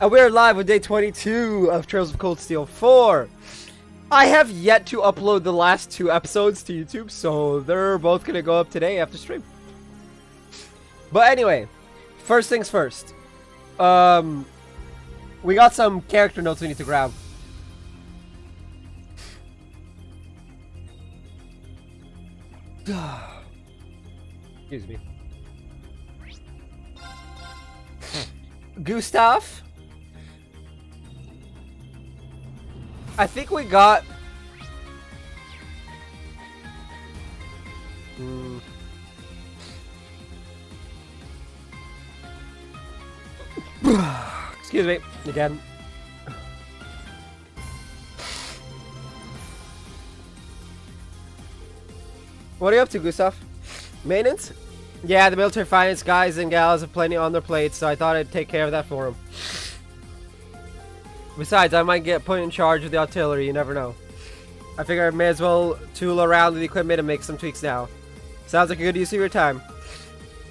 And we're live with day 22 of Trails of Cold Steel 4. I have yet to upload the last 2 episodes to YouTube, so they're both gonna go up today after stream. But anyway, first things first. We got some character notes we need to grab. Excuse me. Gustav? I think we got... Excuse me, again. What are you up to, Gustav? Maintenance? Yeah, the military finance guys and gals have plenty on their plates, so I thought I'd take care of that for them. Besides, I might get put in charge of the artillery, you never know. I figure I may as well tool around with the equipment and make some tweaks now. Sounds like a good use of your time.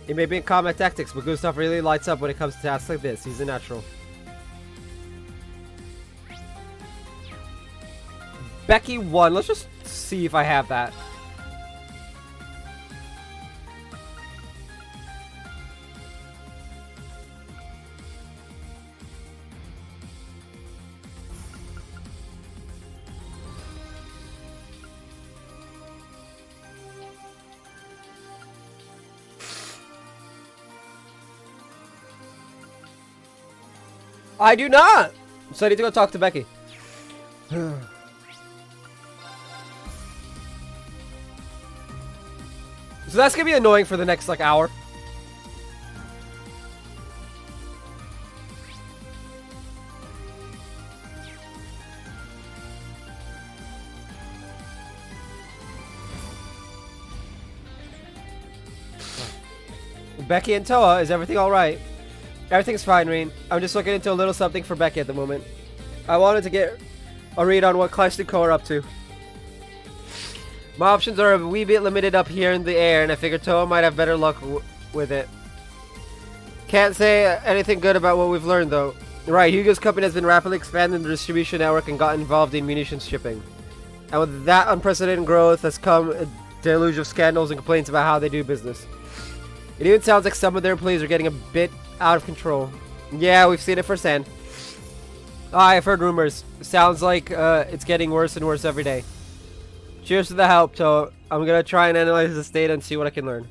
He may be in combat tactics, but Gustav really lights up when it comes to tasks like this. He's a natural. Becky 1. Let's just see if I have that. I do not! So I need to go talk to Becky. So that's gonna be annoying for the next, like, hour. Becky and Toa, is everything alright? Everything's fine, Reen. I'm just looking into a little something for Becky at the moment. I wanted to get a read on what Clash and Co are up to. My options are a wee bit limited up here in the air, and I figured Toa might have better luck with it. Can't say anything good about what we've learned, though. Right, Hugo's company has been rapidly expanding the distribution network and got involved in munitions shipping. And with that unprecedented growth has come a deluge of scandals and complaints about how they do business. It even sounds like some of their employees are getting a bit out of control. Yeah, we've seen it firsthand. I've heard rumors. Sounds like it's getting worse and worse every day. Cheers to the help, Toa. I'm gonna try and analyze this data and see what I can learn.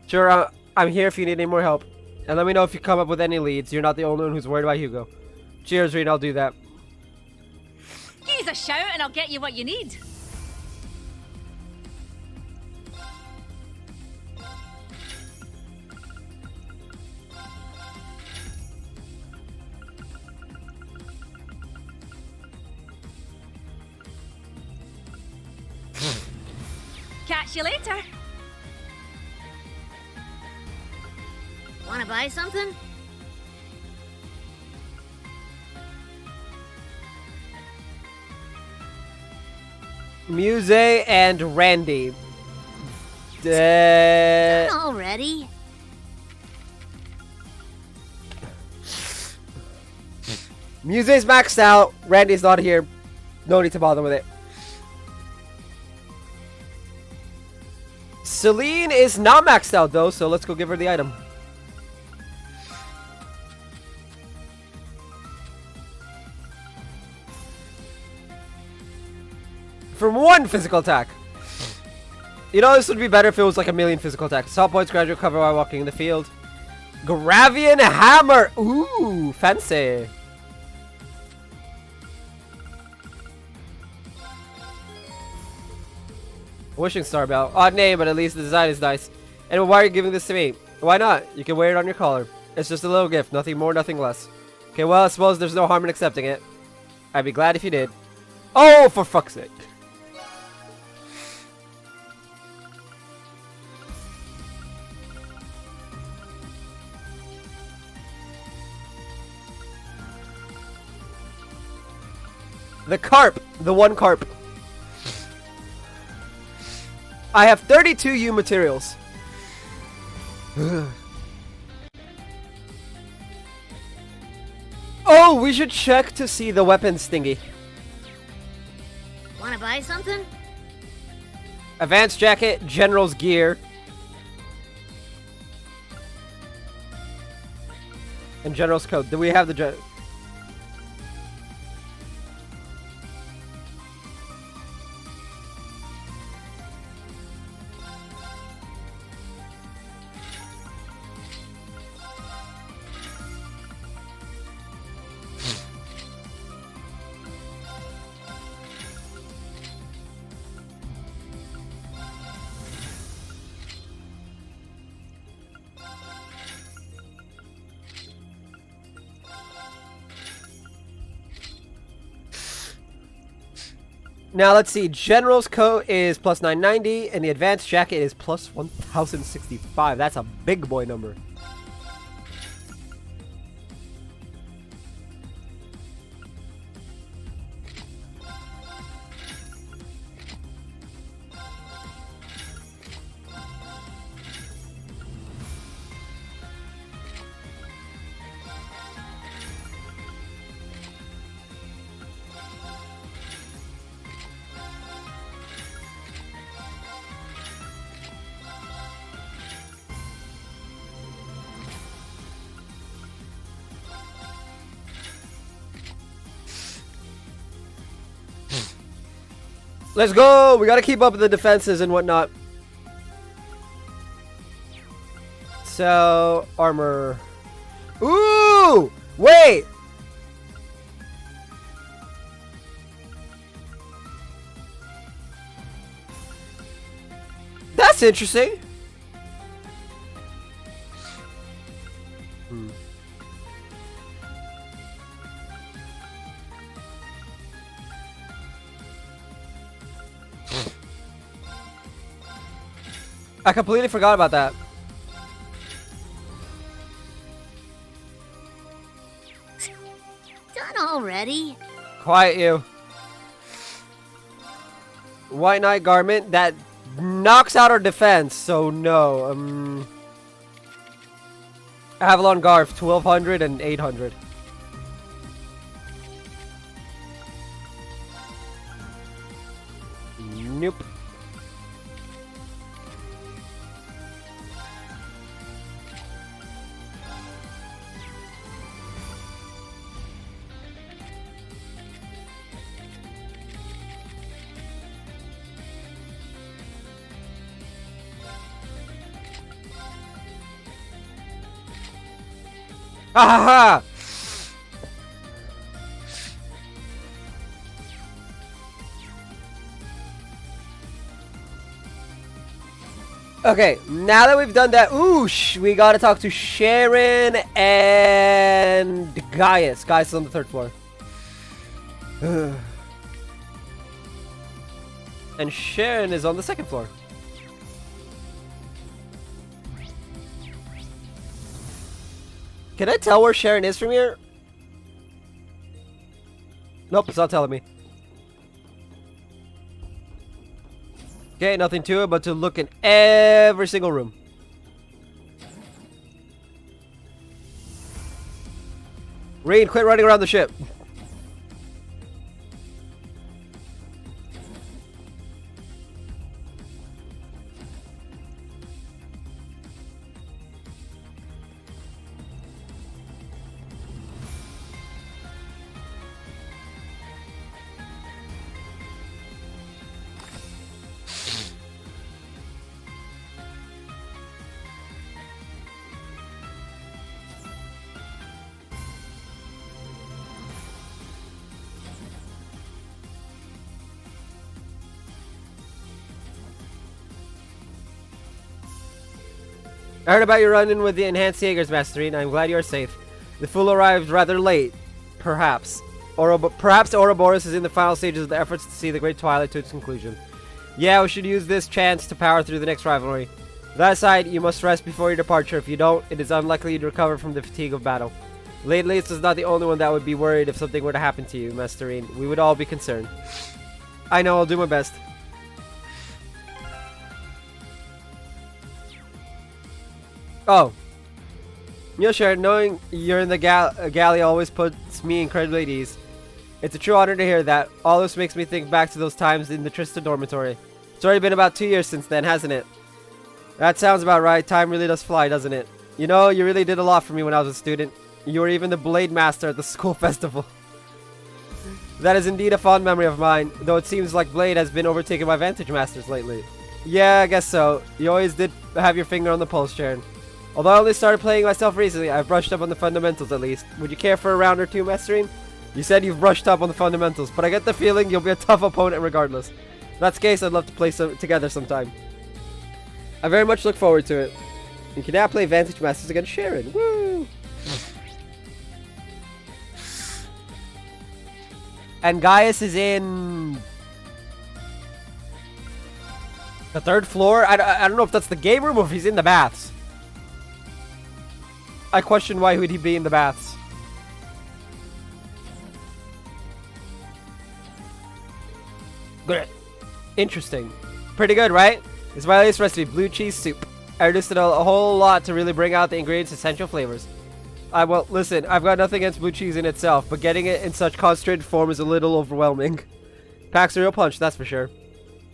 Sure, I'm here if you need any more help. And let me know if you come up with any leads. You're not the only one who's worried about Hugo. Cheers, Reen. I'll do that. Give us a shout and I'll get you what you need. Catch you later. Wanna buy something? Muse and Randy. Already? Muse's maxed out. Randy's not here. No need to bother with it. Celine is not maxed out though, so let's go give her the item. For 1 physical attack. You know, this would be better if it was like a million physical attacks. Assault points, gradual cover while walking in the field. Gravian Hammer! Ooh, fancy. Wishing Star Bell. Odd name, but at least the design is nice. And why are you giving this to me? Why not? You can wear it on your collar. It's just a little gift, nothing more, nothing less. Okay, well, I suppose there's no harm in accepting it. I'd be glad if you did. Oh, for fuck's sake. The carp. The one carp. I have 32 U materials. Oh, we should check to see the weapons thingy. Wanna buy something? Advanced jacket, general's gear. And general's coat. Do we have the Now let's see. General's coat is plus 990, and the advanced jacket is plus 1065. That's a big boy number. Let's go! We gotta keep up with the defenses and whatnot. So, armor. Ooh! Wait! That's interesting. I completely forgot about that. Done already? Quiet you. White Knight garment that knocks out our defense, so no. Avalon Garf, 1200 and 800. Nope. Ha ha ha! Okay, now that we've done that, we gotta talk to Sharon and Gaius. Gaius is on the 3rd floor. And Sharon is on the 2nd floor. Can I tell where Sharon is from here? Nope, it's not telling me. Okay, nothing to it but to look in every single room. Rain, quit running around the ship. I heard about your run-in with the Enhanced Jaeger's Mastery, and I'm glad you're safe. The fool arrived rather late, perhaps. Perhaps Ouroboros is in the final stages of the efforts to see the Great Twilight to its conclusion. Yeah, we should use this chance to power through the next rivalry. That aside, you must rest before your departure. If you don't, it is unlikely you'd recover from the fatigue of battle. Laidlace is not the only one that would be worried if something were to happen to you, Masterine. We would all be concerned. I know, I'll do my best. Oh. You know, Sharon, knowing you're in the galley always puts me incredibly at ease. It's a true honor to hear that. All this makes me think back to those times in the Trista dormitory. It's already been about 2 years since then, hasn't it? That sounds about right. Time really does fly, doesn't it? You know, you really did a lot for me when I was a student. You were even the Blade Master at the school festival. That is indeed a fond memory of mine, though it seems like Blade has been overtaken by Vantage Masters lately. Yeah, I guess so. You always did have your finger on the pulse, Sharon. Although I only started playing myself recently, I've brushed up on the fundamentals at least. Would you care for a round or two, Mastering? You said you've brushed up on the fundamentals, but I get the feeling you'll be a tough opponent regardless. If that's the case, I'd love to play together sometime. I very much look forward to it. You can now play Vantage Masters against Sharon. Woo! And Gaius is in the 3rd floor? I don't know if that's the game room or if he's in the baths. I question why would he be in the baths. Good. Interesting. Pretty good, right? It's my latest recipe, blue cheese soup. I reduced it a whole lot to really bring out the ingredients' essential flavors. Well, listen, I've got nothing against blue cheese in itself, but getting it in such concentrated form is a little overwhelming. Packs a real punch, that's for sure.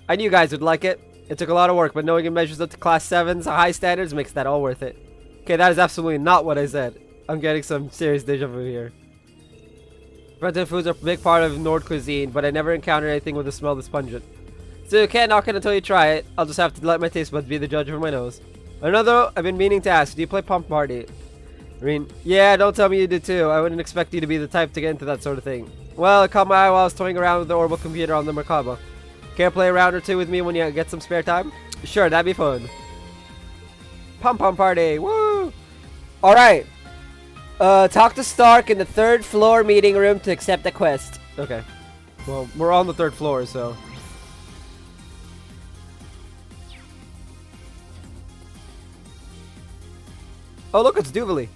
I knew you guys would like it. It took a lot of work, but knowing it measures up to class 7's high standards makes that all worth it. Okay, that is absolutely not what I said. I'm getting some serious deja vu here. Fermented foods are a big part of Nord cuisine, but I never encountered anything with a smell this pungent. So you can't knock it until you try it. I'll just have to let my taste buds be the judge of my nose. Another, I've been meaning to ask, do you play Pump Party? I mean, yeah, don't tell me you do too. I wouldn't expect you to be the type to get into that sort of thing. Well, it caught my eye while I was toying around with the orbital computer on the Merkaba. Care to play a round or two with me when you get some spare time? Sure, that'd be fun. Pump Party, woo! Alright. Talk to Stark in the 3rd floor meeting room to accept the quest. Okay. Well, we're on the 3rd floor, so... Oh, look, it's Duvalie.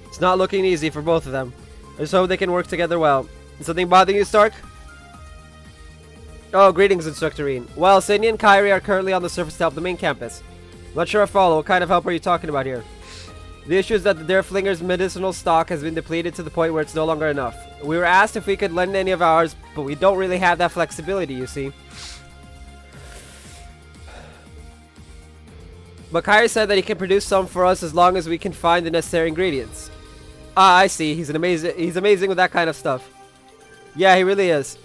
It's not looking easy for both of them. I just hope they can work together well. Is something bothering you, Stark? Oh, greetings, Instructorine. Well, Sydney and Kyrie are currently on the surface to help the main campus. Not sure I follow. What kind of help are you talking about here? The issue is that the Derflinger's medicinal stock has been depleted to the point where it's no longer enough. We were asked if we could lend any of ours, but we don't really have that flexibility, you see. But Kyrie said that he can produce some for us as long as we can find the necessary ingredients. Ah, I see. He's amazing with that kind of stuff. Yeah, he really is.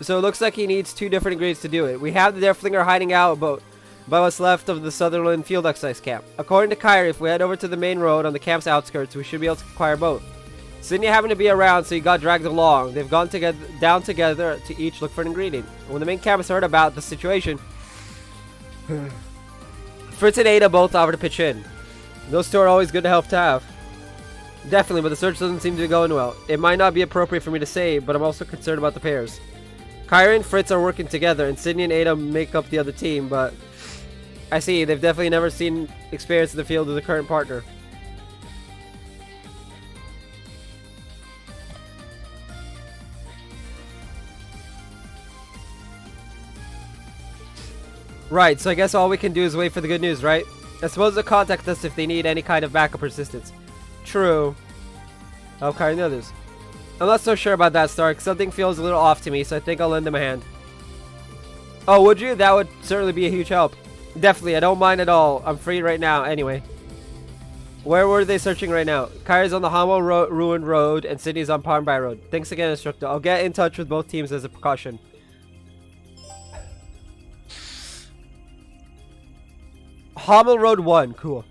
So it looks like he needs 2 different ingredients to do it. We have the Derflinger hiding out about by what's left of the Sutherland Field Exercise Camp. According to Kyrie, if we head over to the main road on the camp's outskirts, we should be able to acquire both. Sydney happened to be around, so he got dragged along. They've gone down together to each look for an ingredient. When the main campus heard about the situation, Fritz and Ada both offered to pitch in. Those 2 are always good to help to have. Definitely, but the search doesn't seem to be going well. It might not be appropriate for me to say, but I'm also concerned about the pairs. Kyrie and Fritz are working together, and Sydney and Ada make up the other team, but... I see, they've definitely never seen experience in the field with the current partner. Right, so I guess all we can do is wait for the good news, right? I suppose they'll contact us if they need any kind of backup or assistance. True. I'll carry the others. I'm not so sure about that, Stark. Something feels a little off to me, so I think I'll lend them a hand. Oh, would you? That would certainly be a huge help. Definitely, I don't mind at all. I'm free right now, anyway. Where were they searching right now? Kyrie's on the Hamel Ruin Road, and Sydney's on Parnby Road. Thanks again, Instructor. I'll get in touch with both teams as a precaution. Hamel Road 1, cool.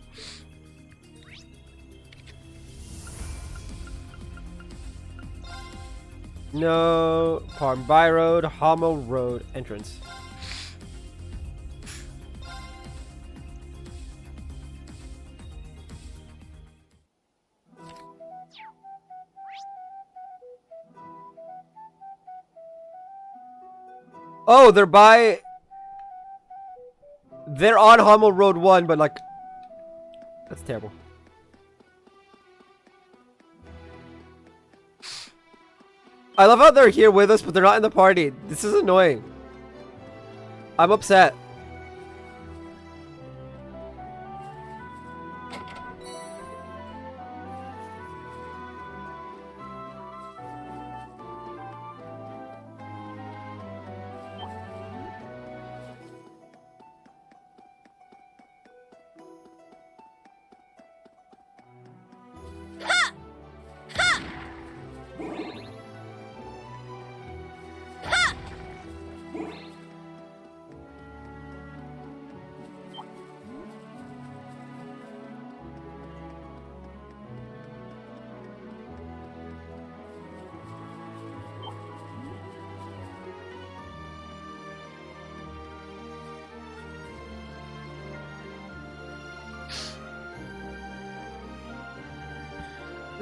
No, Parnby Road, Hamel Road, entrance. Oh, they're on Hamel Road 1, but like... That's terrible. I love how they're here with us, but they're not in the party. This is annoying. I'm upset.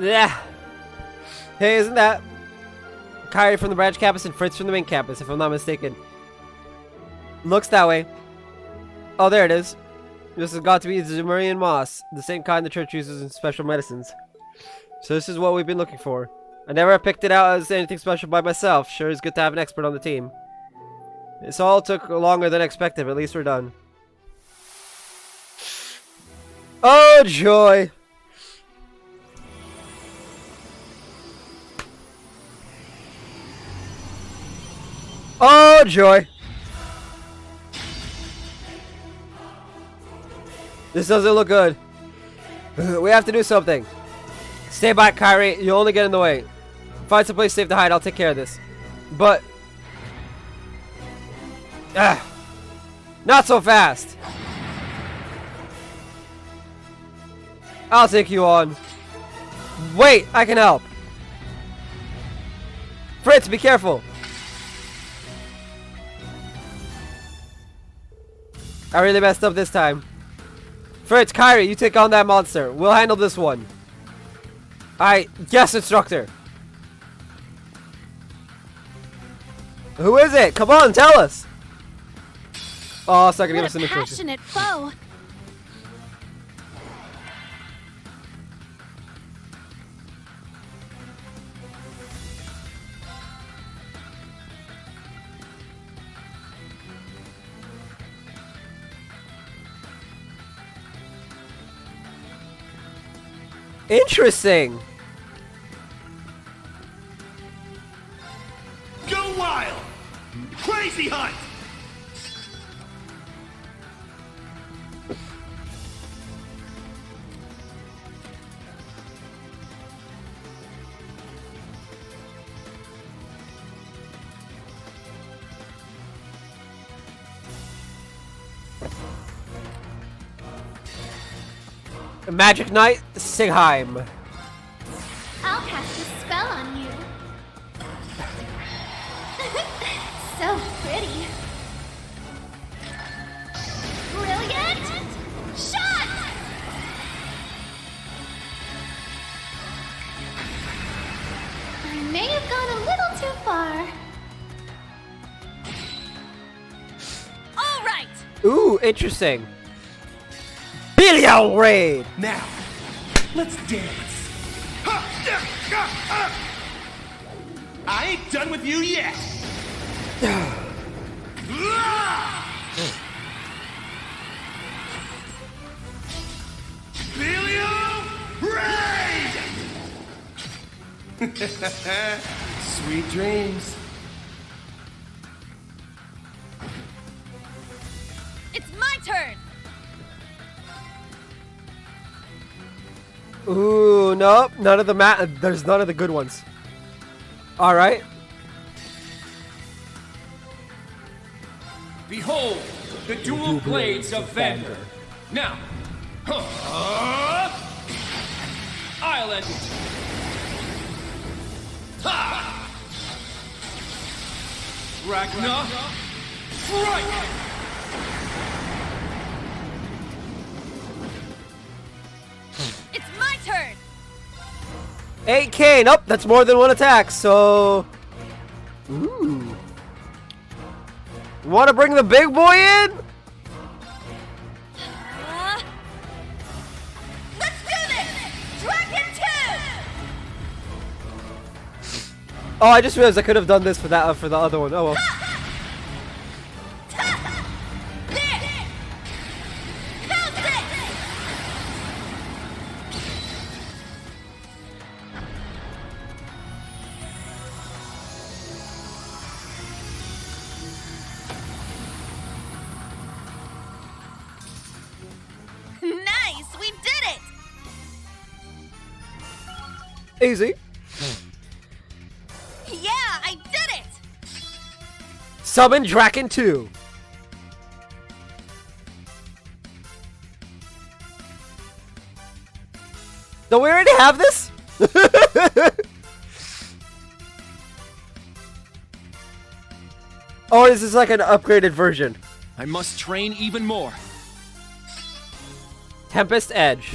Yeah. Hey, isn't that Kairi from the branch campus and Fritz from the main campus, if I'm not mistaken? Looks that way. Oh, there it is. This has got to be Zumurian moss, the same kind the church uses in special medicines. So this is what we've been looking for. I never picked it out as anything special by myself. Sure is good to have an expert on the team. This all took longer than expected, but at least we're done. Oh, joy! Oh, joy! This doesn't look good. We have to do something. Stay back, Kairi. You'll only get in the way. Find some place safe to hide. I'll take care of this. But... not so fast. I'll take you on. Wait, I can help. Fritz, be careful. I really messed up this time. Fritz, Kairi, you take on that monster. We'll handle this one. Yes, instructor. Who is it? Come on, tell us. Oh, it's not gonna give us some information. Passionate foe. Interesting. Go wild! Crazy hunt! Magic Knight, Sigheim. I'll cast a spell on you. So pretty. Brilliant shot! I may have gone a little too far. All right. Ooh, interesting. Billion Raid! Now, let's dance. I ain't done with you yet. Billion Raid! Sweet dreams. It's my turn. Ooh, nope. None of the there's none of the good ones. Alright. Behold, the dual blades of Vander. Now, I'll end it. Ha! Ragnar, strike! It's my turn. 8k. Nope, that's more than one attack, so... Ooh. Want to bring the big boy in? Let's do this. Dragon 2. Oh, I just realized I could have done this for that for the other one. Oh well. Easy. Yeah, I did it! Summon Draken 2. Don't we already have this? Or is this like an upgraded version? I must train even more. Tempest Edge.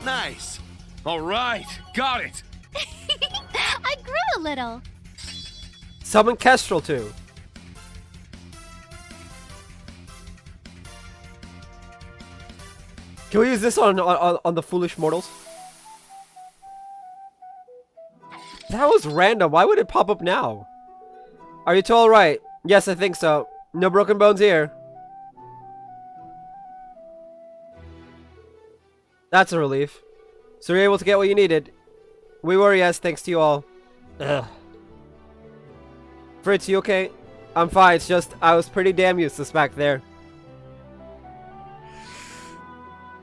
Nice. All right, got it. I grew a little. Summon Kestrel 2. Can we use this on the foolish mortals? That was random. Why would it pop up now? Are you two alright? Yes, I think so. No broken bones here. That's a relief. So you're able to get what you needed. We were, yes, thanks to you all. Ugh. Fritz, you okay? I'm fine, it's just I was pretty damn useless back there.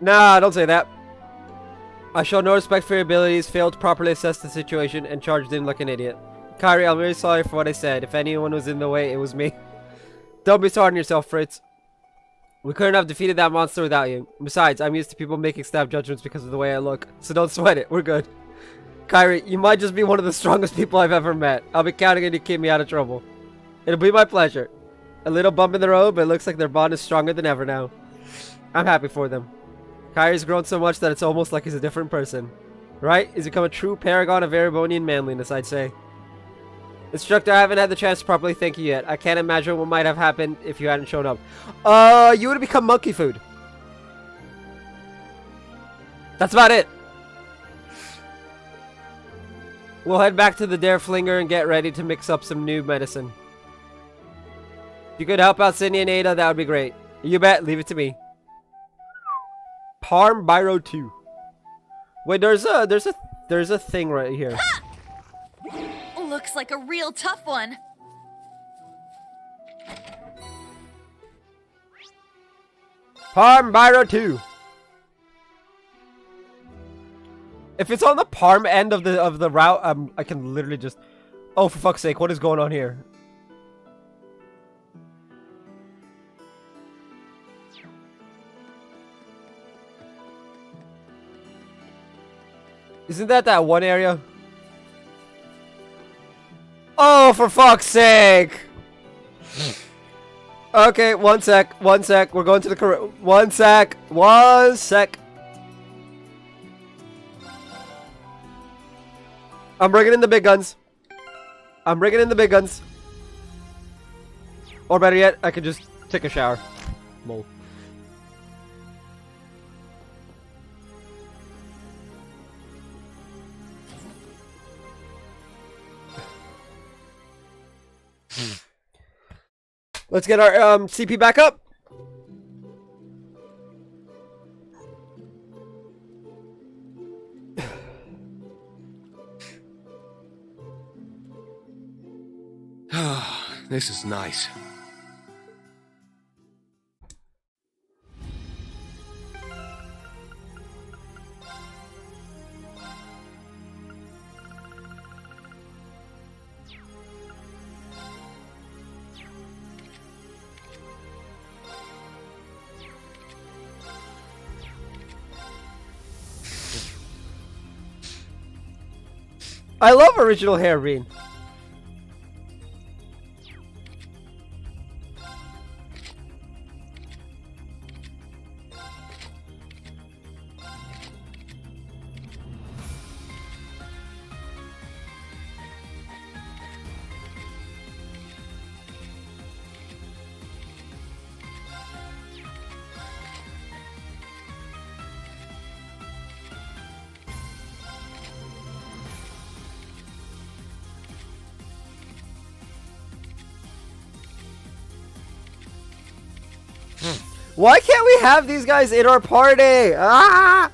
Nah, don't say that. I showed no respect for your abilities, failed to properly assess the situation, and charged in like an idiot. Kairi, I'm really sorry for what I said. If anyone was in the way, it was me. Don't be sorry on yourself, Fritz. We couldn't have defeated that monster without you. Besides, I'm used to people making snap judgments because of the way I look. So don't sweat it, we're good. Kairi, you might just be one of the strongest people I've ever met. I'll be counting on you to keep me out of trouble. It'll be my pleasure. A little bump in the road, but it looks like their bond is stronger than ever now. I'm happy for them. Kairi's grown so much that it's almost like he's a different person. Right? He's become a true paragon of Erebonian manliness, I'd say. Instructor, I haven't had the chance to properly thank you yet. I can't imagine what might have happened if you hadn't shown up. You would have become monkey food. That's about it. We'll head back to the Dareflinger and get ready to mix up some new medicine. If you could help out Sydney and Ada, that would be great. You bet, leave it to me. Parm Biro 2. Wait, there's a thing right here. Looks like a real tough one. Parm Biro 2. If it's on the Parm end of the route, I can literally just. Oh, for fuck's sake! What is going on here? Isn't that one area? Oh, for fuck's sake! Okay, one sec. We're going to the correct. One sec. I'm bringing in the big guns. Or better yet, I could just take a shower. Lol. Let's get our CP back up. This is nice. I love original hair, Reen. Why can't we have these guys in our party? Ah!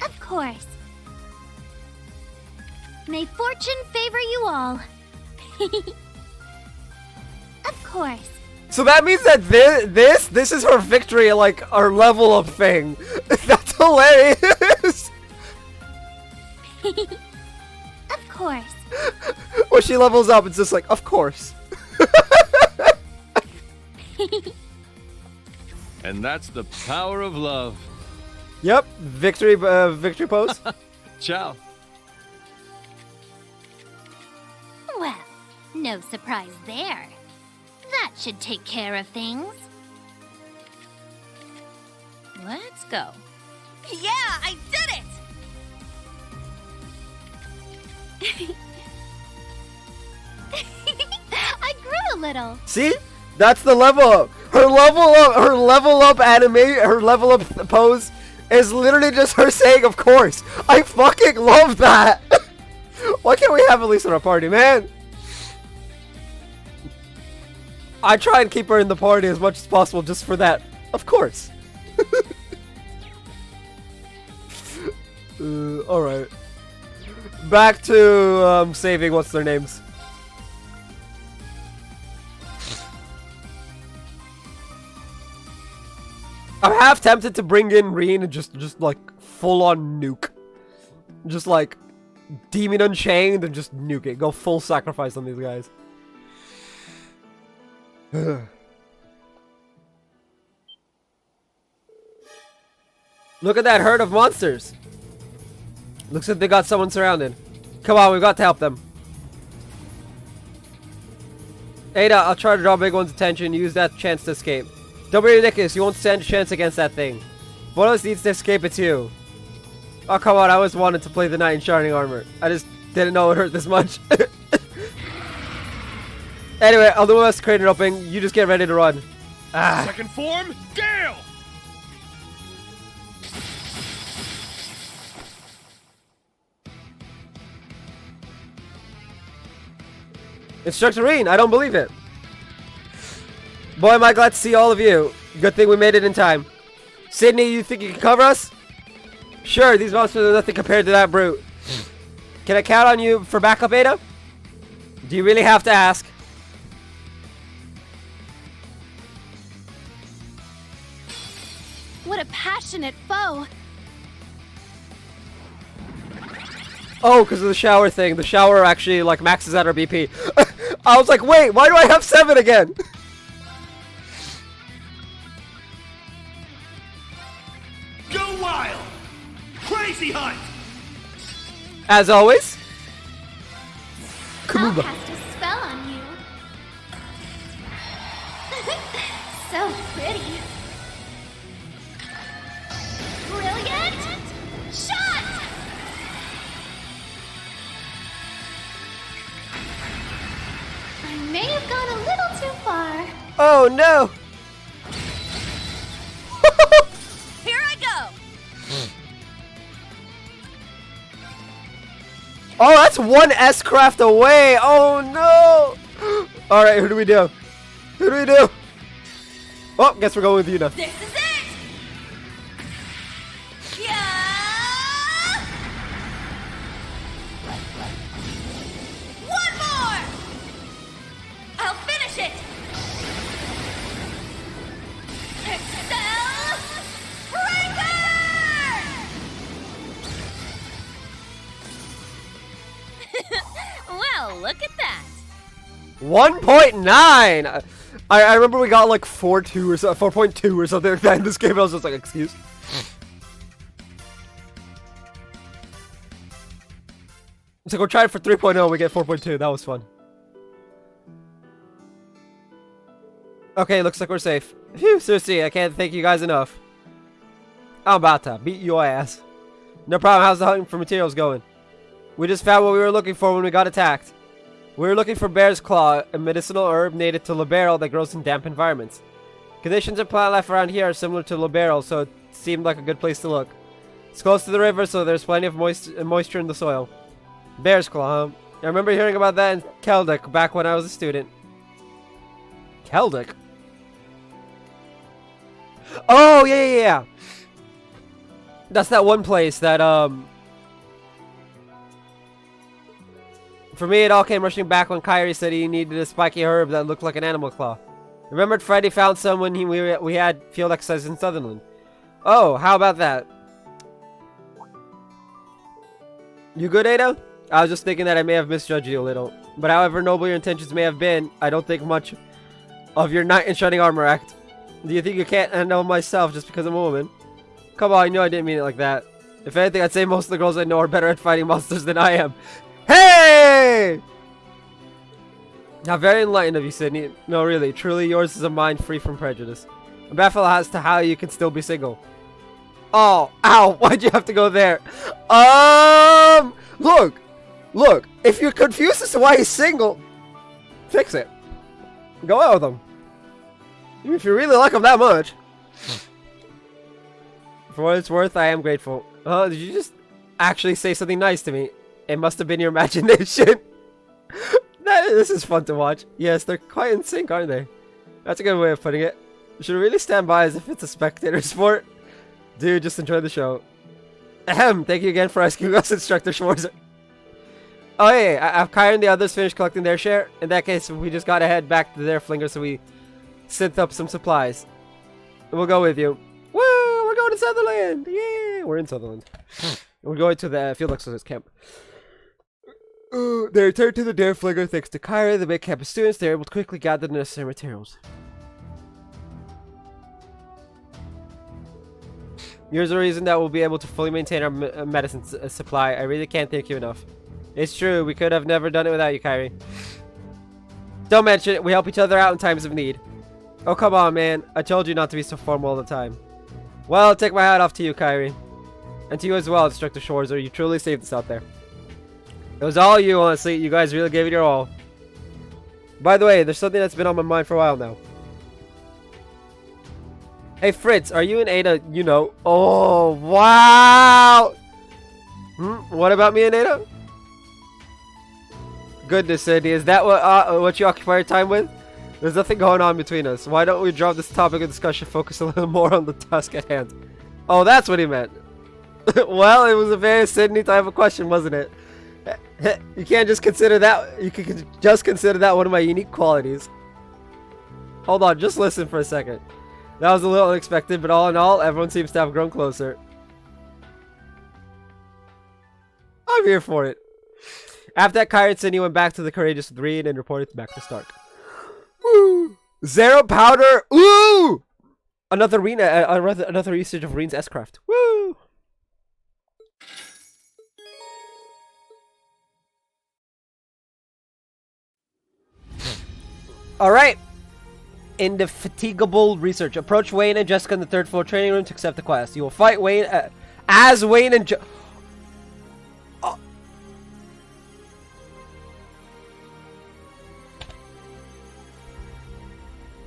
Of course. May fortune favor you all. Of course. So that means that this is her victory, like our level up thing. That's hilarious. Of course. When she levels up, it's just like, of course. And that's the power of love. Yep, victory pose. Ciao. Well, no surprise there. That should take care of things. Let's go. Yeah, I did it! I grew a little. See? That's the level up. Her level up pose is literally just her saying, of course. I fucking love that. Why can't we have Elise in our party, man? I try and keep her in the party as much as possible just for that. Of course. Alright. Back to saving what's their names. I'm half tempted to bring in Reen and just like full on nuke. Just like Demon Unchained and just nuke it. Go full sacrifice on these guys. Look at that herd of monsters. Looks like they got someone surrounded. Come on, we've got to help them. Ada, I'll try to draw Big One's attention. Use that chance to escape. Don't be ridiculous. You won't stand a chance against that thing. If one of us needs to escape, it's you. Oh, come on. I always wanted to play the knight in shining armor. I just didn't know it hurt this much. Anyway, I'll do my best to create an opening. You just get ready to run. Second form, Gale! Instructor Reen, I don't believe it. Boy, am I glad to see all of you. Good thing we made it in time. Sydney, you think you can cover us? Sure, these monsters are nothing compared to that brute. Can I count on you for backup, Ada? Do you really have to ask? What a passionate foe. Oh, because of the shower thing. The shower actually like maxes out our BP. I was like, wait, why do I have 7 again? Go wild! Crazy hunt! As always. I'll Kamuba. cast a spell on you. So pretty. Brilliant shot! I may have gone a little too far. Oh no. Here I go! Oh, that's one S-craft away. Oh no. All right, who do we do? Who do we do? Oh, guess we're going with Yuna. This is it! Yeah! One more! I'll finish it! Excel Breaker! Well, look at that. 1.9. I remember we got like 4.2 or so, 4.2 or something like that in this game. I was just like, excuse. So go try it for 3.0. We get 4.2. That was fun. Okay, looks like we're safe. Phew, seriously, I can't thank you guys enough. I'm about to beat your ass. No problem. How's the hunting for materials going? We just found what we were looking for when we got attacked. We were looking for Bear's Claw, a medicinal herb native to Liberl that grows in damp environments. Conditions of plant life around here are similar to Liberl, so it seemed like a good place to look. It's close to the river, so there's plenty of moisture in the soil. Bear's Claw, huh? I remember hearing about that in Keldek back when I was a student. Keldek? Oh, yeah. That's that one place that, For me, it all came rushing back when Kairi said he needed a spiky herb that looked like an animal claw. Remembered Friday found someone we had field exercise in Sutherland. Oh, how about that? You good, Ada? I was just thinking that I may have misjudged you a little. But however noble your intentions may have been, I don't think much of your knight in shining armor act. Do you think you can't handle myself just because I'm a woman? Come on, you know I didn't mean it like that. If anything, I'd say most of the girls I know are better at fighting monsters than I am. Hey! How very enlightened of you, Sydney. No, really, truly yours is a mind free from prejudice. I'm baffled as to how you can still be single. Oh, ow, why'd you have to go there? Look, if you're confused as to why he's single, fix it. Go out with him. If you really like him that much. For what it's worth, I am grateful. Oh, did you just actually say something nice to me? It must have been your imagination. This is fun to watch. Yes, they're quite in sync, aren't they? That's a good way of putting it. Should we really stand by as if it's a spectator sport? Dude, just enjoy the show. Ahem, thank you again for rescuing us, Instructor Schwarzer. Oh, hey, have Kyra and the others finished collecting their share? In that case, we just gotta head back to their flinger so we synth up some supplies. We'll go with you. Woo, we're going to Sutherland! Yeah, we're in Sutherland. We're going to the field exercise camp. They returned to the Dare Flinger thanks to Kyra, the big campus students. They were able to quickly gather the necessary materials. Here's a reason that we'll be able to fully maintain our medicine supply. I really can't thank you enough. It's true, we could have never done it without you, Kyrie. Don't mention it, we help each other out in times of need. Oh, come on, man. I told you not to be so formal all the time. Well, I'll take my hat off to you, Kyrie. And to you as well, Instructor Schwarzer. You truly saved us out there. It was all you, honestly. You guys really gave it your all. By the way, there's something that's been on my mind for a while now. Hey, Fritz, are you and Ada, you know? Oh, wow! What about me and Ada? Goodness, Cindy, is that what you occupy your time with? There's nothing going on between us. Why don't we drop this topic of discussion, focus a little more on the task at hand? Oh, that's what he meant. Well, it was a very Sydney type of question, wasn't it? You can't just consider that. You can just consider that one of my unique qualities. Hold on, just listen for a second. That was a little unexpected, but all in all, everyone seems to have grown closer. I'm here for it. After that, Kyra and Sydney went back to the Courageous with Reed and reported back to Stark. Woo! Zero powder. Ooh! Another usage of Reen's S-Craft. Woo! Alright. Indefatigable research. Approach Wayne and Jessica in the third floor training room to accept the quest. You will fight Wayne as Wayne and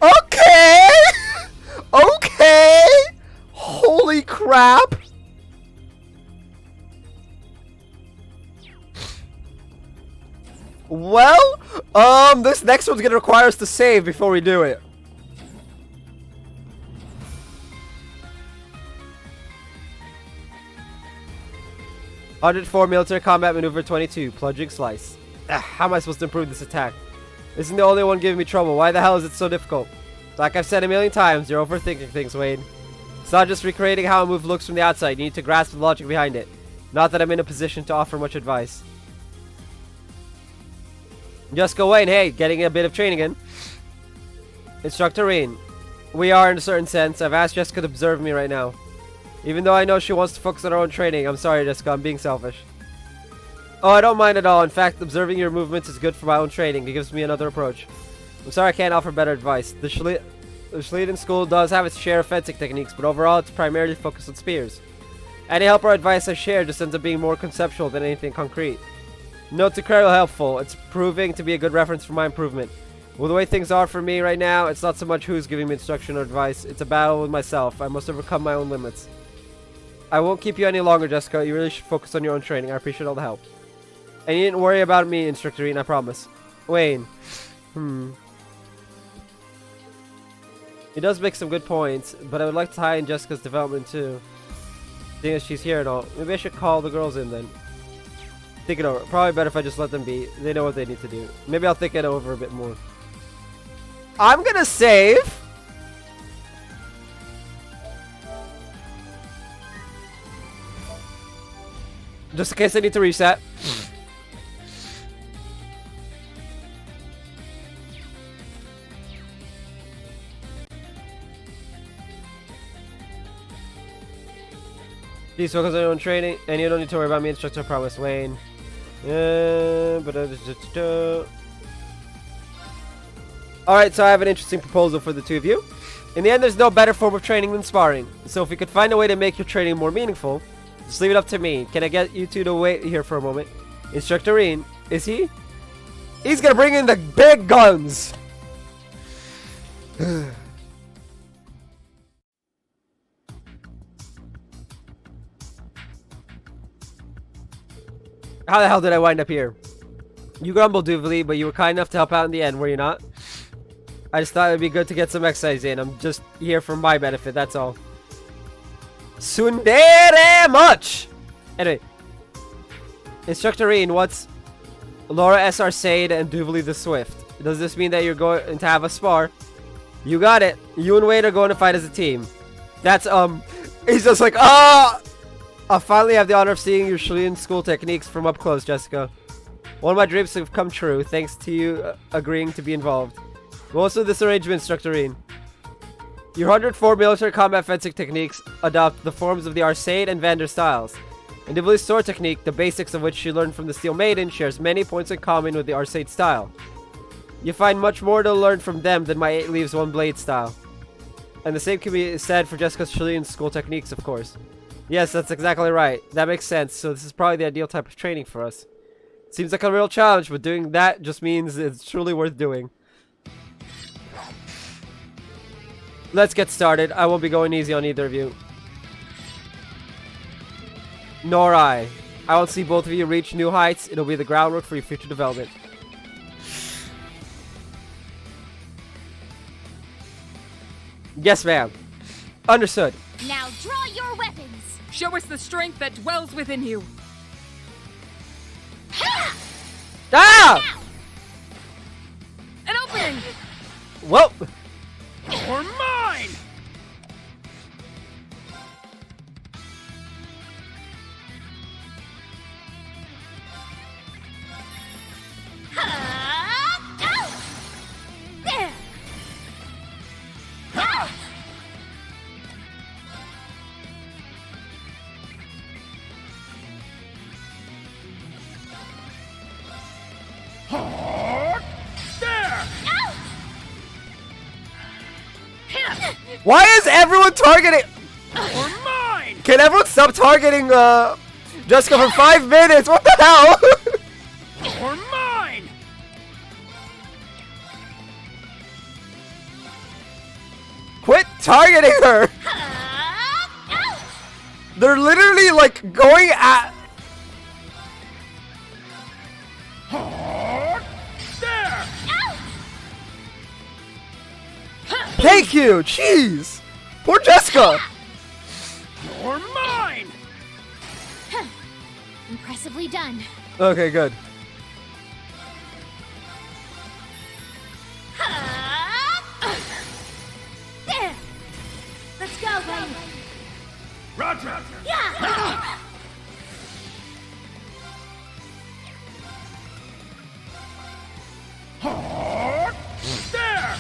Okay! Okay! Holy crap! Well, this next one's gonna require us to save before we do it. "104 military combat maneuver 22, plunging slice." How am I supposed to improve this attack? This isn't the only one giving me trouble. Why the hell is it so difficult? Like I've said a million times, you're overthinking things, Wayne. It's not just recreating how a move looks from the outside. You need to grasp the logic behind it. Not that I'm in a position to offer much advice. Jessica, Wayne, hey, getting a bit of training in. Instructor Reen, we are in a certain sense. I've asked Jessica to observe me right now. Even though I know she wants to focus on her own training. I'm sorry, Jessica, I'm being selfish. Oh, I don't mind at all. In fact, observing your movements is good for my own training. It gives me another approach. I'm sorry I can't offer better advice. The Schleden School does have its share of fencing techniques, but overall it's primarily focused on spears. Any help or advice I share just ends up being more conceptual than anything concrete. Notes are incredibly helpful. It's proving to be a good reference for my improvement. Well, the way things are for me right now, it's not so much who's giving me instruction or advice. It's a battle with myself. I must overcome my own limits. I won't keep you any longer, Jessica. You really should focus on your own training. I appreciate all the help. And you didn't worry about me, Instructor Reen, I promise. Wayne. He does make some good points, but I would like to tie in Jessica's development too. Seeing as she's here and all. Maybe I should call the girls in then. Think it over. Probably better if I just let them be. They know what they need to do. Maybe I'll think it over a bit more. I'm gonna save. Just in case I need to reset. Please focus on your own training, and you don't need to worry about me, instructor. I promise, Wayne. Alright, so I have an interesting proposal for the two of you. In the end, there's no better form of training than sparring. So if we could find a way to make your training more meaningful, just leave it up to me. Can I get you two to wait here for a moment? Instructor Reen, is he? He's gonna bring in the big guns! How the hell did I wind up here? You grumbled, Duvali, but you were kind enough to help out in the end, were you not? I just thought it would be good to get some exercise in. I'm just here for my benefit, that's all. Sundere much! Anyway. Instructor Reen, what's Laura S. Arcade and Duvali the Swift? Does this mean that you're going to have a spar? You got it. You and Wade are going to fight as a team. That's, he's just like, ah! I'll finally have the honor of seeing your Chilean school techniques from up close, Jessica. One of my dreams have come true, thanks to you agreeing to be involved. Most of this arrangement, Instructor Reen. Your 104 military combat fencing techniques adopt the forms of the Arcade and Vander styles. And Duvali's sword technique, the basics of which she learned from the Steel Maiden, shares many points in common with the Arcade style. You find much more to learn from them than my 8 leaves 1 blade style. And the same can be said for Jessica's Chilean school techniques, of course. Yes, that's exactly right. That makes sense, so this is probably the ideal type of training for us. Seems like a real challenge, but doing that just means it's truly worth doing. Let's get started. I won't be going easy on either of you. Nor I. I won't see both of you reach new heights. It'll be the groundwork for your future development. Yes, ma'am. Understood. Now draw your weapons. Show us the strength that dwells within you. Ah! An opening! Well. You're mine! There. There! Why is everyone targeting? You're mine! Can everyone stop targeting Jessica for 5 minutes? What the hell? You're mine! Quit targeting her! They're literally like going at. There! Thank you! Jeez! Poor Jessica! You're mine! Impressively done. Okay, good. There. Let's go, Wayne. Roger! Yeah. There!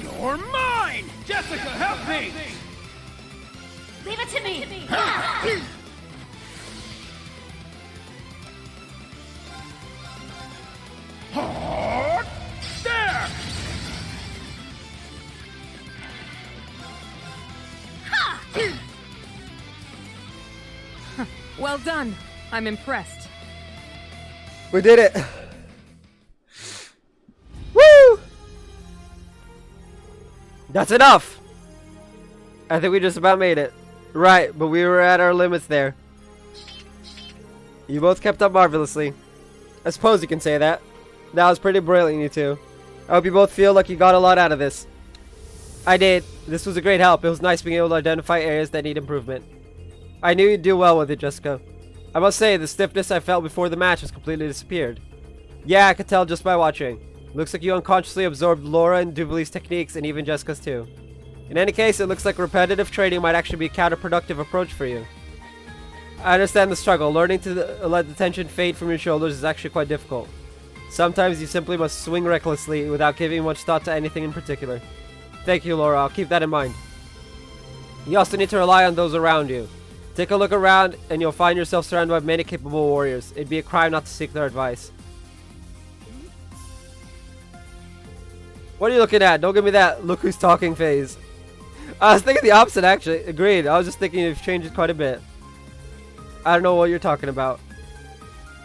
You're mine! Jessica, help me! Leave it to me. There! Well done. I'm impressed. We did it! Woo! That's enough! I think we just about made it. Right, but we were at our limits there. You both kept up marvelously. I suppose you can say that. That was pretty brilliant, you two. I hope you both feel like you got a lot out of this. I did. This was a great help. It was nice being able to identify areas that need improvement. I knew you'd do well with it, Jessica. I must say, the stiffness I felt before the match has completely disappeared. Yeah, I could tell just by watching. Looks like you unconsciously absorbed Laura and Duvalie's techniques and even Jessica's too. In any case, it looks like repetitive training might actually be a counterproductive approach for you. I understand the struggle. Learning to let the tension fade from your shoulders is actually quite difficult. Sometimes you simply must swing recklessly without giving much thought to anything in particular. Thank you, Laura. I'll keep that in mind. You also need to rely on those around you. Take a look around and you'll find yourself surrounded by many capable warriors. It'd be a crime not to seek their advice. What are you looking at? Don't give me that look who's talking phase. I was thinking the opposite, actually. Agreed. I was just thinking you've changed it quite a bit. I don't know what you're talking about.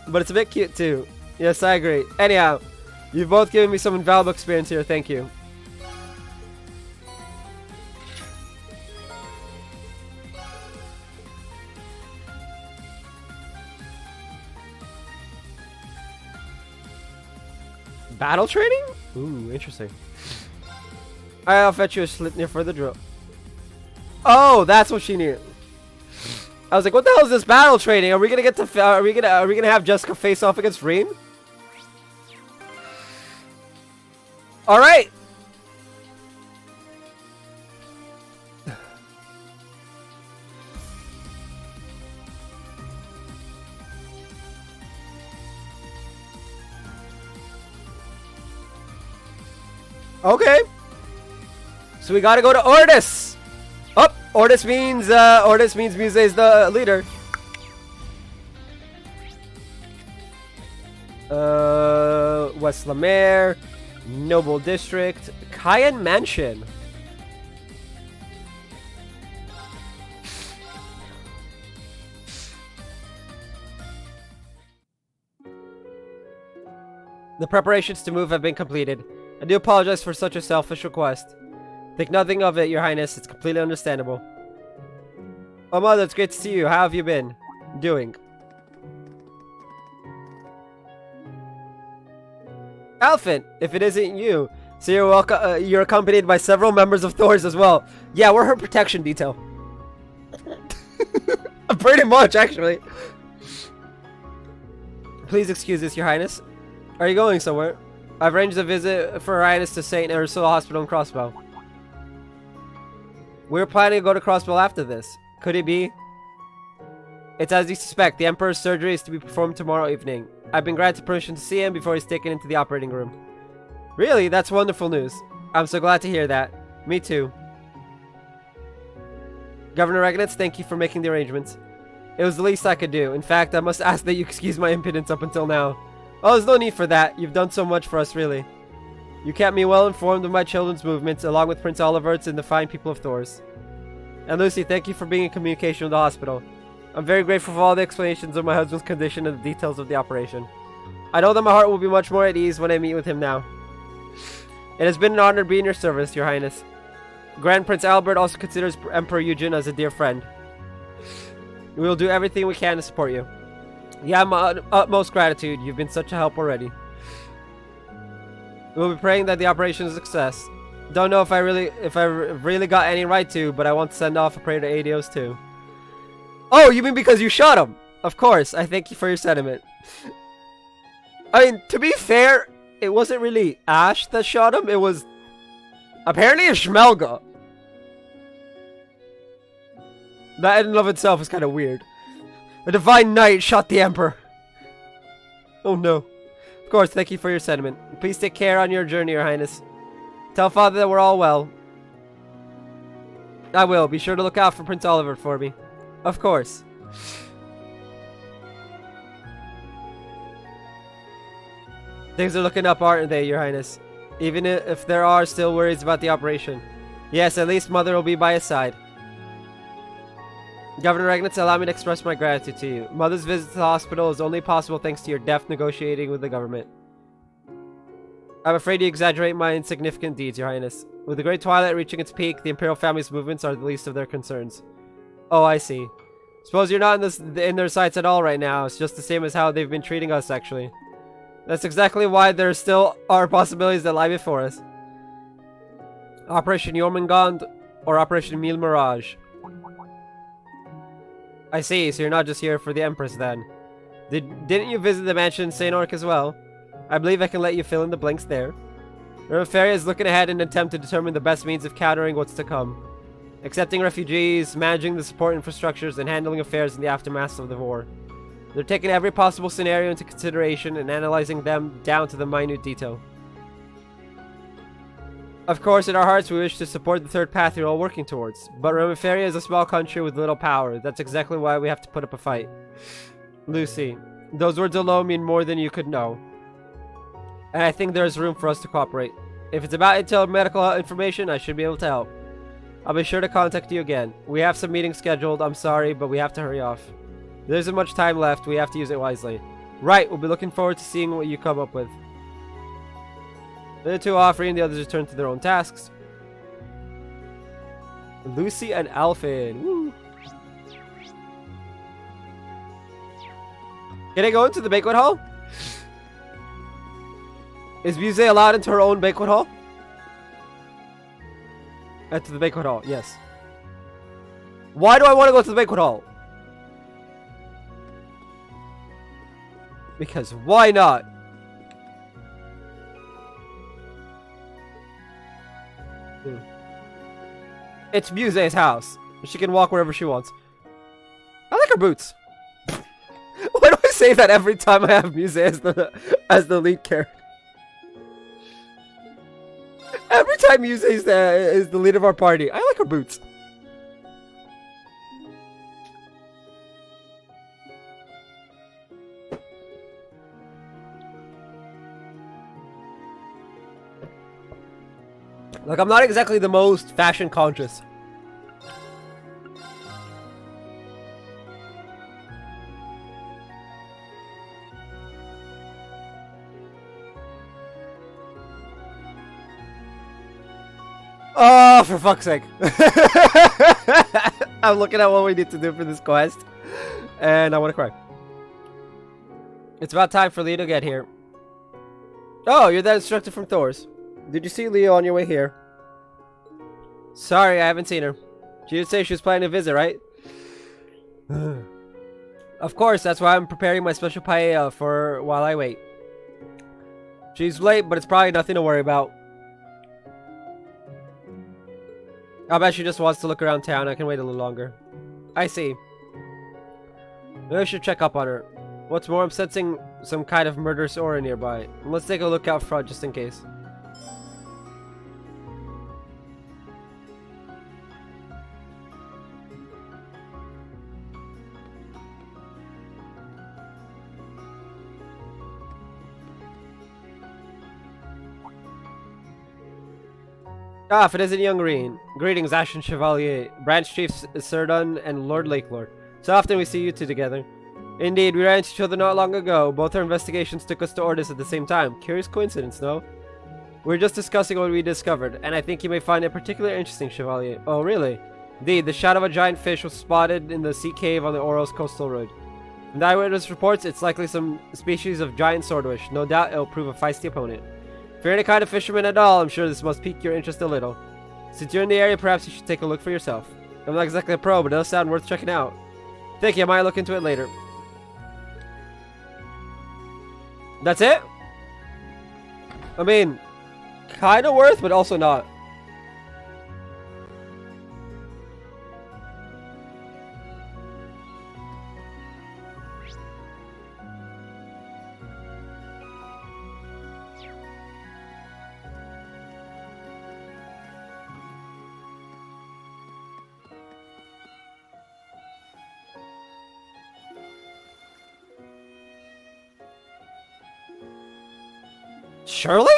But it's a bit cute, too. Yes, I agree. Anyhow, you've both given me some invaluable experience here. Thank you. Battle training? Ooh, interesting. Alright, I'll fetch you a Slipnir for the drill. Oh, that's what she needed. I was like, what the hell is this battle training? Are we gonna get to are we gonna have Jessica face off against Reem? Alright. Okay. So we gotta go to Ordis. Oh, Ordis means Muse is the leader. West Lemaire, Noble District, Cayenne Mansion. The preparations to move have been completed. I do apologize for such a selfish request. Think nothing of it, Your Highness. It's completely understandable. Oh, Mother, it's great to see you. How have you been doing? Alphen, if it isn't you. So you're welcome. You're accompanied by several members of Thor's as well. Yeah, we're her protection detail. Pretty much, actually. Please excuse this, Your Highness. Are you going somewhere? I've arranged a visit for Her Highness to St. Ursula Hospital in Crossbow. We're planning to go to Crossbow after this. Could it be? It's as you suspect. The Emperor's surgery is to be performed tomorrow evening. I've been granted permission to see him before he's taken into the operating room. Really? That's wonderful news. I'm so glad to hear that. Me too. Governor Regnitz, thank you for making the arrangements. It was the least I could do. In fact, I must ask that you excuse my impudence up until now. Oh, there's no need for that. You've done so much for us, really. You kept me well informed of my children's movements, along with Prince Olivert's and the fine people of Thor's. And Lucy, thank you for being in communication with the hospital. I'm very grateful for all the explanations of my husband's condition and the details of the operation. I know that my heart will be much more at ease when I meet with him now. It has been an honor to be in your service, Your Highness. Grand Prince Albert also considers Emperor Eugen as a dear friend. We will do everything we can to support you. You have my utmost gratitude. You've been such a help already. We will be praying that the operation is a success. Don't know if I really got any right to, but I want to send off a prayer to Adios too. Oh, you mean because you shot him? Of course. I thank you for your sentiment. I mean, to be fair, it wasn't really Ash that shot him. It was apparently a Schmelga. That in and of itself is kind of weird. A divine knight shot the Emperor. Oh no. Of course, thank you for your sentiment. Please take care on your journey, Your Highness. Tell Father that we're all well. I will. Be sure to look out for Prince Oliver for me. Of course. Things are looking up, aren't they, Your Highness? Even if there are still worries about the operation. Yes, at least Mother will be by his side. Governor Regnitz, allow me to express my gratitude to you. Mother's visit to the hospital is only possible thanks to your deft negotiating with the government. I'm afraid you exaggerate my insignificant deeds, Your Highness. With the Great Twilight reaching its peak, the Imperial family's movements are the least of their concerns. Oh, I see. Suppose you're not in their sights at all right now. It's just the same as how they've been treating us, actually. That's exactly why there still are possibilities that lie before us. Operation Jormungand or Operation Mille Mirage. I see, so you're not just here for the Empress then. Didn't you visit the mansion in St. Orc as well? I believe I can let you fill in the blanks there. Rimaferia is looking ahead in an attempt to determine the best means of countering what's to come. Accepting refugees, managing the support infrastructures, and handling affairs in the aftermath of the war. They're taking every possible scenario into consideration and analyzing them down to the minute detail. Of course, in our hearts we wish to support the third path you're all working towards, but Rimaferia is a small country with little power. That's exactly why we have to put up a fight. Lucy, those words alone mean more than you could know. And I think there's room for us to cooperate. If it's about intel and medical information, I should be able to help. I'll be sure to contact you again. We have some meetings scheduled, I'm sorry, but we have to hurry off. There isn't much time left, we have to use it wisely. Right, we'll be looking forward to seeing what you come up with. The two offering, the others return to their own tasks. Lucy and Alfin. Woo. Can I go into the banquet hall? Is Muse allowed into her own banquet hall? To the banquet hall, yes. Why do I want to go to the banquet hall? Because why not? It's Muse's house. She can walk wherever she wants. I like her boots. Why do I say that every time I have Muse as the lead character? Every time Muse is the leader of our party, I like her boots. Like, I'm not exactly the most fashion conscious. Oh, for fuck's sake. I'm looking at what we need to do for this quest, and I want to cry. It's about time for Leo to get here. Oh, you're that instructor from Thor's. Did you see Leo on your way here? Sorry, I haven't seen her. She did say she was planning a visit, right? Of course, that's why I'm preparing my special paella for while I wait. She's late, but it's probably nothing to worry about. I bet she just wants to look around town. I can wait a little longer. I see. Maybe I should check up on her. What's more, I'm sensing some kind of murderous aura nearby. Let's take a look out front just in case. Ah, if it isn't young Green. Greetings, Ashen Chevalier, Branch Chief Serdun, and Lord Lakelord. So often we see you two together. Indeed, we ran into each other not long ago. Both our investigations took us to Ordis at the same time. Curious coincidence, no? We were just discussing what we discovered, and I think you may find it particularly interesting, Chevalier. Oh, really? Indeed, the shadow of a giant fish was spotted in the sea cave on the Oros coastal road. From the eyewitness reports, it's likely some species of giant swordfish. No doubt it'll prove a feisty opponent. If you're any kind of fisherman at all, I'm sure this must pique your interest a little. Since you're in the area, perhaps you should take a look for yourself. I'm not exactly a pro, but it does sound worth checking out. Thank you, I might look into it later. That's it? I mean, kinda worth, but also not. Shirley?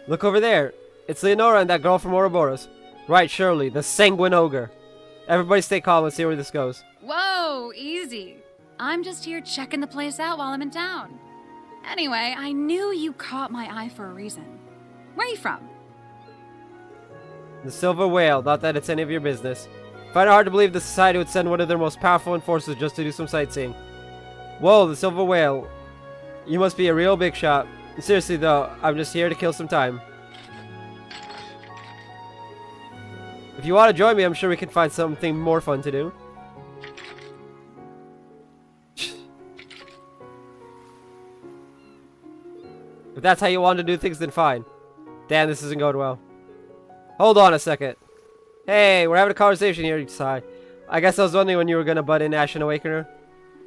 Look over there. It's Leonora and that girl from Ouroboros. Right, Shirley, the sanguine ogre. Everybody stay calm and see where this goes. Whoa, easy. I'm just here checking the place out while I'm in town. Anyway, I knew you caught my eye for a reason. Where are you from? The Silver Whale, not that it's any of your business. Find it hard to believe the society would send one of their most powerful enforcers just to do some sightseeing. Whoa, the Silver Whale. You must be a real big shot. Seriously though, I'm just here to kill some time. If you want to join me, I'm sure we can find something more fun to do. If that's how you want to do things, then fine. Damn, this isn't going well. Hold on a second. Hey, we're having a conversation here, Sai. I guess I was wondering when you were gonna butt in Ashen Awakener.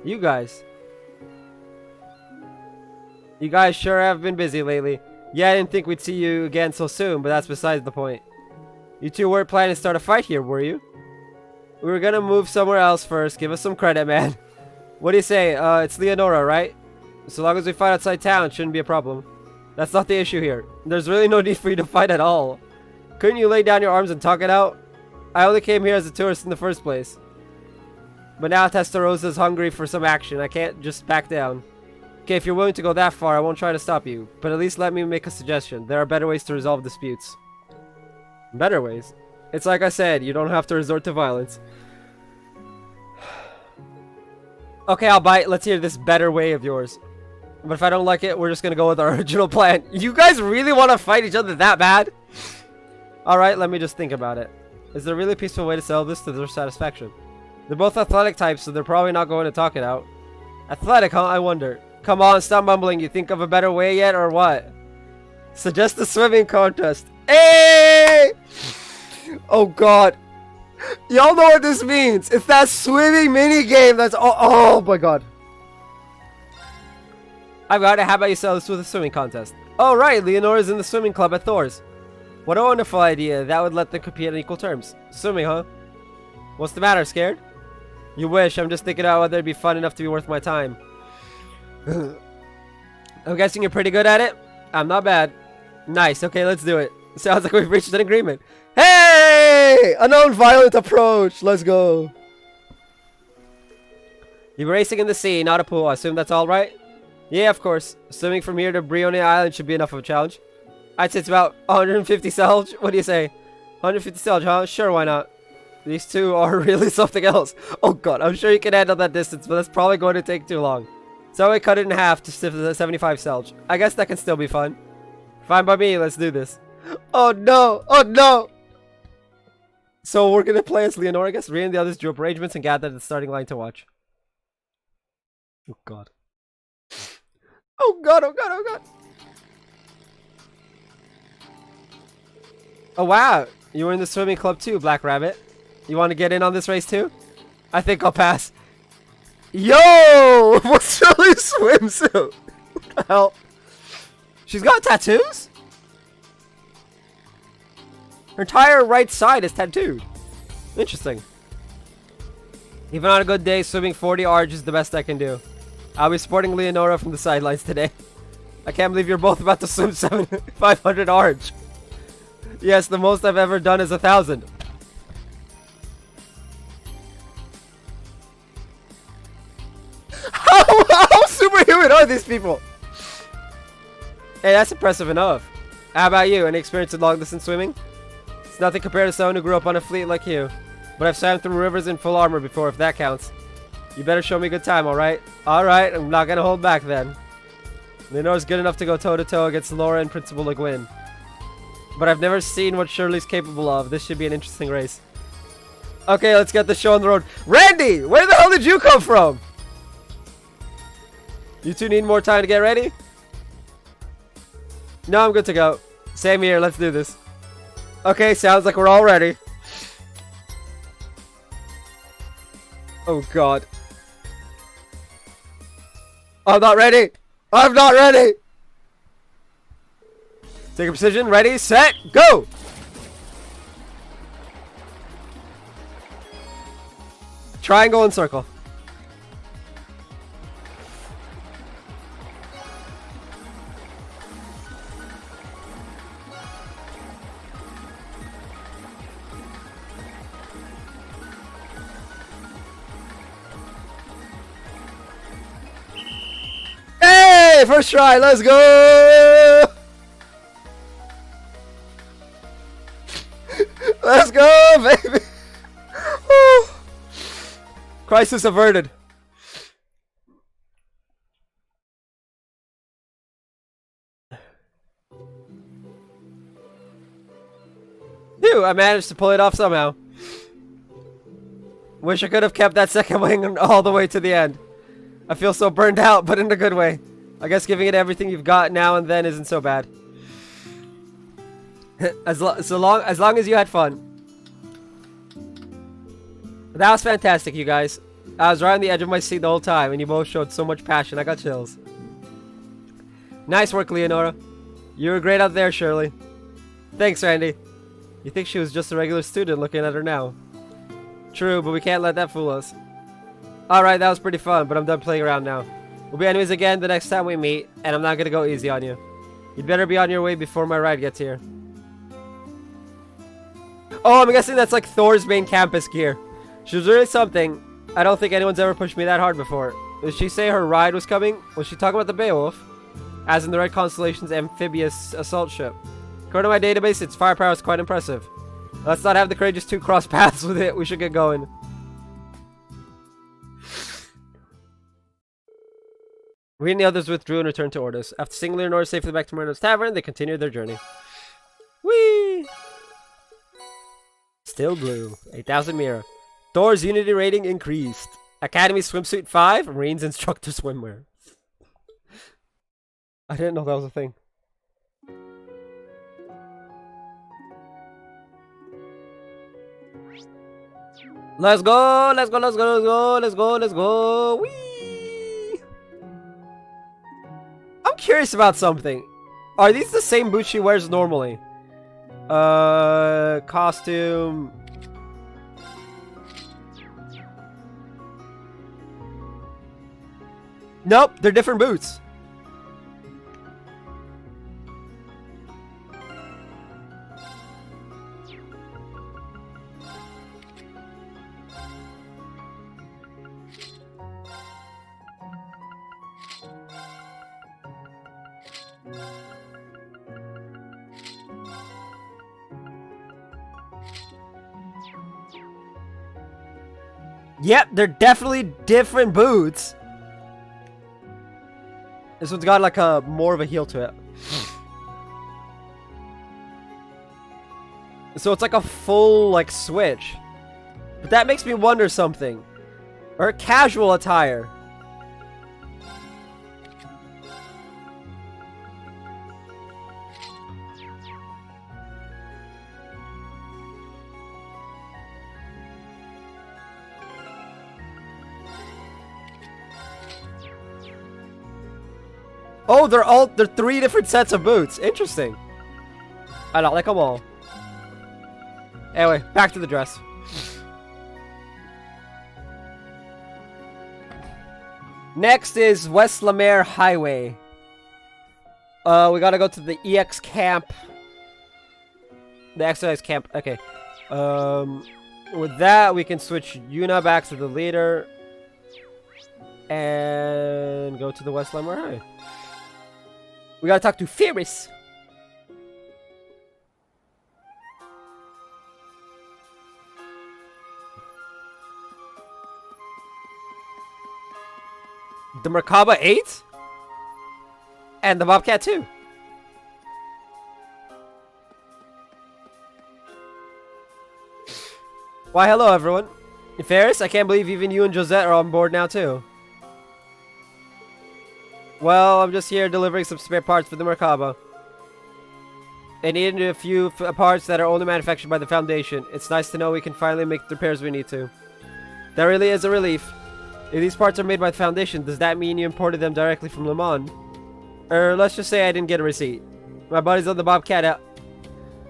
You guys. You guys sure have been busy lately. Yeah, I didn't think we'd see you again so soon, but that's besides the point. You two weren't planning to start a fight here, were you? We were gonna move somewhere else first. Give us some credit, man. What do you say? It's Leonora, right? So long as we fight outside town, it shouldn't be a problem. That's not the issue here. There's really no need for you to fight at all. Couldn't you lay down your arms and talk it out? I only came here as a tourist in the first place. But now Testarossa is hungry for some action. I can't just back down. Okay, if you're willing to go that far, I won't try to stop you. But at least let me make a suggestion. There are better ways to resolve disputes. Better ways? It's like I said, you don't have to resort to violence. Okay, I'll bite. Let's hear this better way of yours. But if I don't like it, we're just gonna go with our original plan. You guys really want to fight each other that bad? Alright, let me just think about it. Is there a really peaceful way to settle this to their satisfaction? They're both athletic types, so they're probably not going to talk it out. Athletic, huh? I wonder. Come on, stop mumbling. You think of a better way yet, or what? Suggest a swimming contest. Hey! Oh god. Y'all know what this means. It's that swimming mini game that's oh my god. I've got it. How about you sell this with a swimming contest? Oh right, Leonora's in the swimming club at Thor's. What a wonderful idea. That would let them compete on equal terms. Swimming, huh? What's the matter, scared? You wish. I'm just thinking about whether it'd be fun enough to be worth my time. I'm guessing you're pretty good at it? I'm not bad. Nice. Okay, let's do it. Sounds like we've reached an agreement. Hey! A non-violent approach. Let's go. You're racing in the sea, not a pool. I assume that's all right? Yeah, of course. Swimming from here to Brioni Island should be enough of a challenge. I'd say it's about 150 selge. What do you say? 150 selge, huh? Sure, why not? These two are really something else. Oh god, I'm sure you can handle that distance, but that's probably going to take too long. So we cut it in half to 75 selge. I guess that can still be fun. Fine by me, let's do this. Oh no! Oh no! So we're gonna play as Leonora, I guess. Rhea and the others drew up arrangements and gathered at the starting line to watch. Oh god. Oh god, oh god, oh god! Oh wow! You were in the swimming club too, Black Rabbit. You want to get in on this race too? I think I'll pass. Yo! What's Shirley's swimsuit? What the hell? She's got tattoos? Her entire right side is tattooed. Interesting. Even on a good day, swimming 40 arch is the best I can do. I'll be sporting Leonora from the sidelines today. I can't believe you're both about to swim 500 arch. Yes, the most I've ever done is 1,000. How superhuman are these people? Hey, that's impressive enough. How about you? Any experience in long distance swimming? It's nothing compared to someone who grew up on a fleet like you. But I've swam through rivers in full armor before, if that counts. You better show me a good time, alright? Alright, I'm not gonna hold back then. Leonora's good enough to go toe-to-toe against Laura and Principal Le Guin. But I've never seen what Shirley's capable of. This should be an interesting race. Okay, let's get the show on the road. Randy! Where the hell did you come from? You two need more time to get ready? No, I'm good to go. Same here, let's do this. Okay, sounds like we're all ready. Oh god. I'm not ready! I'm not ready! Take a position, ready, set, go! Triangle and circle. Hey, first try, let's go! Let's go, baby! Woo. Crisis averted. Phew, I managed to pull it off somehow. Wish I could have kept that second wing all the way to the end. I feel so burned out, but in a good way. I guess giving it everything you've got now and then isn't so bad. as long as you had fun. That was fantastic, you guys. I was right on the edge of my seat the whole time, and you both showed so much passion. I got chills. Nice work, Leonora. You were great out there, Shirley. Thanks, Randy. You think she was just a regular student looking at her now? True, but we can't let that fool us. Alright, that was pretty fun, but I'm done playing around now. We'll be enemies again the next time we meet, and I'm not gonna go easy on you. You'd better be on your way before my ride gets here. Oh, I'm guessing that's like Thor's main campus gear. She was really something. I don't think anyone's ever pushed me that hard before. Did she say her ride was coming? Was she talking about the Beowulf? As in the Red Constellation's amphibious assault ship. According to my database, its firepower is quite impressive. Let's not have the Courageous 2 cross paths with it. We should get going. We and the others withdrew and returned to Ordis. After seeing Leonora safely back to Marino's Tavern, they continued their journey. Whee! Still blue. 8,000 Mira. Thor's Unity rating increased. Academy swimsuit 5. Marines instructor swimwear. I didn't know that was a thing. Let's go! Let's go! Let's go! Let's go! Let's go! Let's go! Whee! I'm curious about something. Are these the same boots she wears normally? Costume. Nope, they're different boots. Yep, they're definitely different boots. This one's got like a more of a heel to it. So it's like a full like switch. But that makes me wonder something. Or casual attire. Oh, they're three different sets of boots. Interesting. I don't like them all. Anyway, back to the dress. Next is West Lemare Highway. We gotta go to the EX camp. The exercise camp. Okay. With that, we can switch Yuna back to the leader. And go to the West Lemare Highway. We gotta talk to Ferris. The Merkaba 8? And the Bobcat 2. Why, hello everyone. Ferris, I can't believe even you and Josette are on board now too. Well, I'm just here delivering some spare parts for the Merkaba. They needed a few parts that are only manufactured by the Foundation. It's nice to know we can finally make the repairs we need to. That really is a relief. If these parts are made by the Foundation, does that mean you imported them directly from Le Mans? Or let's just say I didn't get a receipt. My buddies on the Bobcat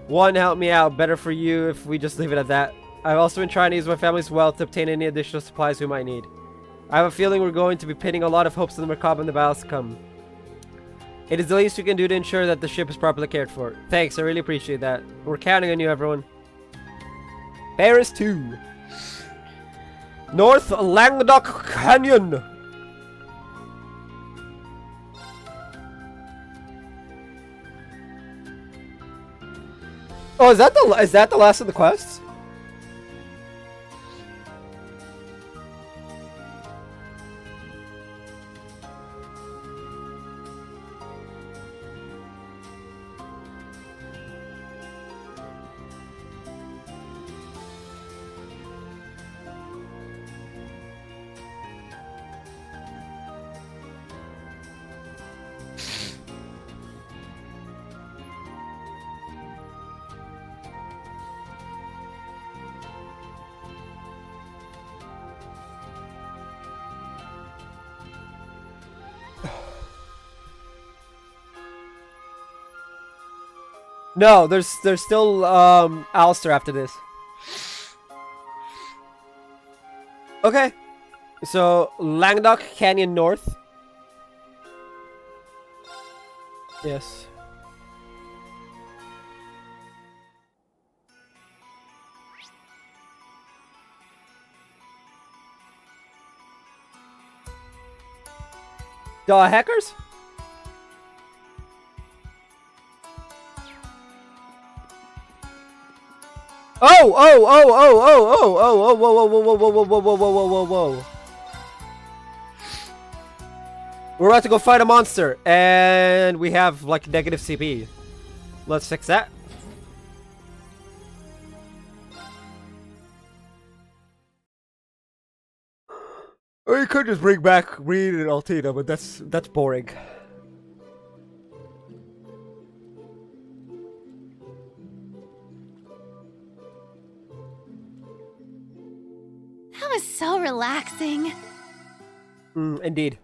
one helped me out. Better for you if we just leave it at that. I've also been trying to use my family's wealth to obtain any additional supplies we might need. I have a feeling we're going to be pinning a lot of hopes on the Merkaba in the battles to come. It is the least we can do to ensure that the ship is properly cared for. Thanks, I really appreciate that. We're counting on you, everyone. Paris 2. North Languedoc Canyon. Oh, is that the last of the quests? No, there's still Alistair after this. Okay. So Languedoc Canyon North. Yes. Hackers? Oh, oh, oh, oh, oh, oh, oh, oh, whoa, whoa, whoa, whoa, whoa, whoa, whoa, whoa, whoa, whoa, whoa. We're about to go fight a monster, and we have, like, negative CP. Let's fix that. Or you could just bring back Reed and Altina, but that's boring. That was so relaxing. Indeed.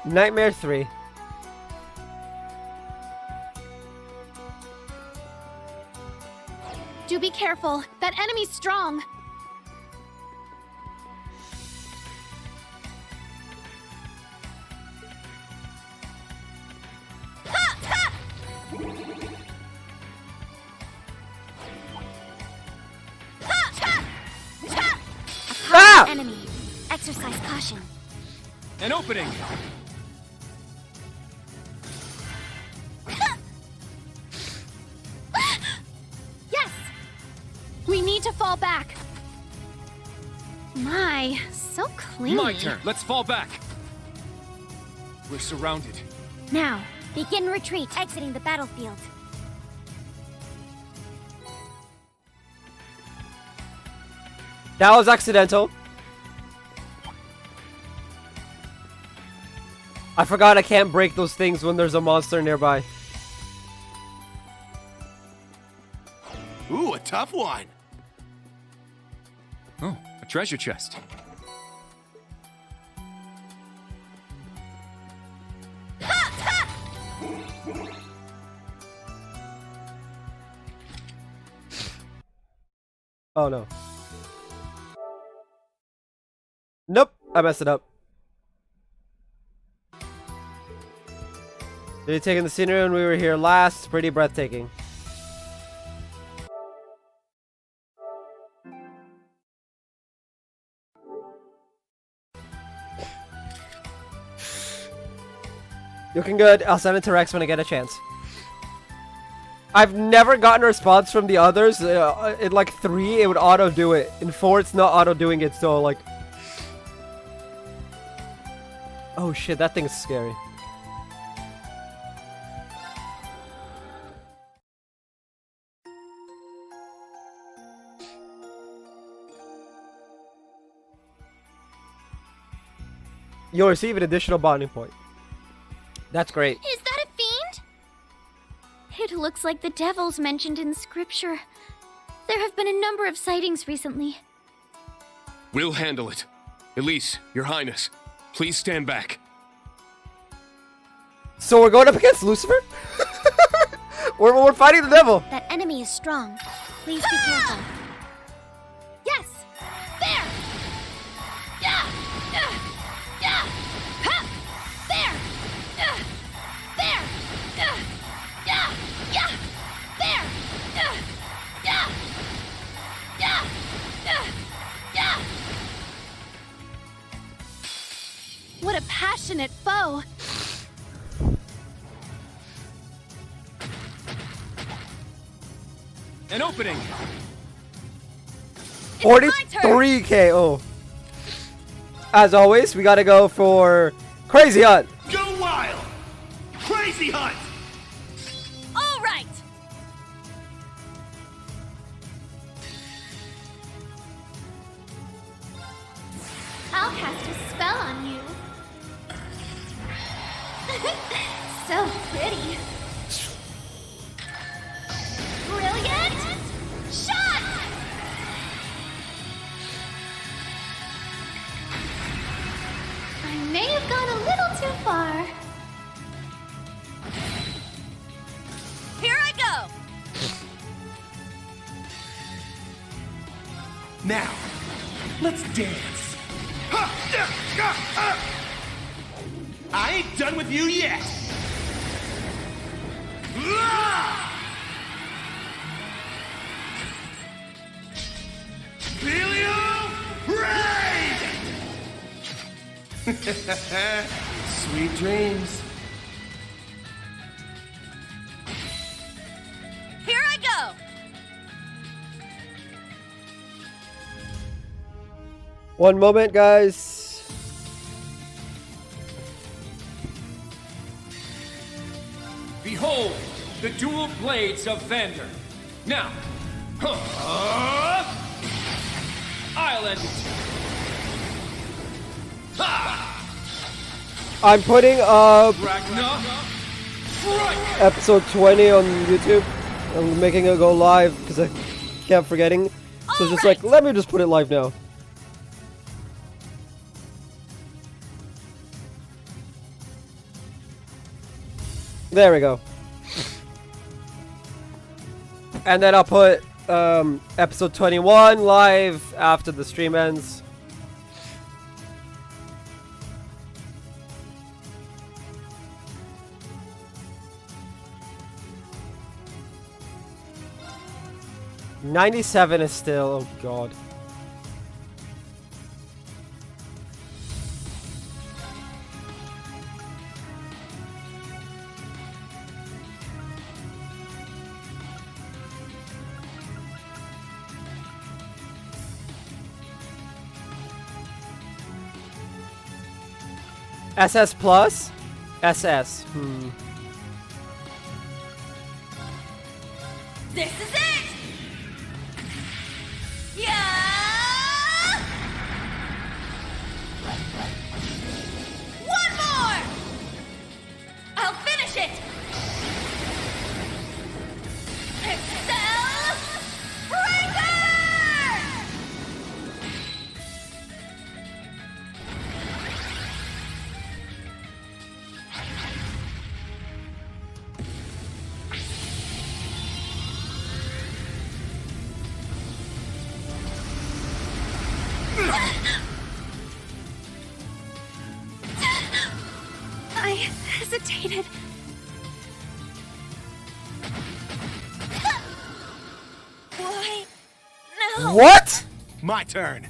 Nightmare 3. Do be careful. That enemy's strong. Ah! Enemy. Exercise caution. An opening. Yes! We need to fall back. My, so clean. My turn. Let's fall back. We're surrounded. Now, begin retreat, exiting the battlefield. That was accidental. I forgot I can't break those things when there's a monster nearby. Ooh, a tough one. Oh, a treasure chest. Oh no. Nope, I messed it up. They're taking the scenery when we were here last. Pretty breathtaking. Looking good. I'll send it to Rex when I get a chance. I've never gotten a response from the others. In like 3, it would auto do it. In 4, it's not auto doing it. So like, oh shit, that thing's scary. You'll receive an additional bonding point. That's great. Is that a fiend? It looks like the devils mentioned in scripture. There have been a number of sightings recently. We'll handle it. Elise, Your Highness, please stand back. So we're going up against Lucifer? we're fighting the devil. That enemy is strong. Please be careful. Yes! There! Yeah! Yeah! Yeah! Ha! There! There! Yeah! Yeah! There! Yeah! Yeah! Yeah! What a passionate foe! An opening. 43 KO. As always, we gotta go for Crazy Hunt. Go wild! Crazy Hunt! So pretty. Brilliant shot! I may have gone a little too far. Here I go! Now, let's dance. I ain't done with you yet. Helio Raid! Sweet dreams. Here I go! One moment, guys. Behold, the dual blades of Vander. Now, I'll end it. I'm putting up Ragnar, strike! episode 20 on YouTube. I'm making it go live because I kept forgetting. So just like, let me just put it live now. There we go. And then I'll put episode 21 live after the stream ends. $97 is still, oh god. SS plus? SS. This is it! Yeah! One more! I'll finish it! Excel Breaker! I hesitated. Why? No. What? My turn.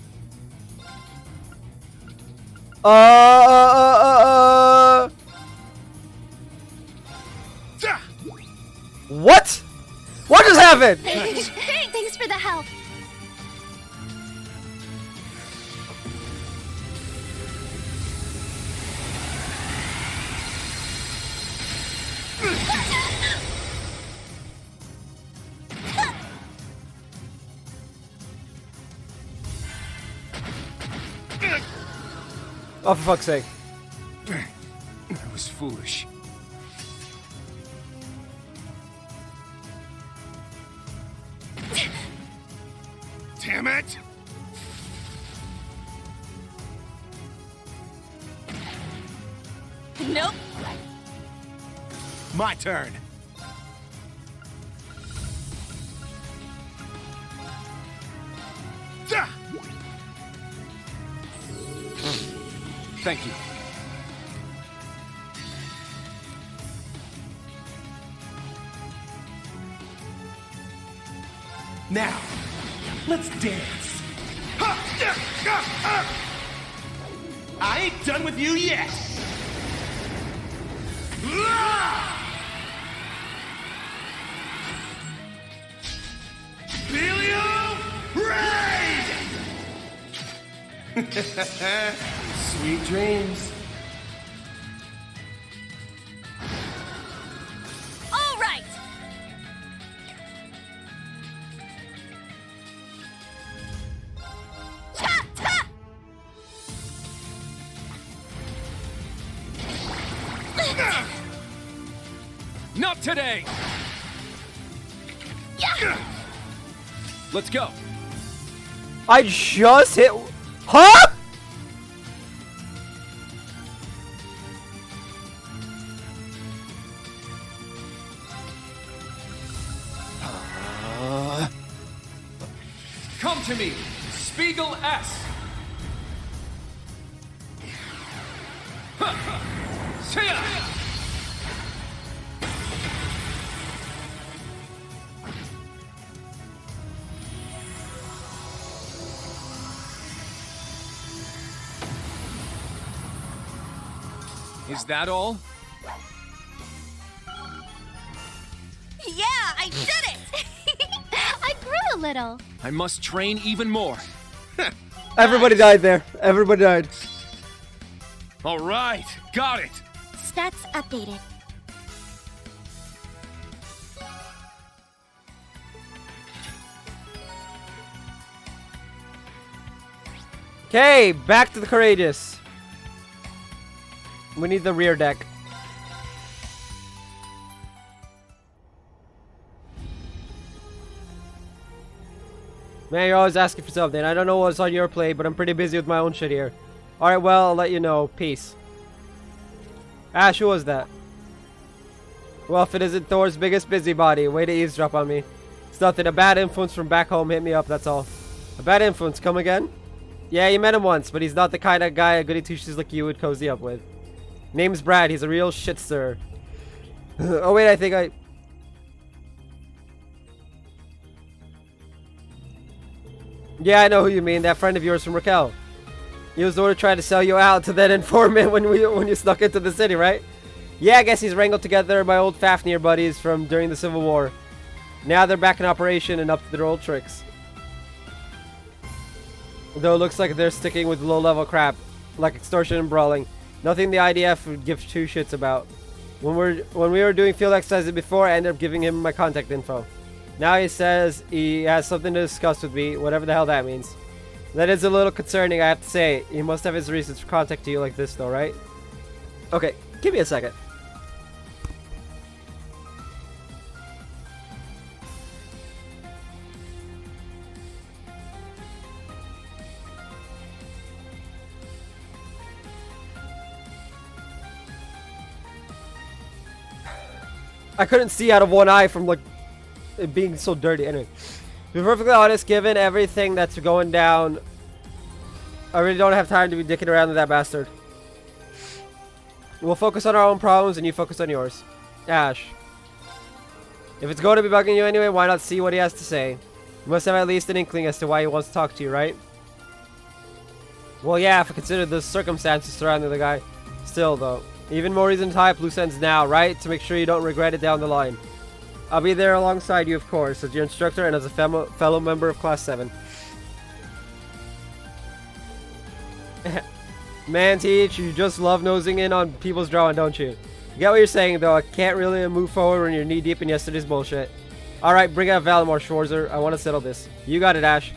What? What just happened? Thanks for the help. Oh, for fuck's sake. I was foolish. Damn it! Nope. My turn. Thank you. Now, let's dance. I ain't done with you yet. Helio Raid! Sweet dreams. All right. Ta ta. Not today! Let's go. I just hit. Huh? Come to me, Spiegel S. See ya! Is that all? Yeah, I did it! I grew a little. I must train even more. Everybody died there. Everybody died. All right, got it. Stats updated. Okay, back to the courageous. We need the rear deck. Man, you're always asking for something. I don't know what's on your plate, but I'm pretty busy with my own shit here. Alright, well, I'll let you know. Peace. Ash, who was that? Well, if it isn't Thor's biggest busybody, way to eavesdrop on me. It's nothing. A bad influence from back home hit me up, that's all. A bad influence, come again? Yeah, you met him once, but he's not the kind of guy a goody two-shoes like you would cozy up with. Name's Brad, he's a real shit stirrer. Oh wait, I think I... Yeah, I know who you mean, that friend of yours from Raquel. He was the one who tried to sell you out to that informant when you snuck into the city, right? Yeah, I guess he's wrangled together my old Fafnir buddies from during the Civil War. Now they're back in operation and up to their old tricks. Though it looks like they're sticking with low-level crap, like extortion and brawling. Nothing the IDF would give two shits about. When we were doing field exercises before, I ended up giving him my contact info. Now he says he has something to discuss with me, whatever the hell that means. That is a little concerning, I have to say. He must have his reasons for contacting you like this though, right? Okay, give me a second. I couldn't see out of one eye from like it being so dirty. Anyway, to be perfectly honest, given everything that's going down, I really don't have time to be dicking around with that bastard. We'll focus on our own problems and you focus on yours. Ash. If it's going to be bugging you anyway, why not see what he has to say? You must have at least an inkling as to why he wants to talk to you, right? Well, yeah, if I consider the circumstances surrounding the guy. Still, though. Even more reason to tie up loose ends now, right? To make sure you don't regret it down the line. I'll be there alongside you, of course, as your instructor and as a fellow member of Class 7. Man, Teach, you just love nosing in on people's drawing, don't you? You get what you're saying, though. I can't really move forward when you're knee-deep in yesterday's bullshit. Alright, bring out Valimar, Schwarzer. I want to settle this. You got it, Ash.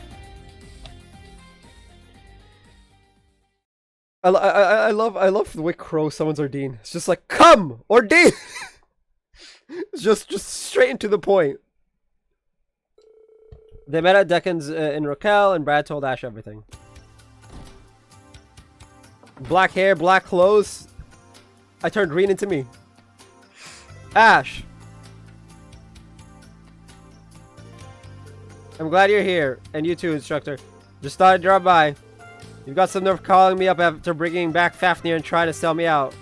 I love the way Crow summons Ordine. It's just like, come, Ordine! It's just straight into the point. They met at Deccan's in Raquel, and Brad told Ash everything. Black hair, black clothes. I turned green into me. Ash. I'm glad you're here. And you too, instructor. Just thought I'd drop by. You've got some nerve calling me up after bringing back Fafnir and trying to sell me out.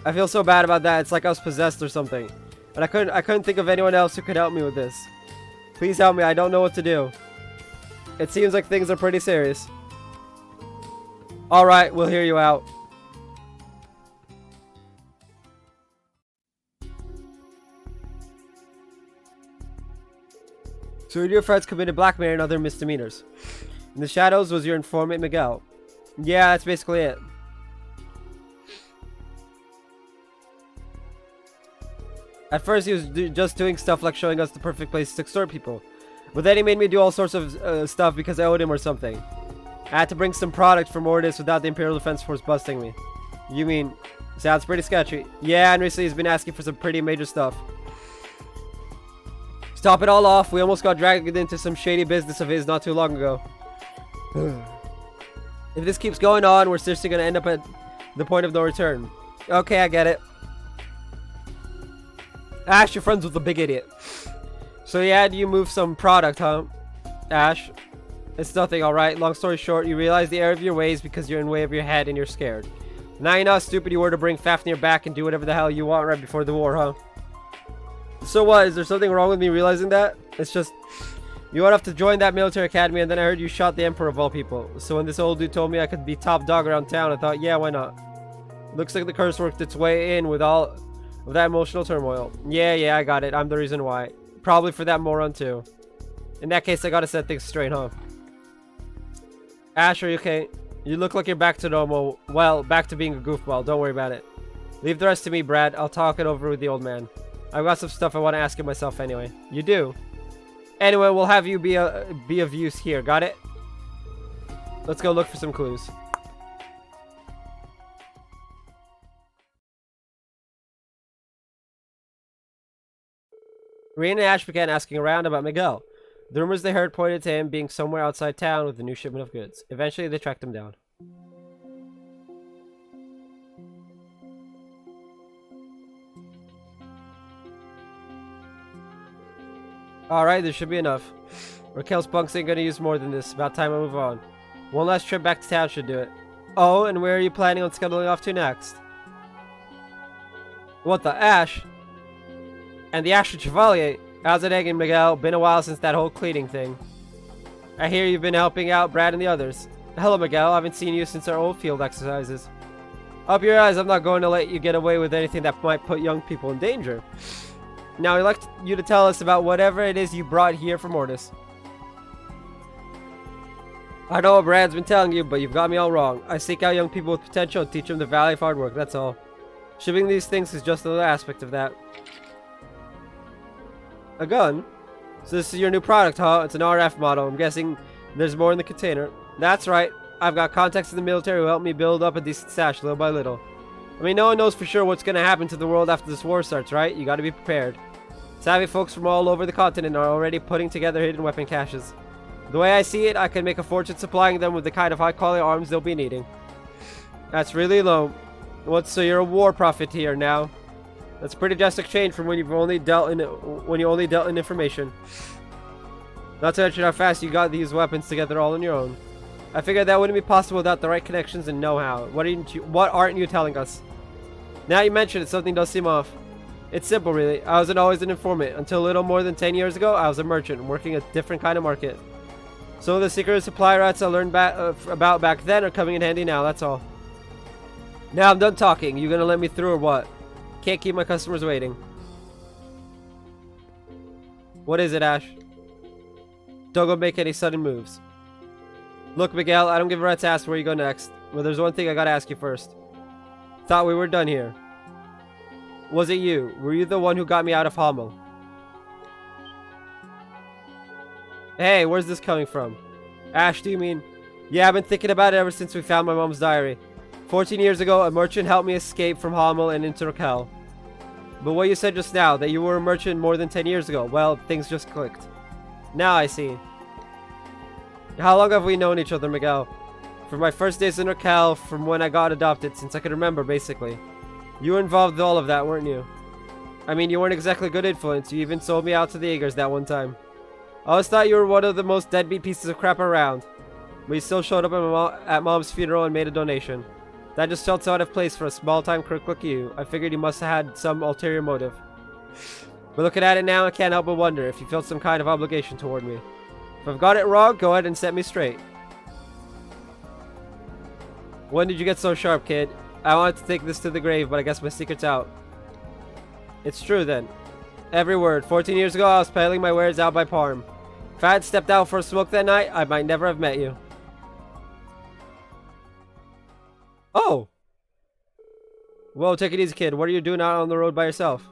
I feel so bad about that. It's like I was possessed or something. But I couldn't think of anyone else who could help me with this. Please help me. I don't know what to do. It seems like things are pretty serious. Alright, we'll hear you out. So your friends committed blackmail and other misdemeanors. In the shadows was your informant Miguel. Yeah, that's basically it. At first he was just doing stuff like showing us the perfect place to extort people. But then he made me do all sorts of stuff because I owed him or something. I had to bring some product from Ordis without the Imperial Defense Force busting me. You mean Sounds pretty sketchy. Yeah, and recently he's been asking for some pretty major stuff. To top it all off, we almost got dragged into some shady business of his not too long ago. If this keeps going on, we're seriously gonna end up at the point of no return. Okay, I get it. Ash, you're friends with the big idiot. So yeah, you move some product, huh? Ash? It's nothing, alright. Long story short, you realize the error of your ways because you're in the way of your head and you're scared. Now you know how stupid you were to bring Fafnir back and do whatever the hell you want right before the war, huh? So what? Is there something wrong with me realizing that? It's just... You went off to join that military academy and then I heard you shot the Emperor of all people. So when this old dude told me I could be top dog around town, I thought, yeah, why not? Looks like the curse worked its way in with all of that emotional turmoil. Yeah, I got it. I'm the reason why. Probably for that moron too. In that case, I gotta set things straight, huh? Ash, are you okay? You look like you're back to normal. Well, back to being a goofball. Don't worry about it. Leave the rest to me, Brad. I'll talk it over with the old man. I've got some stuff I want to ask him myself anyway. You do? Anyway, we'll have you be of use here. Got it? Let's go look for some clues. Reen and Ash began asking around about Miguel. The rumors they heard pointed to him being somewhere outside town with a new shipment of goods. Eventually, they tracked him down. Alright, this should be enough. Raquel's bunks ain't gonna use more than this. About time I move on. One last trip back to town should do it. Oh, and where are you planning on scuttling off to next? What the Ash? And the Asher Chevalier? How's it egging, Miguel? Been a while since that whole cleaning thing. I hear you've been helping out Brad and the others. Hello, Miguel. I haven't seen you since our old field exercises. Up your eyes, I'm not going to let you get away with anything that might put young people in danger. Now, I'd like you to tell us about whatever it is you brought here for Mortis. I know what Brad's been telling you, but you've got me all wrong. I seek out young people with potential and teach them the value of hard work, that's all. Shipping these things is just another aspect of that. A gun? So this is your new product, huh? It's an RF model. I'm guessing there's more in the container. That's right. I've got contacts in the military who help me build up a decent stash little by little. I mean, no one knows for sure what's going to happen to the world after this war starts, right? You got to be prepared. Savvy folks from all over the continent are already putting together hidden weapon caches. The way I see it, I can make a fortune supplying them with the kind of high-quality arms they'll be needing. That's really low. So you're a war profiteer now. That's a pretty drastic change from when you only dealt in information. Not to mention how fast you got these weapons together all on your own. I figured that wouldn't be possible without the right connections and know-how. What aren't you telling us? Now you mention it, something does seem off. It's simple, really. I wasn't always an informant. Until a little more than 10 years ago, I was a merchant, working a different kind of market. Some of the secret supply routes I learned about back then are coming in handy now, that's all. Now I'm done talking. You gonna let me through or what? Can't keep my customers waiting. What is it, Ash? Don't go make any sudden moves. Look, Miguel, I don't give a rat's ass where you go next. Well, there's one thing I gotta ask you first. Thought we were done here. Was it you? Were you the one who got me out of Hamel? Hey, where's this coming from? Ash, do you mean? Yeah, I've been thinking about it ever since we found my mom's diary. 14 years ago, a merchant helped me escape from Hamel and into Raquel. But what you said just now, that you were a merchant more than 10 years ago, well, things just clicked. Now I see. How long have we known each other, Miguel? From my first days in Raquel, from when I got adopted, since I could remember, basically. You were involved with all of that, weren't you? I mean, you weren't exactly a good influence. You even sold me out to the Eagers that one time. I always thought you were one of the most deadbeat pieces of crap around. But you still showed up at Mom's funeral and made a donation. That just felt so out of place for a small-time crook like you. I figured you must have had some ulterior motive. But looking at it now, I can't help but wonder if you felt some kind of obligation toward me. If I've got it wrong, go ahead and set me straight. When did you get so sharp, kid? I wanted to take this to the grave, but I guess my secret's out. It's true, then. Every word. 14 years ago, I was peddling my wares out by Parm. If I had stepped out for a smoke that night, I might never have met you. Oh! Whoa, take it easy, kid. What are you doing out on the road by yourself?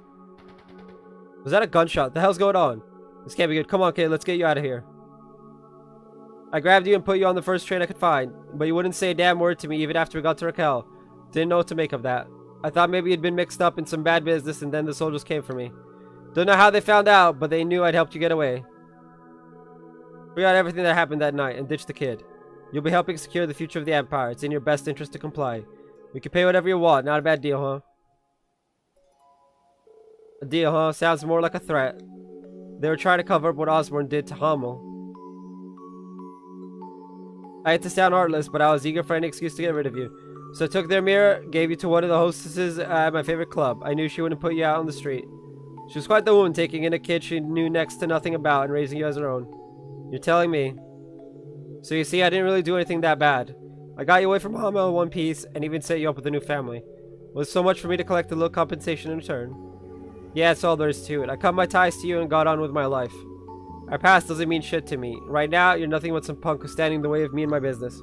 Was that a gunshot? The hell's going on? This can't be good. Come on, kid. Let's get you out of here. I grabbed you and put you on the first train I could find, but you wouldn't say a damn word to me even after we got to Raquel. Didn't know what to make of that. I thought maybe you'd been mixed up in some bad business and then the soldiers came for me. Don't know how they found out, but they knew I'd helped you get away. Forgot everything that happened that night and ditched the kid. You'll be helping secure the future of the Empire. It's in your best interest to comply. We can pay whatever you want. Not a bad deal, huh? A deal, huh? Sounds more like a threat. They were trying to cover up what Osborn did to Hummel. I hate to sound heartless, but I was eager for any excuse to get rid of you. So I took their mirror, gave you to one of the hostesses at my favorite club. I knew she wouldn't put you out on the street. She was quite the woman, taking in a kid she knew next to nothing about and raising you as her own. You're telling me. So you see, I didn't really do anything that bad. I got you away from Hummel in one piece and even set you up with a new family. It was so much for me to collect a little compensation in return. Yeah, that's all there is to it. I cut my ties to you and got on with my life. Our past doesn't mean shit to me. Right now, you're nothing but some punk who's standing in the way of me and my business.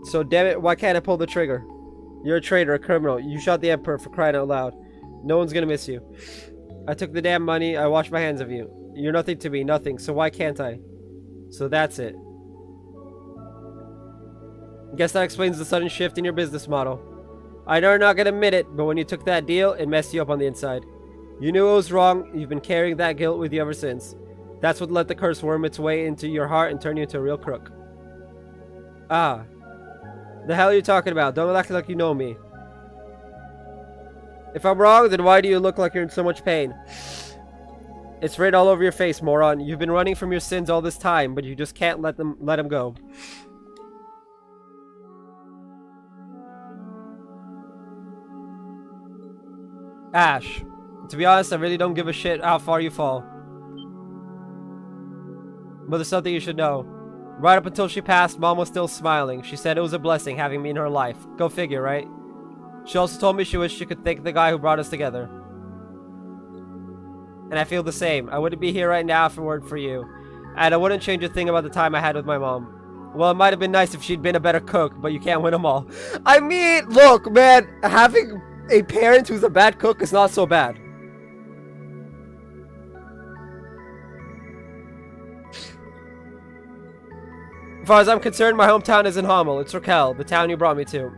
So damn it, why can't I pull the trigger? You're a traitor, a criminal. You shot the Emperor, for crying out loud. No one's gonna miss you. I took the damn money, I washed my hands of you. You're nothing to me, nothing, so why can't I? So that's it. Guess that explains the sudden shift in your business model. I know you're not gonna admit it, but when you took that deal, it messed you up on the inside. You knew it was wrong, you've been carrying that guilt with you ever since. That's what let the curse worm its way into your heart and turn you into a real crook. Ah. The hell are you talking about? Don't act like you know me. If I'm wrong, then why do you look like you're in so much pain? It's written all over your face, moron. You've been running from your sins all this time, but you just can't let them go. Ash, to be honest, I really don't give a shit how far you fall. But there's something you should know. Right up until she passed, Mom was still smiling. She said it was a blessing having me in her life. Go figure, right? She also told me she wished she could thank the guy who brought us together. And I feel the same. I wouldn't be here right now if it weren't for you. And I wouldn't change a thing about the time I had with my mom. Well, it might have been nice if she'd been a better cook, but you can't win them all. I mean, look, man, having a parent who's a bad cook is not so bad. As far as I'm concerned, my hometown isn't Hummel. It's Raquel, the town you brought me to.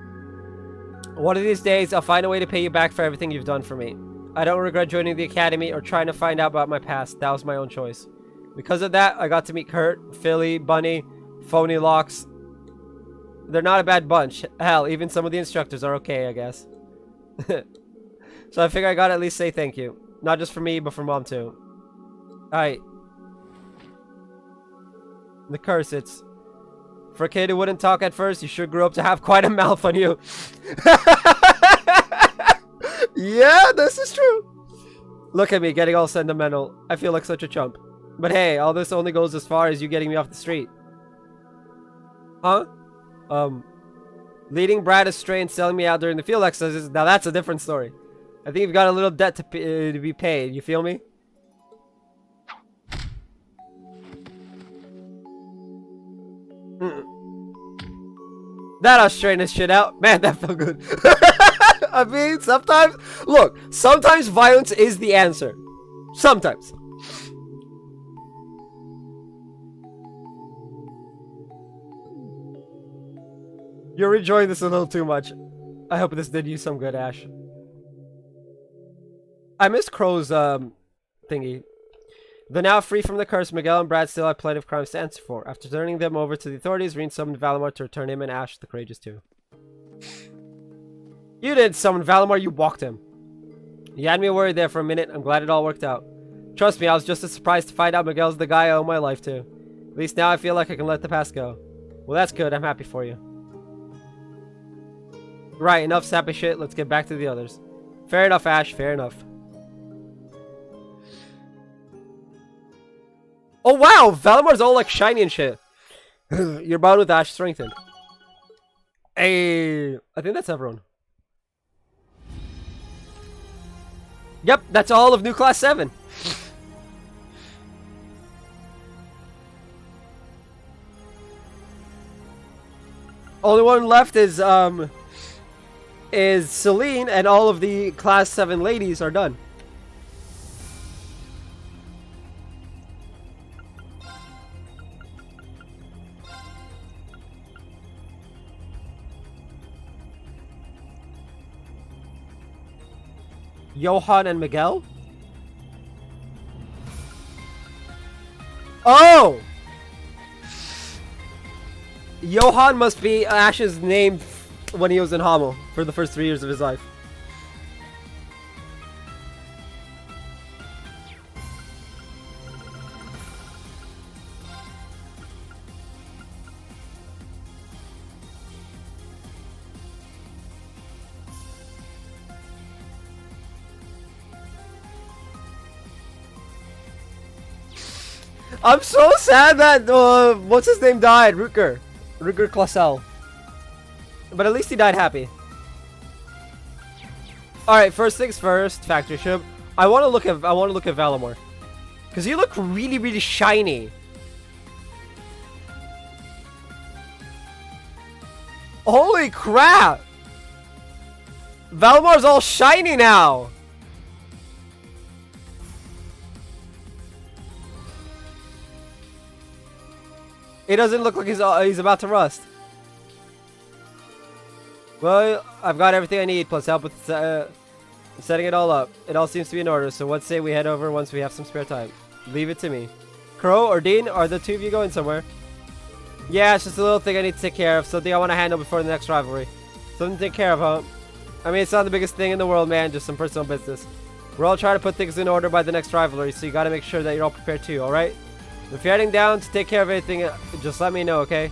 One of these days, I'll find a way to pay you back for everything you've done for me. I don't regret joining the academy or trying to find out about my past. That was my own choice. Because of that, I got to meet Kurt, Philly, Bunny, Phony Locks. They're not a bad bunch. Hell, even some of the instructors are okay, I guess. So I figure I gotta at least say thank you. Not just for me, but for Mom too. Alright. The curse, it's... For a kid who wouldn't talk at first, you sure grew up to have quite a mouth on you. Yeah, this is true. Look at me, getting all sentimental. I feel like such a chump. But hey, all this only goes as far as you getting me off the street. Huh? Leading Brad astray and selling me out during the field exercises, now that's a different story. I think you've got a little debt to be paid, you feel me? That'll straighten this shit out. Man, that felt good. I mean, sometimes... Look, sometimes violence is the answer. Sometimes. You're enjoying this a little too much. I hope this did you some good, Ash. I miss Crow's, thingy. Though now free from the curse, Miguel and Brad still have plenty of crimes to answer for. After turning them over to the authorities, Rean summoned Valimar to return him and Ash the Courageous too. You didn't summon Valimar, you walked him. You had me worried there for a minute. I'm glad it all worked out. Trust me, I was just as surprised to find out Miguel's the guy I owe my life to. At least now I feel like I can let the past go. Well, that's good. I'm happy for you. Right, enough sappy shit. Let's get back to the others. Fair enough, Ash. Fair enough. Oh wow, Valimar's all like shiny and shit. Your bond with Ash strengthened. Hey, I think that's everyone. Yep, that's all of New Class 7. Only one left is Celine, and all of the Class 7 ladies are done. Johan and Miguel? Oh! Johan must be Ash's name when he was in Hamel for the first 3 years of his life. I'm so sad that what's his name died, Rutger Klassel. But at least he died happy. All right, first things first, factory ship. I want to look at Valamor, because he looked really shiny. Holy crap! Valamor's all shiny now. It doesn't look like he's about to rust. Well, I've got everything I need, plus help with setting it all up. It all seems to be in order, so let's say we head over once we have some spare time. Leave it to me. Crow or Dean, are the two of you going somewhere? Yeah, it's just a little thing I need to take care of, something I want to handle before the next rivalry. Something to take care of, huh? I mean, it's not the biggest thing in the world, man, just some personal business. We're all trying to put things in order by the next rivalry, so you gotta make sure that you're all prepared too, alright? If you're heading down to take care of anything, just let me know, okay?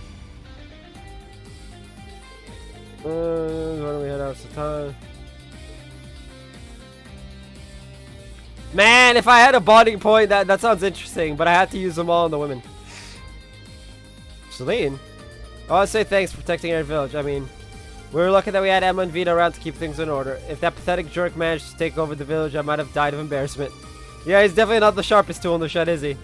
Why don't we head out some time? Man, if I had a bonding point, that sounds interesting, but I had to use them all on the women. Celine? I want to say thanks for protecting our village. I mean, we were lucky that we had Emma and Vita around to keep things in order. If that pathetic jerk managed to take over the village, I might have died of embarrassment. Yeah, he's definitely not the sharpest tool in the shed, is he?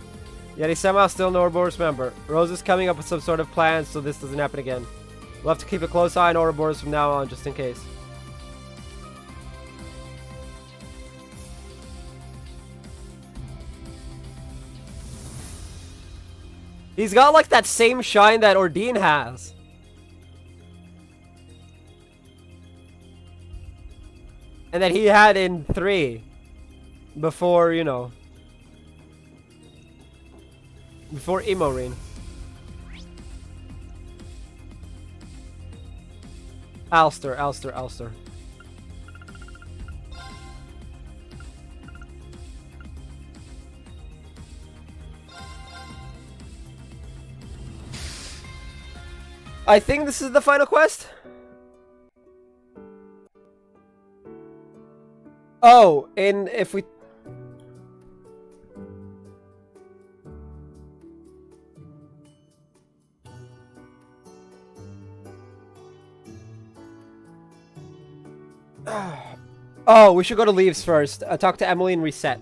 Yet he's somehow still an Ouroboros member. Rose is coming up with some sort of plan so this doesn't happen again. We'll have to keep a close eye on Ouroboros from now on, just in case. He's got like that same shine that Ordine has. And that he had in 3. Before, you know. Before Imorin. Alster. I think this is the final quest. Oh, and if we... Oh, we should go to Leaves first. Talk to Emily and reset.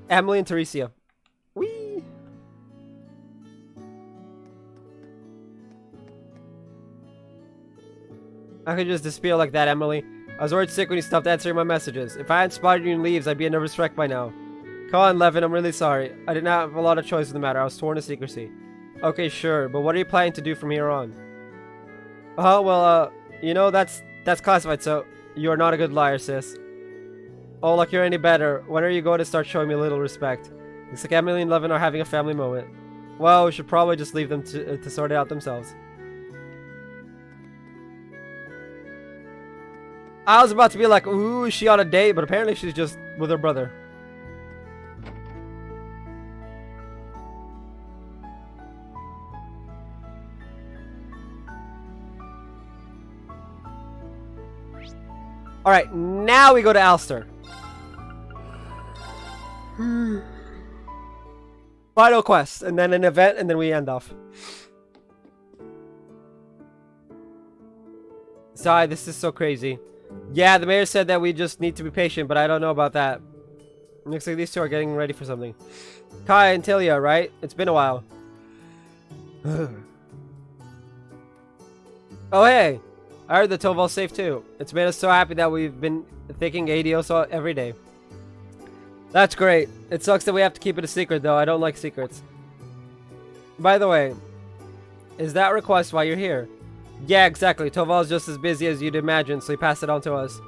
Emily and Teresia. Whee! I could just disappear like that, Emily. I was worried sick when you stopped answering my messages. If I hadn't spotted you in Leaves, I'd be a nervous wreck by now. Come on, Levin, I'm really sorry. I didn't have a lot of choice in the matter. I was sworn to secrecy. Okay, sure, but what are you planning to do from here on? Well, you know, that's classified, so you're not a good liar, sis. Oh, like you're any better. When are you going to start showing me a little respect? Looks like Emily and Levin are having a family moment. Well, we should probably just leave them to sort it out themselves. I was about to be like, ooh, is she on a date? But apparently she's just with her brother. Alright, now we go to Alster. Final quest, and then an event, and then we end off. Sigh, this is so crazy. Yeah, the mayor said that we just need to be patient, but I don't know about that. Looks like these two are getting ready for something. Kai and Tilia, right? It's been a while. Oh, hey! I heard that Toval's safe too. It's made us so happy that we've been thinking Adios every day. That's great. It sucks that we have to keep it a secret though. I don't like secrets. By the way, is that request why you're here? Yeah, exactly. Toval's just as busy as you'd imagine, so he passed it on to us.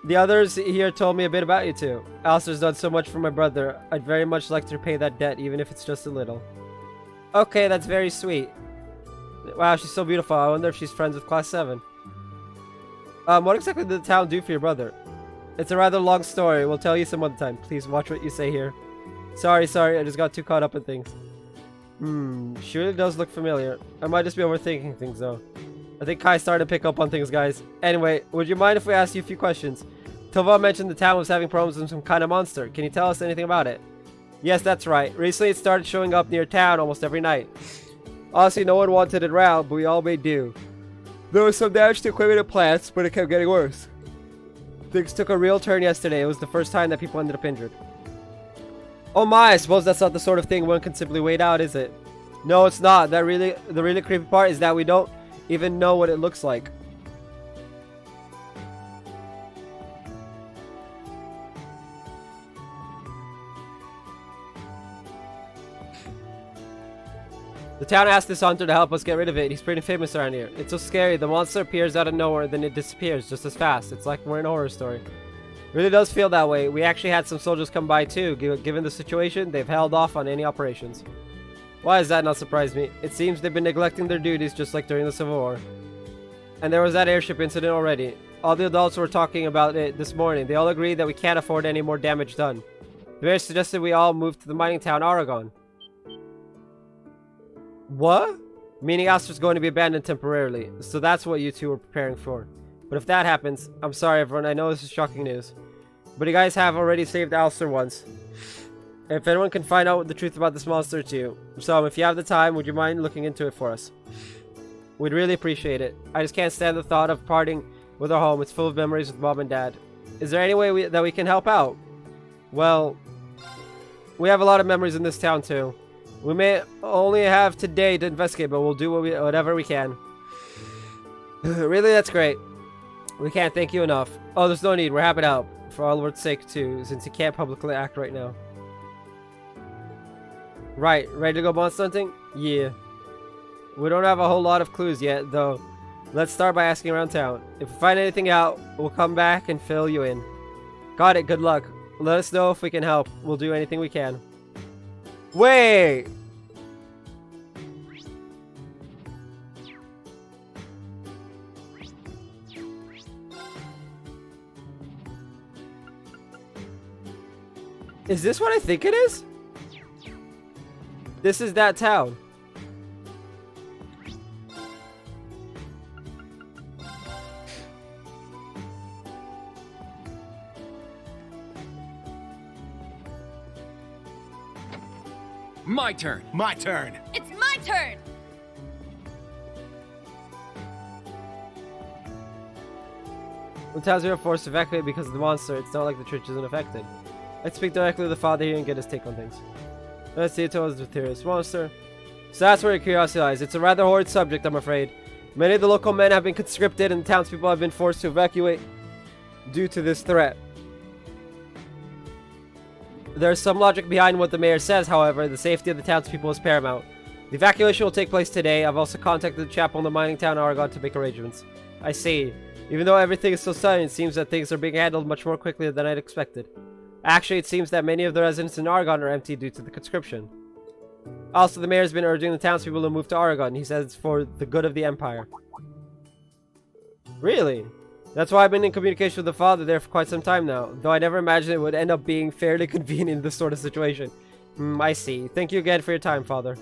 The others here told me a bit about you two. Alistair's done so much for my brother. I'd very much like to repay that debt, even if it's just a little. Okay, that's very sweet. Wow, she's so beautiful. I wonder if she's friends with Class 7. What exactly did the town do for your brother? It's a rather long story. We'll tell you some other time. Please watch what you say here. Sorry, I just got too caught up in things. She really does look familiar. I might just be overthinking things, though. I think Kai started to pick up on things, guys. Anyway, would you mind if we asked you a few questions? Tova mentioned the town was having problems with some kind of monster. Can you tell us anything about it? Yes, that's right. Recently, it started showing up near town almost every night. Honestly, no one wanted it around, but we all made do. There was some damage to equipment and plants, but it kept getting worse. Things took a real turn yesterday. It was the first time that people ended up injured. Oh my, I suppose that's not the sort of thing one can simply wait out, is it? No, it's not. The really creepy part is that we don't even know what it looks like. The town asked this hunter to help us get rid of it. He's pretty famous around here. It's so scary. The monster appears out of nowhere, then it disappears just as fast. It's like we're in a horror story. It really does feel that way. We actually had some soldiers come by too. Given the situation, they've held off on any operations. Why does that not surprise me? It seems they've been neglecting their duties just like during the Civil War. And there was that airship incident already. All the adults were talking about it this morning. They all agreed that we can't afford any more damage done. The mayor suggested we all move to the mining town Aragon. What? Meaning Alistair's going to be abandoned temporarily. So that's what you two were preparing for. But if that happens, I'm sorry everyone, I know this is shocking news. But you guys have already saved Alistair once. If anyone can find out the truth about this monster too. So if you have the time, would you mind looking into it for us? We'd really appreciate it. I just can't stand the thought of parting with our home. It's full of memories with Mom and Dad. Is there any way that we can help out? Well, we have a lot of memories in this town too. We may only have today to investigate, but we'll do whatever we can. Really, that's great. We can't thank you enough. Oh, there's no need. We're happy to help. For all Lord's sake, too, since you can't publicly act right now. Right, ready to go monster hunting? Yeah. We don't have a whole lot of clues yet, though. Let's start by asking around town. If we find anything out, we'll come back and fill you in. Got it, good luck. Let us know if we can help. We'll do anything we can. Wait! Is this what I think it is? This is that town. My turn. My turn. It's my turn! When towns are forced to evacuate because of the monster, it's not like the church isn't affected. Let's speak directly to the father here and get his take on things. Let's see, it was the mysterious monster. So that's where your curiosity lies. It's a rather horrid subject, I'm afraid. Many of the local men have been conscripted and the townspeople have been forced to evacuate due to this threat. There's some logic behind what the mayor says, however. The safety of the townspeople is paramount. The evacuation will take place today. I've also contacted the chapel in the mining town Aragon to make arrangements. I see. Even though everything is so sudden, it seems that things are being handled much more quickly than I'd expected. Actually, it seems that many of the residents in Aragon are empty due to the conscription. Also, the mayor has been urging the townspeople to move to Aragon. He says it's for the good of the Empire. Really? That's why I've been in communication with the father there for quite some time now, though I never imagined it would end up being fairly convenient in this sort of situation. I see. Thank you again for your time, Father.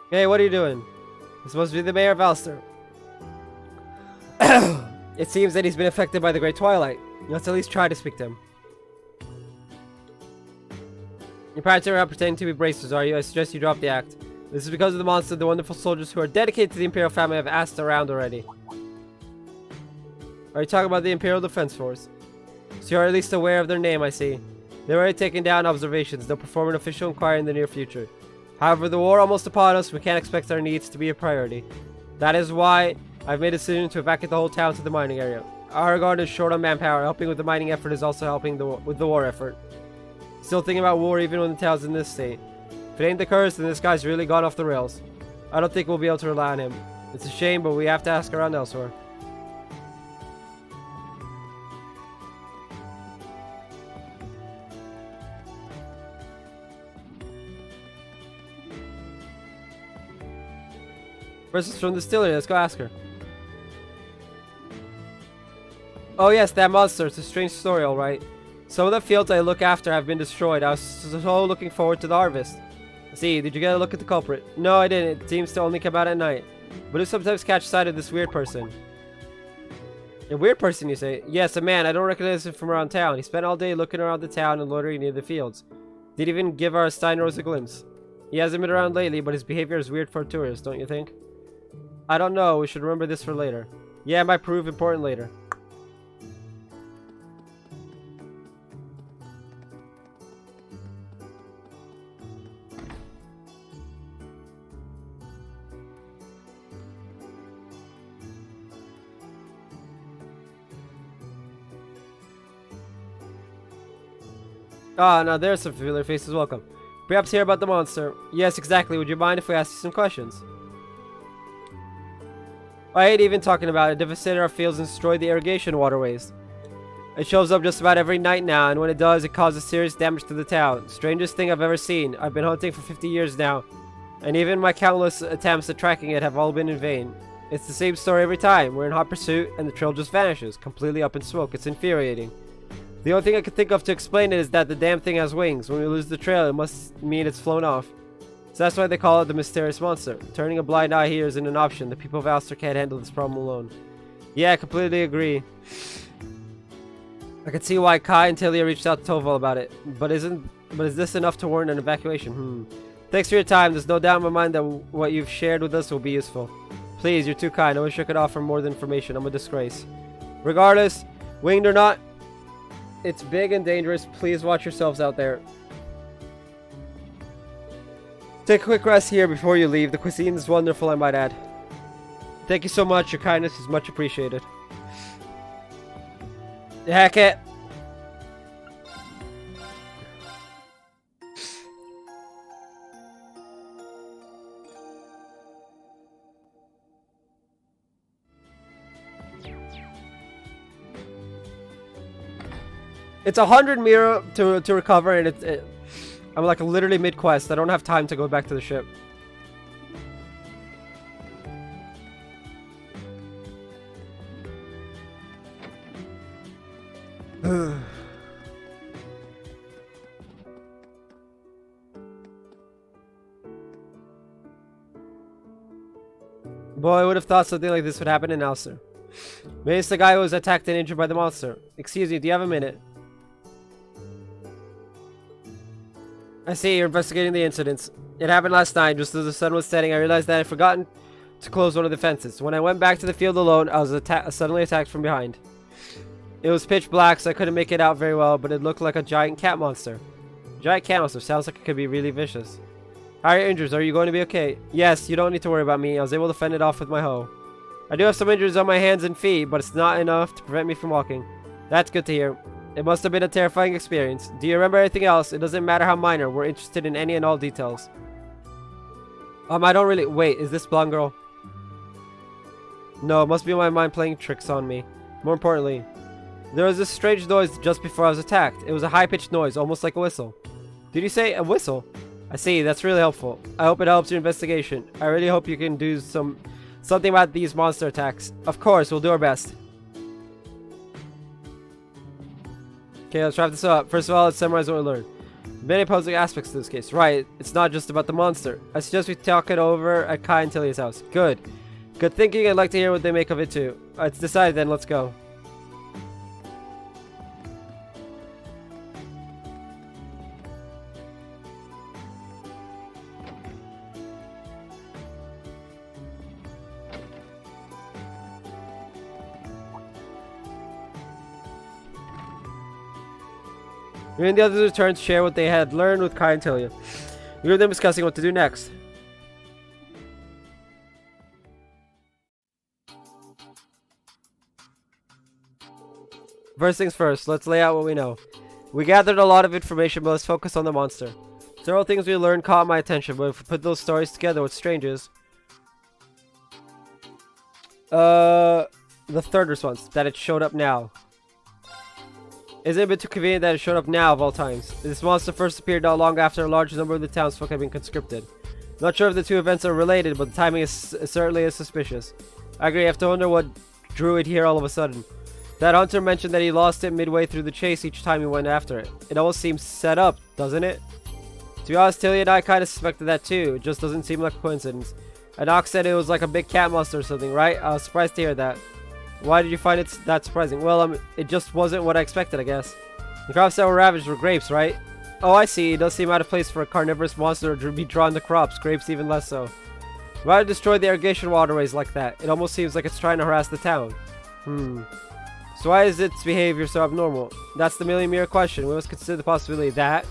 Hey, what are you doing? You're supposed to be the mayor of Alster. It seems that he's been affected by the Great Twilight. Let's at least try to speak to him. Your parents are not pretending to be bracers, are you? I suggest you drop the act. This is because of the monster. The wonderful soldiers who are dedicated to the Imperial family have asked around already. Are you talking about the Imperial Defense Force? So you're at least aware of their name, I see. They're already taking down observations. They'll perform an official inquiry in the near future. However, the war almost upon us, we can't expect our needs to be a priority. That is why I've made a decision to evacuate the whole town to the mining area. Aragorn is short on manpower. Helping with the mining effort is also helping with the war effort. Still thinking about war even when the town's in this state. If it ain't the curse, then this guy's really gone off the rails. I don't think we'll be able to rely on him. It's a shame, but we have to ask around elsewhere. Versus from the distillery, let's go ask her. Oh yes, that monster. It's a strange story, alright. Some of the fields I look after have been destroyed. I was so looking forward to the harvest. See, did you get a look at the culprit? No, I didn't. It seems to only come out at night. But I sometimes catch sight of this weird person. A weird person, you say? Yes, a man. I don't recognize him from around town. He spent all day looking around the town and loitering near the fields. Didn't even give our Steinrose a glimpse. He hasn't been around lately, but his behavior is weird for a tourist, don't you think? I don't know. We should remember this for later. Yeah, it might prove important later. Ah, now there's some familiar faces. Welcome. Perhaps hear about the monster. Yes, exactly. Would you mind if we ask you some questions? I hate even talking about it. Devastated our fields and destroyed the irrigation waterways. It shows up just about every night now, and when it does, it causes serious damage to the town. Strangest thing I've ever seen. I've been hunting for 50 years now, and even my countless attempts at tracking it have all been in vain. It's the same story every time. We're in hot pursuit, and the trail just vanishes, completely up in smoke. It's infuriating. The only thing I can think of to explain it is that the damn thing has wings. When we lose the trail, it must mean it's flown off. So that's why they call it the mysterious monster. Turning a blind eye here isn't an option. The people of Alster can't handle this problem alone. Yeah, I completely agree. I can see why Kai and Talia reached out to Toval about it. But is this enough to warrant an evacuation? Thanks for your time. There's no doubt in my mind that what you've shared with us will be useful. Please, you're too kind. I wish I could offer more than information. I'm a disgrace. Regardless, winged or not, it's big and dangerous. Please watch yourselves out there. Take a quick rest here before you leave. The cuisine is wonderful, I might add. Thank you so much. Your kindness is much appreciated. Heck it. It's 100 Mira to recover, and I'm like literally mid-quest. I don't have time to go back to the ship. Boy, I would have thought something like this would happen in Alcer. Maybe it's the guy who was attacked and injured by the monster. Excuse me, do you have a minute? I see, you're investigating the incidents. It happened last night, just as the sun was setting. I realized that I had forgotten to close one of the fences. When I went back to the field alone, I was suddenly attacked from behind. It was pitch black, so I couldn't make it out very well, but it looked like a giant cat monster. Giant cat monster sounds like it could be really vicious. How are your injuries? Are you going to be okay? Yes, you don't need to worry about me. I was able to fend it off with my hoe. I do have some injuries on my hands and feet, but it's not enough to prevent me from walking. That's good to hear. It must have been a terrifying experience. Do you remember anything else? It doesn't matter how minor. We're interested in any and all details. I don't really... Wait, is this blonde girl? No, it must be my mind playing tricks on me. More importantly, there was this strange noise just before I was attacked. It was a high-pitched noise, almost like a whistle. Did you say a whistle? I see, that's really helpful. I hope it helps your investigation. I really hope you can do something about these monster attacks. Of course, we'll do our best. Okay, let's wrap this up. First of all, let's summarize what we learned. Many opposing aspects to this case. Right, it's not just about the monster. I suggest we talk it over at Kai and Tilia's house. Good. Good thinking. I'd like to hear what they make of it too. It's decided then, let's go. We and the others returned to share what they had learned with Kai and Tilia. We were then discussing what to do next. First things first, let's lay out what we know. We gathered a lot of information, but let's focus on the monster. Several things we learned caught my attention, but if we put those stories together, what's strange is... the third response, that it showed up now. Isn't it a bit too convenient that it showed up now of all times? This monster first appeared not long after a large number of the townsfolk had been conscripted. Not sure if the two events are related, but the timing is certainly is suspicious. I agree, I have to wonder what drew it here all of a sudden. That hunter mentioned that he lost it midway through the chase each time he went after it. It almost seems set up, doesn't it? To be honest, Tilly and I kind of suspected that too. It just doesn't seem like a coincidence. And Ox said it was like a big cat monster or something, right? I was surprised to hear that. Why did you find it that surprising? Well, it just wasn't what I expected, I guess. The crops that were ravaged were grapes, right? Oh, I see. It does seem out of place for a carnivorous monster to be drawn to crops. Grapes even less so. Why did it destroy the irrigation waterways like that? It almost seems like it's trying to harass the town. So why is its behavior so abnormal? That's the million-year question. We must consider the possibility that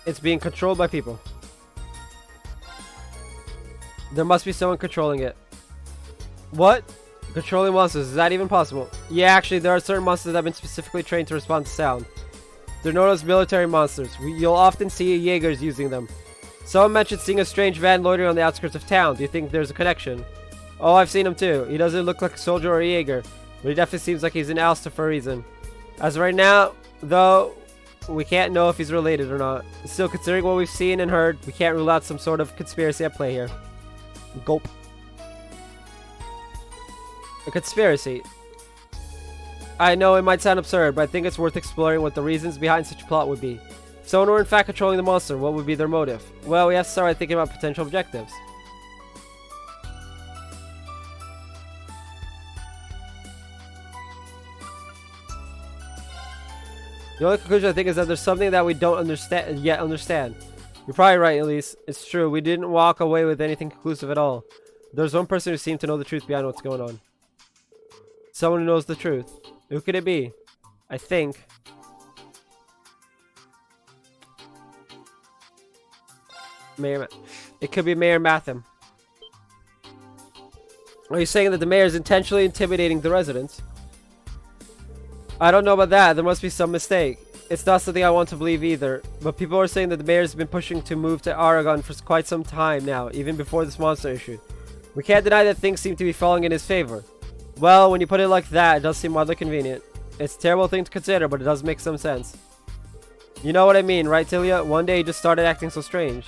it's being controlled by people. There must be someone controlling it. What? Controlling monsters, is that even possible? Yeah, actually, there are certain monsters that have been specifically trained to respond to sound. They're known as military monsters. You'll often see Jaegers using them. Someone mentioned seeing a strange van loitering on the outskirts of town. Do you think there's a connection? Oh, I've seen him too. He doesn't look like a soldier or a Jaeger, but he definitely seems like he's an Alster for a reason. As of right now, though, we can't know if he's related or not. Still, considering what we've seen and heard, we can't rule out some sort of conspiracy at play here. Gulp. A conspiracy. I know it might sound absurd, but I think it's worth exploring what the reasons behind such a plot would be. If someone were in fact controlling the monster, what would be their motive? Well, we have to start thinking about potential objectives. The only conclusion I think is that there's something that we don't understand. You're probably right, Elise. It's true. We didn't walk away with anything conclusive at all. There's one person who seemed to know the truth behind what's going on. Someone who knows the truth. Who could it be? I think. It could be Mayor Matham. Are you saying that the mayor is intentionally intimidating the residents? I don't know about that. There must be some mistake. It's not something I want to believe either. But people are saying that the mayor's been pushing to move to Aragon for quite some time now, even before this monster issue. We can't deny that things seem to be falling in his favor. Well, when you put it like that, it does seem oddly convenient. It's a terrible thing to consider, but it does make some sense. You know what I mean, right, Tilia? One day he just started acting so strange.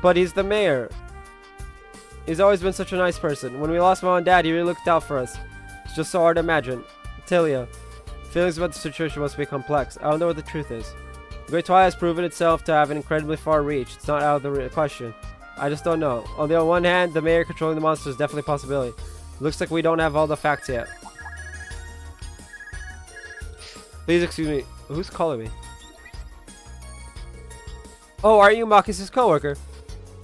But he's the mayor. He's always been such a nice person. When we lost Mom and Dad, he really looked out for us. It's just so hard to imagine. Tilia. Feelings about the situation must be complex. I don't know what the truth is. The Great Twilight has proven itself to have an incredibly far reach. It's not out of the question. I just don't know. On the one hand, the mayor controlling the monster is definitely a possibility. It looks like we don't have all the facts yet. Please excuse me. Who's calling me? Oh, are you Makis' co-worker?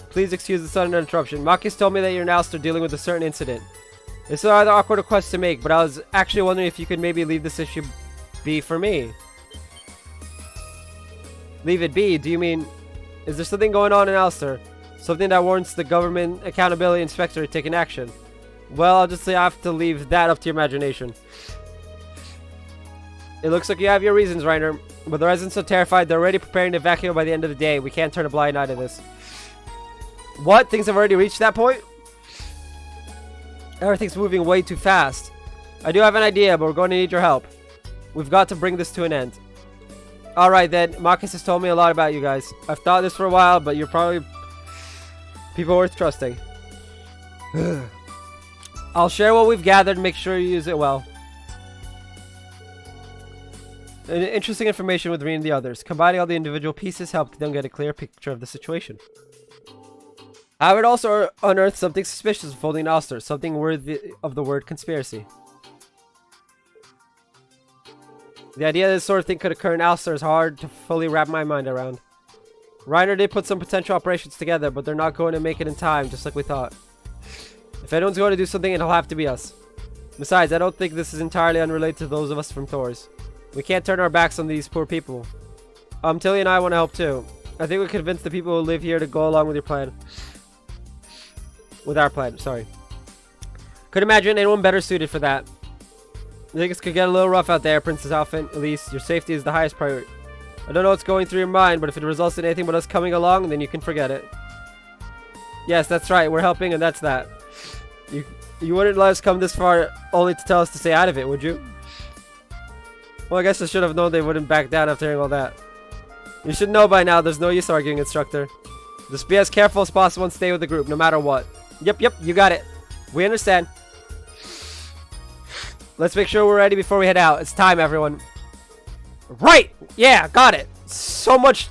Please excuse the sudden interruption. Makis told me that you're now still dealing with a certain incident. It's a rather awkward request to make, but I was actually wondering if you could maybe leave this issue be for me. Leave it be? Do you mean... Is there something going on in Alster? Something that warrants the government accountability inspector taking action? Well, I'll just say I have to leave that up to your imagination. It looks like you have your reasons, Reiner, but the residents are terrified. They're already preparing to evacuate by the end of the day. We can't turn a blind eye to this. What? Things have already reached that point? Everything's moving way too fast. I do have an idea, but we're going to need your help. We've got to bring this to an end. Alright then, Makis has told me a lot about you guys. I've thought this for a while, but you're probably people worth trusting. I'll share what we've gathered and make sure you use it well. Interesting information with reading the others. Combining all the individual pieces helped them get a clear picture of the situation. I would also unearth something suspicious unfolding in Alster, something worthy of the word conspiracy. The idea that this sort of thing could occur in Alster is hard to fully wrap my mind around. Reiner did put some potential operations together, but they're not going to make it in time, just like we thought. If anyone's going to do something, it'll have to be us. Besides, I don't think this is entirely unrelated to those of us from Thors. We can't turn our backs on these poor people. Tilly and I want to help too. I think we convince the people who live here to go along with your plan. With our plan, sorry. Couldn't imagine anyone better suited for that. Things could get a little rough out there, Princess Alphen. At least, your safety is the highest priority. I don't know what's going through your mind, but if it results in anything but us coming along, then you can forget it. Yes, that's right. We're helping, and that's that. You wouldn't let us come this far only to tell us to stay out of it, would you? Well, I guess I should have known they wouldn't back down after hearing all that. You should know by now there's no use arguing, instructor. Just be as careful as possible and stay with the group, no matter what. Yep, you got it. We understand. Let's make sure we're ready before we head out. It's time, everyone. Right! Yeah, got it. So much...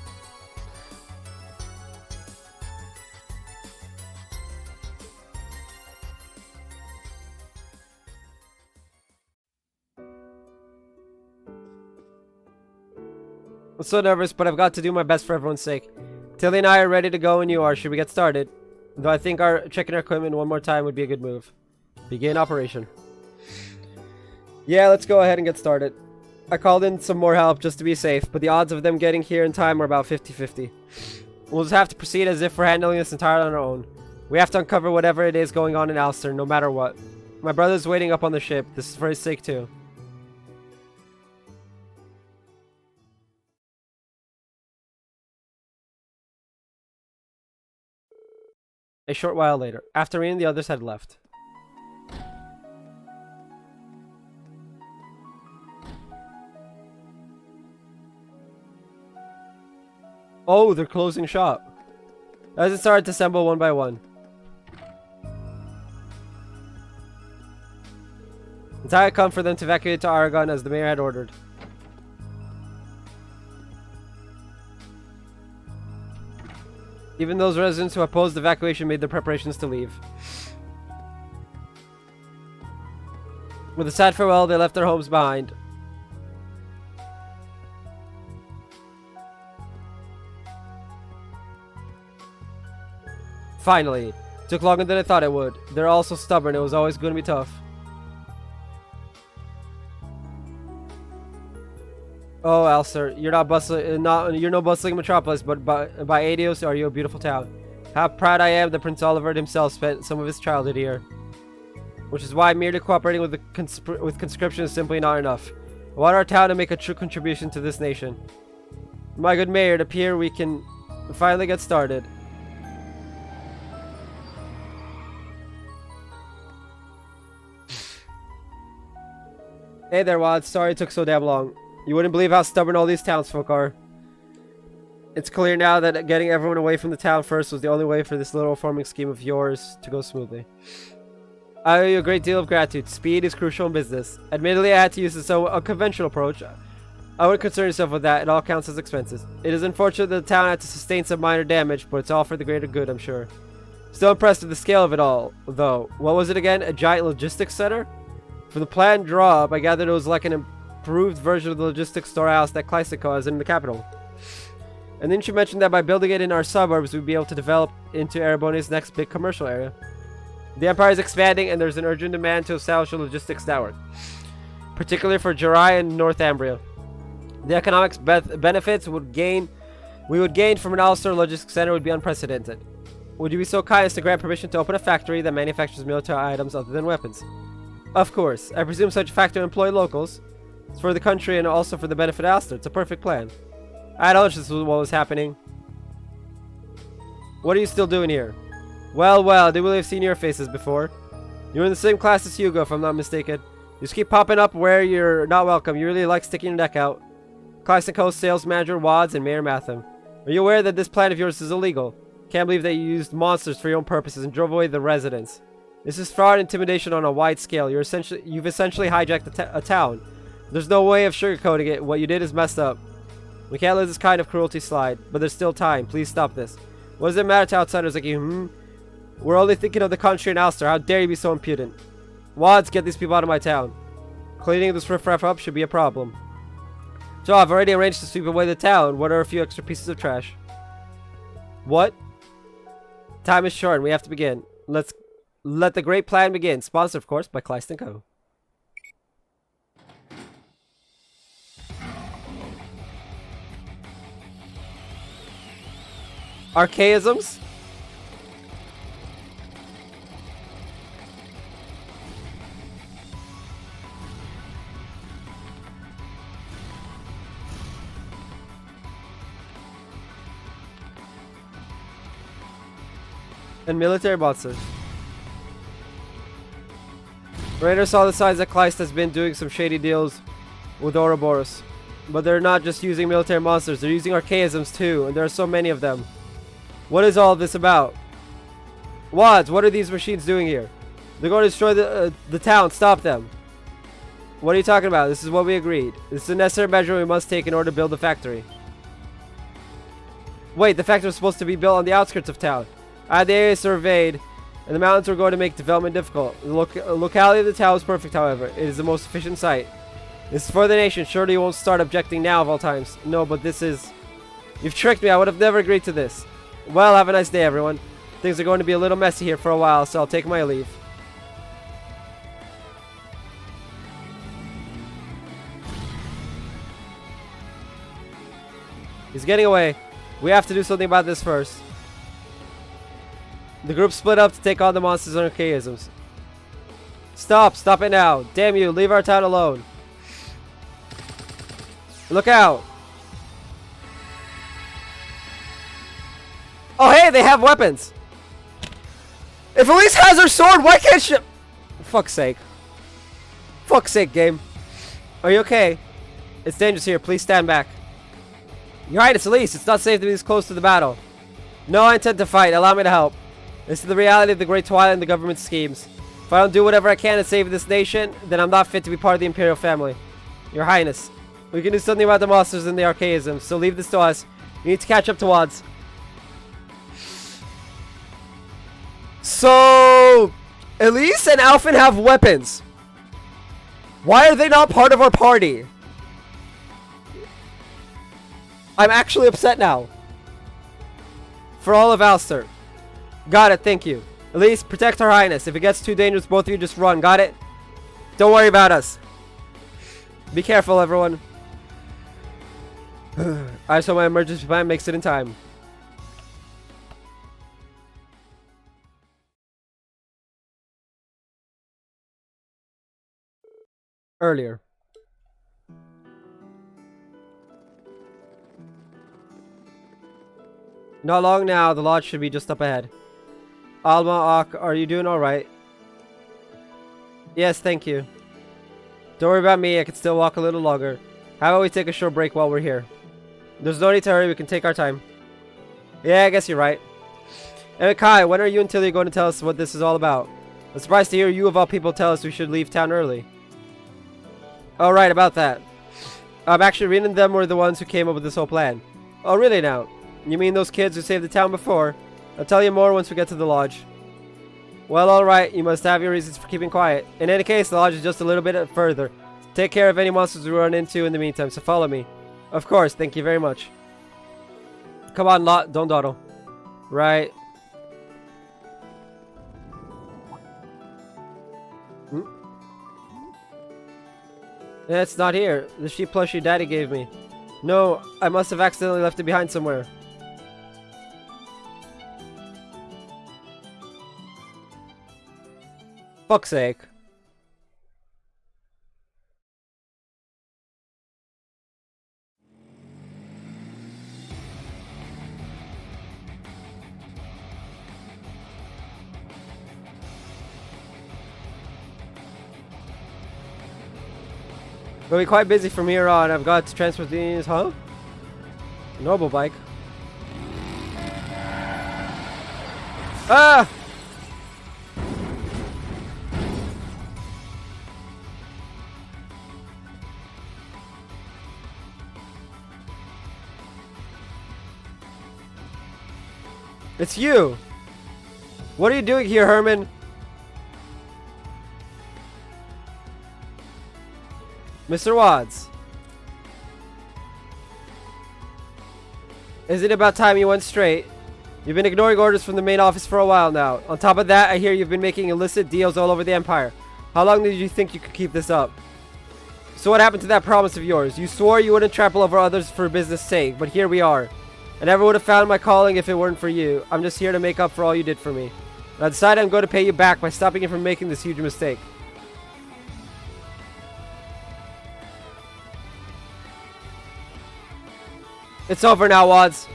I'm so nervous, but I've got to do my best for everyone's sake. Tilly and I are ready to go when you are. Should we get started? Though I think checking our equipment one more time would be a good move. Begin operation. Yeah, let's go ahead and get started. I called in some more help just to be safe, but the odds of them getting here in time are about 50-50. We'll just have to proceed as if we're handling this entirely on our own. We have to uncover whatever it is going on in Alster, no matter what. My brother's waiting up on the ship. This is for his sake too. A short while later, after me and the others had left. Oh, they're closing shop. As it started to assemble one by one. The time had come for them to evacuate to Aragon as the mayor had ordered. Even those residents who opposed the evacuation made their preparations to leave. With a sad farewell, they left their homes behind. Finally. Took longer than I thought it would. They're all so stubborn, it was always going to be tough. Oh, Alster, you're not bustling, you're no bustling metropolis, but by Adios are you a beautiful town. How proud I am that Prince Oliver himself spent some of his childhood here. Which is why merely cooperating with conscription is simply not enough. I want our town to make a true contribution to this nation. My good mayor, it appears we can finally get started. Hey there, Wad. Sorry it took so damn long. You wouldn't believe how stubborn all these townsfolk are. It's clear now that getting everyone away from the town first was the only way for this little farming scheme of yours to go smoothly. I owe you a great deal of gratitude. Speed is crucial in business. Admittedly, I had to use this unconventional approach. I wouldn't concern yourself with that. It all counts as expenses. It is unfortunate that the town had to sustain some minor damage, but it's all for the greater good, I'm sure. Still impressed with the scale of it all, though. What was it again? A giant logistics center? From the planned draw-up, I gathered it was like an improved version of the logistics storehouse that Kleistiko has in the capital. And then she mentioned that by building it in our suburbs, we'd be able to develop into Erebonia's next big commercial area. The Empire is expanding, and there's an urgent demand to establish a logistics network, particularly for Jirai and Northumbria. The economic benefits we would gain from an Alster logistics center would be unprecedented. Would you be so kind as to grant permission to open a factory that manufactures military items other than weapons? Of course. I presume such a factory will employ locals. It's for the country and also for the benefit of Alster. It's a perfect plan. I had knowledge this was what was happening. What are you still doing here? Well, I do believe I've seen your faces before. You're in the same class as Hugo, if I'm not mistaken. You just keep popping up where you're not welcome. You really like sticking your neck out. Kleistiko's sales manager, Wads, and Mayor Matham. Are you aware that this plan of yours is illegal? Can't believe that you used monsters for your own purposes and drove away the residents. This is fraud and intimidation on a wide scale. You've essentially hijacked a town. There's no way of sugarcoating it. What you did is messed up. We can't let this kind of cruelty slide, but there's still time. Please stop this. What does it matter to outsiders like you, We're only thinking of the country and Alster. How dare you be so impudent? Wads, get these people out of my town. Cleaning this riffraff up should be a problem. So I've already arranged to sweep away the town. What are a few extra pieces of trash? What? Time is short and we have to begin. Let's let the great plan begin. Sponsored, of course, by Kleist & Co. Archaisms? And military monsters. Rainer saw the signs that Kleist has been doing some shady deals with Ouroboros. But they're not just using military monsters, they're using archaisms too, and there are so many of them. What is all this about? Wads, what are these machines doing here? They're going to destroy the town, stop them. What are you talking about? This is what we agreed. This is a necessary measure we must take in order to build the factory. Wait, the factory was supposed to be built on the outskirts of town. I had the area surveyed, and the mountains were going to make development difficult. The locality of the town is perfect, however. It is the most efficient site. This is for the nation. Surely you won't start objecting now of all times. No, but this is... You've tricked me. I would have never agreed to this. Well, have a nice day, everyone. Things are going to be a little messy here for a while, so I'll take my leave. He's getting away. We have to do something about this first. The group split up to take on the monsters and archaisms. Stop! Stop it now! Damn you! Leave our town alone! Look out! Oh hey! They have weapons! If Elise has her sword, why can't she... Fuck's sake. Fuck's sake, game. Are you okay? It's dangerous here. Please stand back. You're right, it's Elise. It's not safe to be this close to the battle. No, I intend to fight. Allow me to help. This is the reality of the Great Twilight and the government's schemes. If I don't do whatever I can to save this nation, then I'm not fit to be part of the Imperial family. Your Highness, we can do something about the monsters and the archaisms, so leave this to us. You need to catch up to Wads. So... Elise and Alphen have weapons. Why are they not part of our party? I'm actually upset now. For all of Alster. Got it, thank you. Elise, protect Her Highness. If it gets too dangerous, both of you just run. Got it? Don't worry about us. Be careful, everyone. I just hope my emergency plan makes it in time. Earlier. Not long now, the lodge should be just up ahead. Alma, Ak, are you doing alright? Yes, thank you. Don't worry about me, I can still walk a little longer. How about we take a short break while we're here? There's no need to hurry, we can take our time. Yeah, I guess you're right. And Kai, when are you and Tilly going to tell us what this is all about? I'm surprised to hear you of all people tell us we should leave town early. Oh, right, about that. Actually, Reen and them were the ones who came up with this whole plan. Oh, really now? You mean those kids who saved the town before? I'll tell you more once we get to the lodge. Well, alright, you must have your reasons for keeping quiet. In any case, the lodge is just a little bit further. Take care of any monsters we run into in the meantime, so follow me. Of course, thank you very much. Come on, Lot, don't dawdle. Right. It's not here. The sheep plushie Daddy gave me. No, I must have accidentally left it behind somewhere. Fuck's sake. Gonna be quite busy from here on. I've got to transfer these, huh? Noble bike. Ah! It's you! What are you doing here, Herman? Mr. Wads. Is it about time you went straight? You've been ignoring orders from the main office for a while now. On top of that, I hear you've been making illicit deals all over the Empire. How long did you think you could keep this up? So what happened to that promise of yours? You swore you wouldn't trample over others for business sake, but here we are. I never would have found my calling if it weren't for you. I'm just here to make up for all you did for me. And I decided I'm going to pay you back by stopping you from making this huge mistake. It's over now, Wads.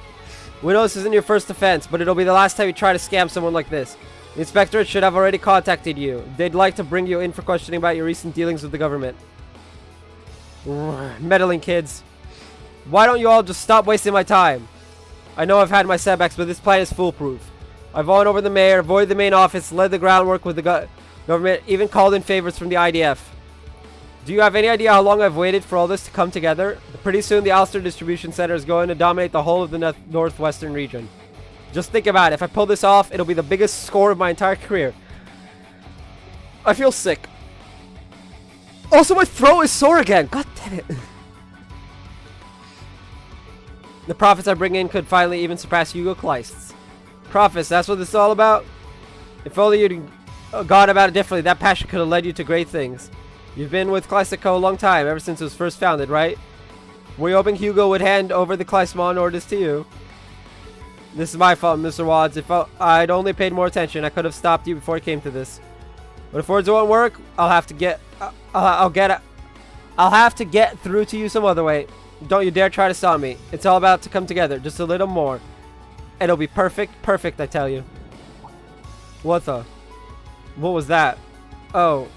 We know this isn't your first offense, but it'll be the last time you try to scam someone like this. The inspectorate should have already contacted you. They'd like to bring you in for questioning about your recent dealings with the government. Meddling kids. Why don't you all just stop wasting my time? I know I've had my setbacks, but this plan is foolproof. I've won over the mayor, avoided the main office, led the groundwork with the government, even called in favors from the IDF. Do you have any idea how long I've waited for all this to come together? Pretty soon the Ulster Distribution Center is going to dominate the whole of the northwestern region. Just think about it. If I pull this off, it'll be the biggest score of my entire career. I feel sick. Also, my throat is sore again. God damn it. The profits I bring in could finally even surpass Hugo Kleist's. Profits, that's what this is all about? If only you'd gone about it differently, that passion could have led you to great things. You've been with Kleist & Co. a long time, ever since it was first founded, right? Were you hoping Hugo would hand over the Kleistmon orders to you? This is my fault, Mr. Wads. If I'd only paid more attention, I could have stopped you before it came to this. But if words won't work, I'll have to get through to you some other way. Don't you dare try to stop me. It's all about to come together, just a little more. It'll be perfect, perfect, I tell you. What was that? Oh.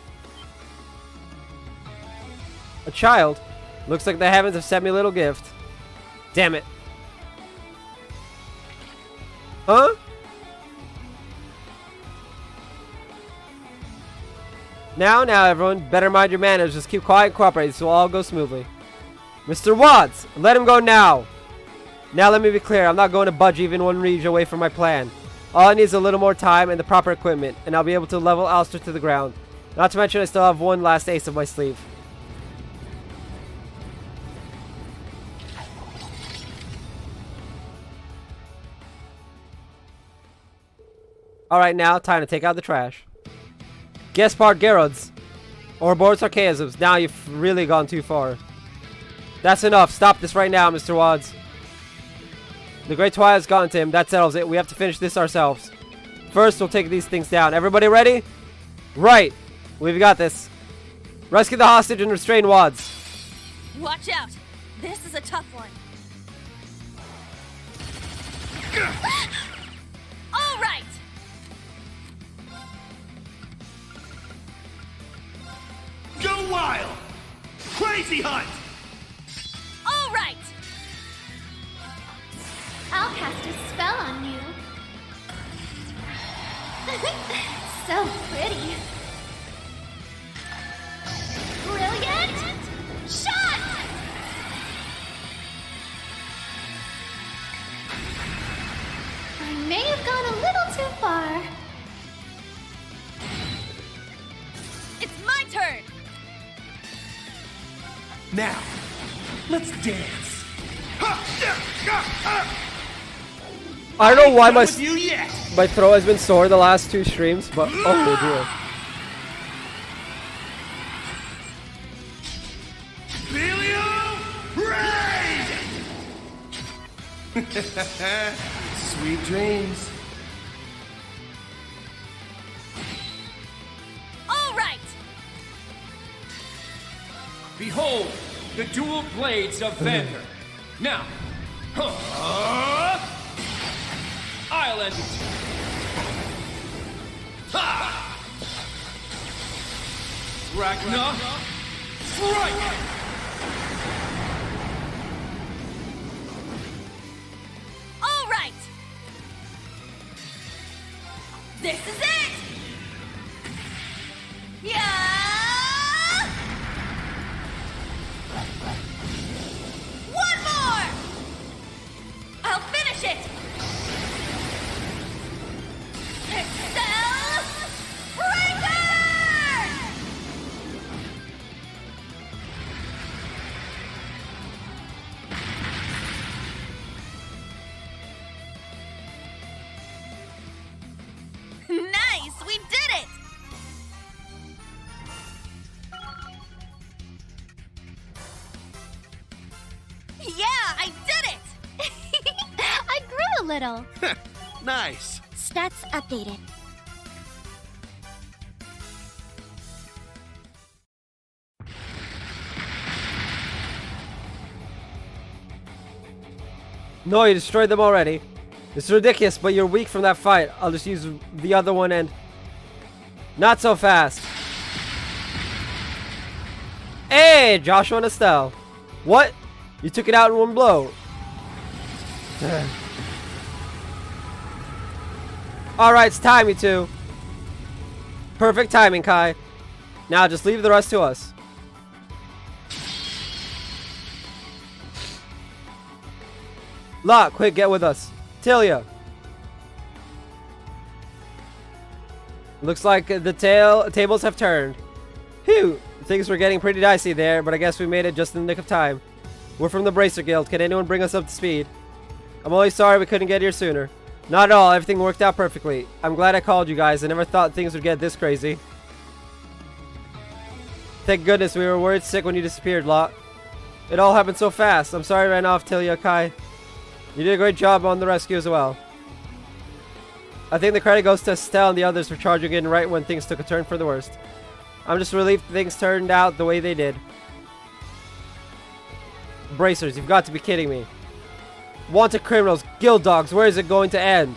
A child? Looks like the heavens have sent me a little gift. Damn it. Huh? Now, everyone. Better mind your manners. Just keep quiet and cooperate so it'll all go smoothly. Mr. Wads, let him go now. Now let me be clear. I'm not going to budge even 1 reach away from my plan. All I need is a little more time and the proper equipment, and I'll be able to level Ulster to the ground. Not to mention I still have one last ace up my sleeve. Alright, now, time to take out the trash. Gaspard Gerards. Or abort sarcasms. Now you've really gone too far. That's enough. Stop this right now, Mr. Wads. The Great Twilight's gotten to him. That settles it. We have to finish this ourselves. First, we'll take these things down. Everybody ready? Right. We've got this. Rescue the hostage and restrain Wads. Watch out! This is a tough one. All right! Go wild! Crazy hunt! All right! I'll cast a spell on you. So pretty. Brilliant shot! I may have gone a little too far. It's my turn! Now, let's dance. I don't know why Done with you yet. my throat has been sore the last 2 streams, but oh dear. Filio Raid! Sweet dreams. All right! Behold, the dual blades of Vander. Now, I'll end it. Ha! Ragnar, strike! All right! This is it! Yeah! One more! I'll finish it! Excel Breaker! Nice! little. Nice. Stats updated. No, you destroyed them already. It's ridiculous, but you're weak from that fight. I'll just use the other one and... Not so fast. Hey, Joshua and Estelle. What? You took it out in one blow. Alright, it's time, you two. Perfect timing, Kai. Now just leave the rest to us. Locke, quick, get with us. Tilia. Looks like the tables have turned. Phew, things were getting pretty dicey there, but I guess we made it just in the nick of time. We're from the Bracer Guild. Can anyone bring us up to speed? I'm only sorry we couldn't get here sooner. Not at all, everything worked out perfectly. I'm glad I called you guys. I never thought things would get this crazy. Thank goodness, we were worried sick when you disappeared, Locke. It all happened so fast. I'm sorry I ran off, Tilia, Kai. You did a great job on the rescue as well. I think the credit goes to Estelle and the others for charging in right when things took a turn for the worst. I'm just relieved things turned out the way they did. Bracers, you've got to be kidding me. Wanted criminals, guild dogs, where is it going to end?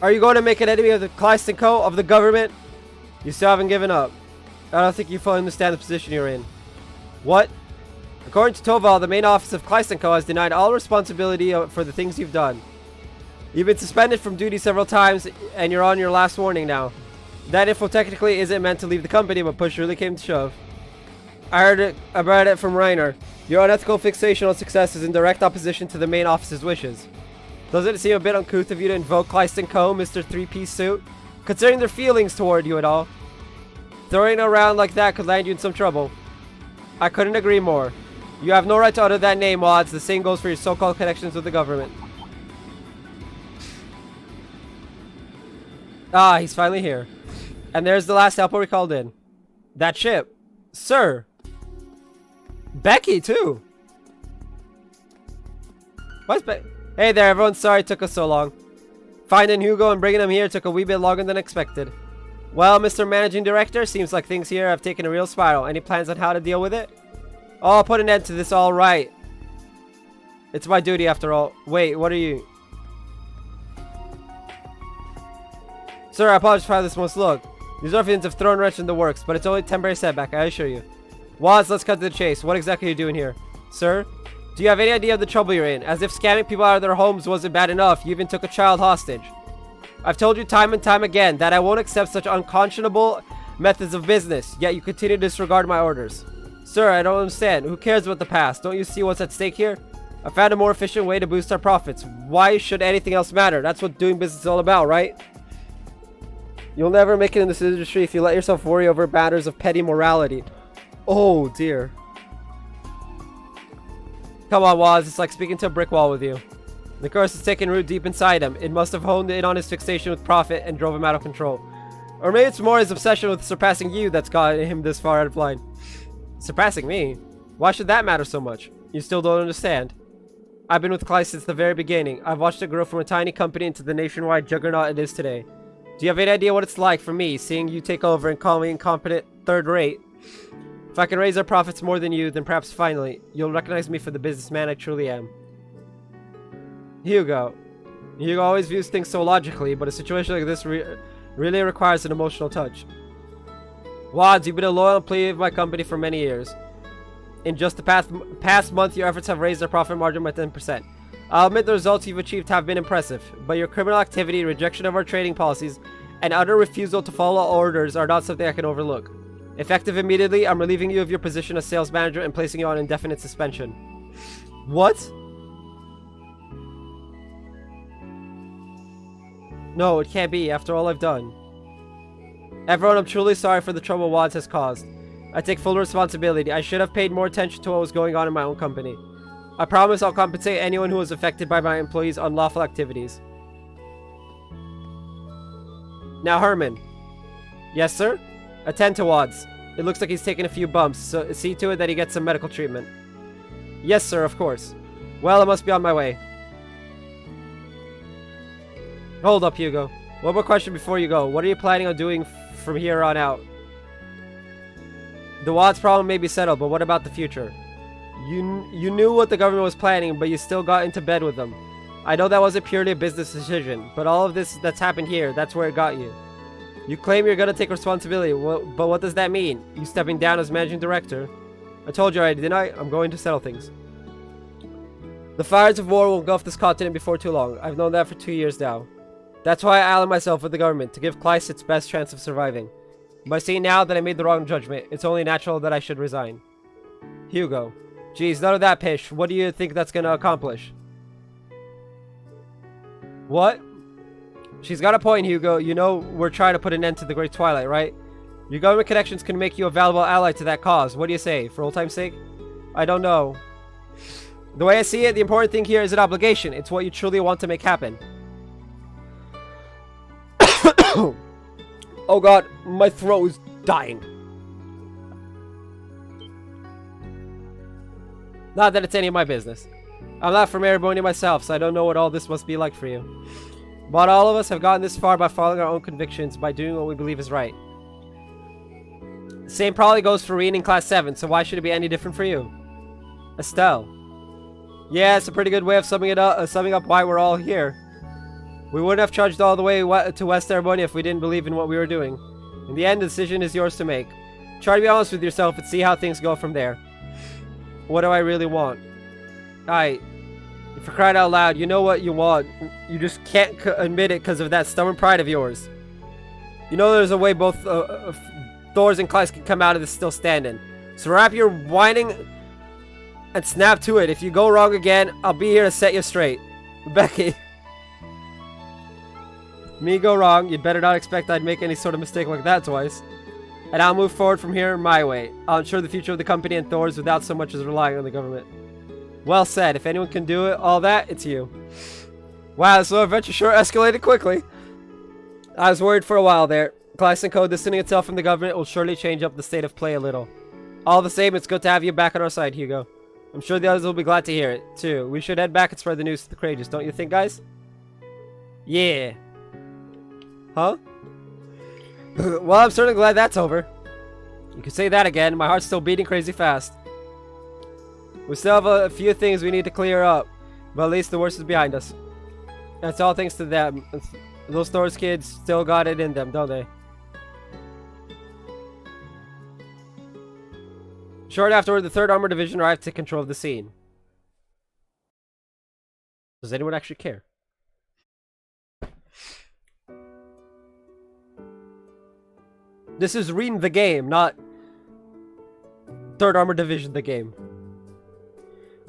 Are you going to make an enemy of the Kleist & Co. of the government? You still haven't given up. I don't think you fully understand the position you're in. What? According to Toval, the main office of Kleist & Co. has denied all responsibility for the things you've done. You've been suspended from duty several times, and you're on your last warning now. That info technically isn't meant to leave the company, but push really came to shove. I heard it from Reiner. Your unethical fixation on success is in direct opposition to the main office's wishes. Doesn't it seem a bit uncouth of you to invoke Kleist & Co., Mr. Three-Piece Suit? Considering their feelings toward you at all. Throwing it around like that could land you in some trouble. I couldn't agree more. You have no right to utter that name, Wads. The same goes for your so-called connections with the government. Ah, he's finally here. And there's the last helper we called in. That ship. Sir. Becky, too. What's Hey there, everyone. Sorry it took us so long. Finding Hugo and bringing him here took a wee bit longer than expected. Well, Mr. Managing Director, seems like things here have taken a real spiral. Any plans on how to deal with it? Oh, I'll put an end to this, all right. It's my duty after all. Wait, what are you? Sir, I apologize for how this must look. These ruffians have thrown a wrench in the works, but it's only a temporary setback, I assure you. Waz, let's cut to the chase. What exactly are you doing here? Sir? Do you have any idea of the trouble you're in? As if scamming people out of their homes wasn't bad enough, you even took a child hostage. I've told you time and time again that I won't accept such unconscionable methods of business, yet you continue to disregard my orders. Sir, I don't understand. Who cares about the past? Don't you see what's at stake here? I found a more efficient way to boost our profits. Why should anything else matter? That's what doing business is all about, right? You'll never make it in this industry if you let yourself worry over matters of petty morality. Oh, dear. Come on, Waz. It's like speaking to a brick wall with you. The curse has taken root deep inside him. It must have honed in on his fixation with profit and drove him out of control. Or maybe it's more his obsession with surpassing you that's got him this far out of line. Surpassing me? Why should that matter so much? You still don't understand. I've been with Kleist since the very beginning. I've watched it grow from a tiny company into the nationwide juggernaut it is today. Do you have any idea what it's like for me, seeing you take over and call me incompetent third rate? If I can raise our profits more than you, then perhaps finally, you'll recognize me for the businessman I truly am. Hugo. Hugo always views things so logically, but a situation like this really requires an emotional touch. Wads, you've been a loyal employee of my company for many years. In just the past month, your efforts have raised our profit margin by 10%. I'll admit the results you've achieved have been impressive, but your criminal activity, rejection of our trading policies, and utter refusal to follow orders are not something I can overlook. Effective immediately, I'm relieving you of your position as sales manager and placing you on indefinite suspension. What? No, it can't be, after all I've done. Everyone, I'm truly sorry for the trouble Wads has caused. I take full responsibility. I should have paid more attention to what was going on in my own company. I promise I'll compensate anyone who was affected by my employees' unlawful activities. Now, Herman. Yes, sir? Attend to Wads. It looks like he's taken a few bumps, so see to it that he gets some medical treatment. Yes, sir, of course. Well, I must be on my way. Hold up, Hugo. One more question before you go. What are you planning on doing from here on out? The Watts problem may be settled, but what about the future? You knew what the government was planning, but you still got into bed with them. I know that wasn't purely a business decision, but all of this that's happened here, that's where it got you. You claim you're gonna take responsibility, but what does that mean? You stepping down as managing director? I told you already, didn't I? I'm going to settle things. The fires of war will engulf this continent before too long. I've known that for 2 years now. That's why I ally myself with the government, to give Kleist its best chance of surviving. By seeing now that I made the wrong judgment, it's only natural that I should resign. Hugo. Geez, none of that pish. What do you think that's gonna accomplish? What? She's got a point, Hugo. You know we're trying to put an end to the Great Twilight, right? Your government connections can make you a valuable ally to that cause. What do you say? For old time's sake? I don't know. The way I see it, the important thing here is an obligation. It's what you truly want to make happen. Oh god, my throat is dying. Not that it's any of my business. I'm not from Erebonia myself, so I don't know what all this must be like for you. But all of us have gotten this far by following our own convictions, by doing what we believe is right. The same probably goes for Rean in Class 7, so why should it be any different for you? Estelle. Yeah, it's a pretty good way of summing up why we're all here. We wouldn't have trudged all the way to West Erebonia if we didn't believe in what we were doing. In the end, the decision is yours to make. Try to be honest with yourself and see how things go from there. What do I really want? For crying out loud, you know what you want. You just can't admit it because of that stubborn pride of yours. You know there's a way both Thors and Kleist can come out of this still standing. So wrap your whining and snap to it. If you go wrong again, I'll be here to set you straight. Becky. Me go wrong, you'd better not expect I'd make any sort of mistake like that twice. And I'll move forward from here my way. I'll ensure the future of the company and Thors without so much as relying on the government. Well said. If anyone can do it, all that, it's you. Wow, this little adventure sure escalated quickly. I was worried for a while there. Kleist & Co. distancing itself from the government will surely change up the state of play a little. All the same, it's good to have you back on our side, Hugo. I'm sure the others will be glad to hear it, too. We should head back and spread the news to the Courageous, don't you think, guys? Yeah. Huh? Well, I'm certainly glad that's over. You can say that again. My heart's still beating crazy fast. We still have a few things we need to clear up, but at least the worst is behind us. That's all thanks to them. Those Thors kids still got it in them, don't they? Short afterward, the 3rd Armored Division arrived to take control of the scene. Does anyone actually care? This is Rean the game, not 3rd Armored Division the game.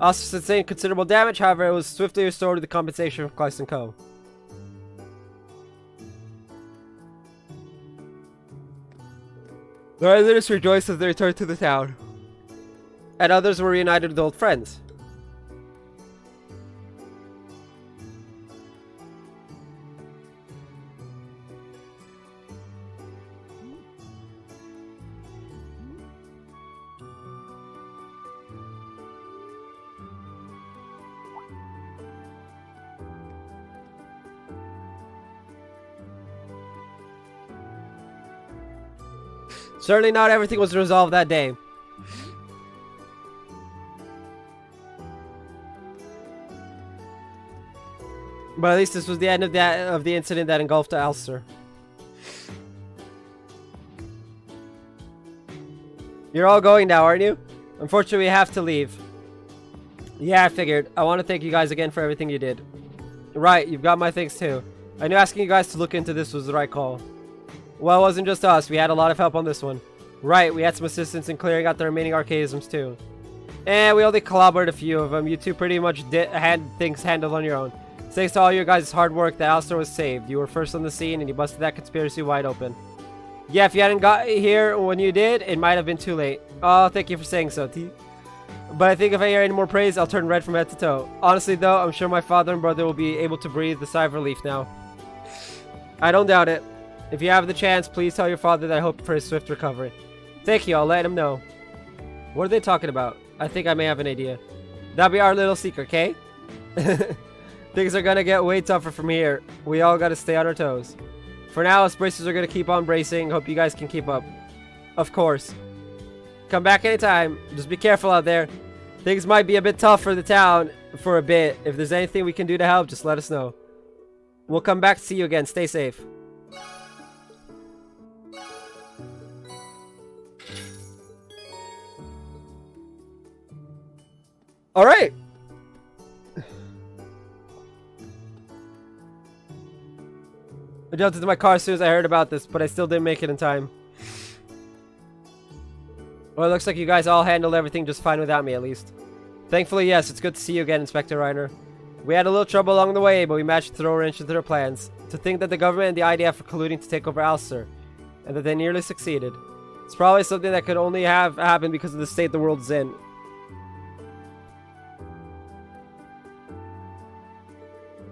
Also sustained considerable damage, however, it was swiftly restored with the compensation from Kleist & Co. The residents rejoiced as they returned to the town, and others were reunited with old friends. Certainly not everything was resolved that day. But at least this was the end of the incident that engulfed Ulster. You're all going now, aren't you? Unfortunately, we have to leave. Yeah, I figured. I want to thank you guys again for everything you did. Right, you've got my thanks too. I knew asking you guys to look into this was the right call. Well, it wasn't just us. We had a lot of help on this one. Right, we had some assistance in clearing out the remaining archaisms too. And we only collaborated a few of them. You two pretty much had things handled on your own. Thanks to all your guys' hard work, the Ulster was saved. You were first on the scene and you busted that conspiracy wide open. Yeah, if you hadn't got here when you did, it might have been too late. Oh, thank you for saying so, T. But I think if I hear any more praise, I'll turn red from head to toe. Honestly though, I'm sure my father and brother will be able to breathe the sigh of relief now. I don't doubt it. If you have the chance, please tell your father that I hope for his swift recovery. Thank you, I'll let him know. What are they talking about? I think I may have an idea. That'll be our little secret, okay? Things are gonna get way tougher from here. We all gotta stay on our toes. For now, us bracers are gonna keep on bracing. Hope you guys can keep up. Of course. Come back anytime. Just be careful out there. Things might be a bit tough for the town for a bit. If there's anything we can do to help, just let us know. We'll come back to see you again. Stay safe. Alright! I jumped into my car as soon as I heard about this, but I still didn't make it in time. Well, it looks like you guys all handled everything just fine without me, at least. Thankfully, yes, it's good to see you again, Inspector Reiner. We had a little trouble along the way, but we managed to throw a wrench into their plans. To think that the government and the IDF are colluding to take over Ulster, and that they nearly succeeded. It's probably something that could only have happened because of the state the world's in.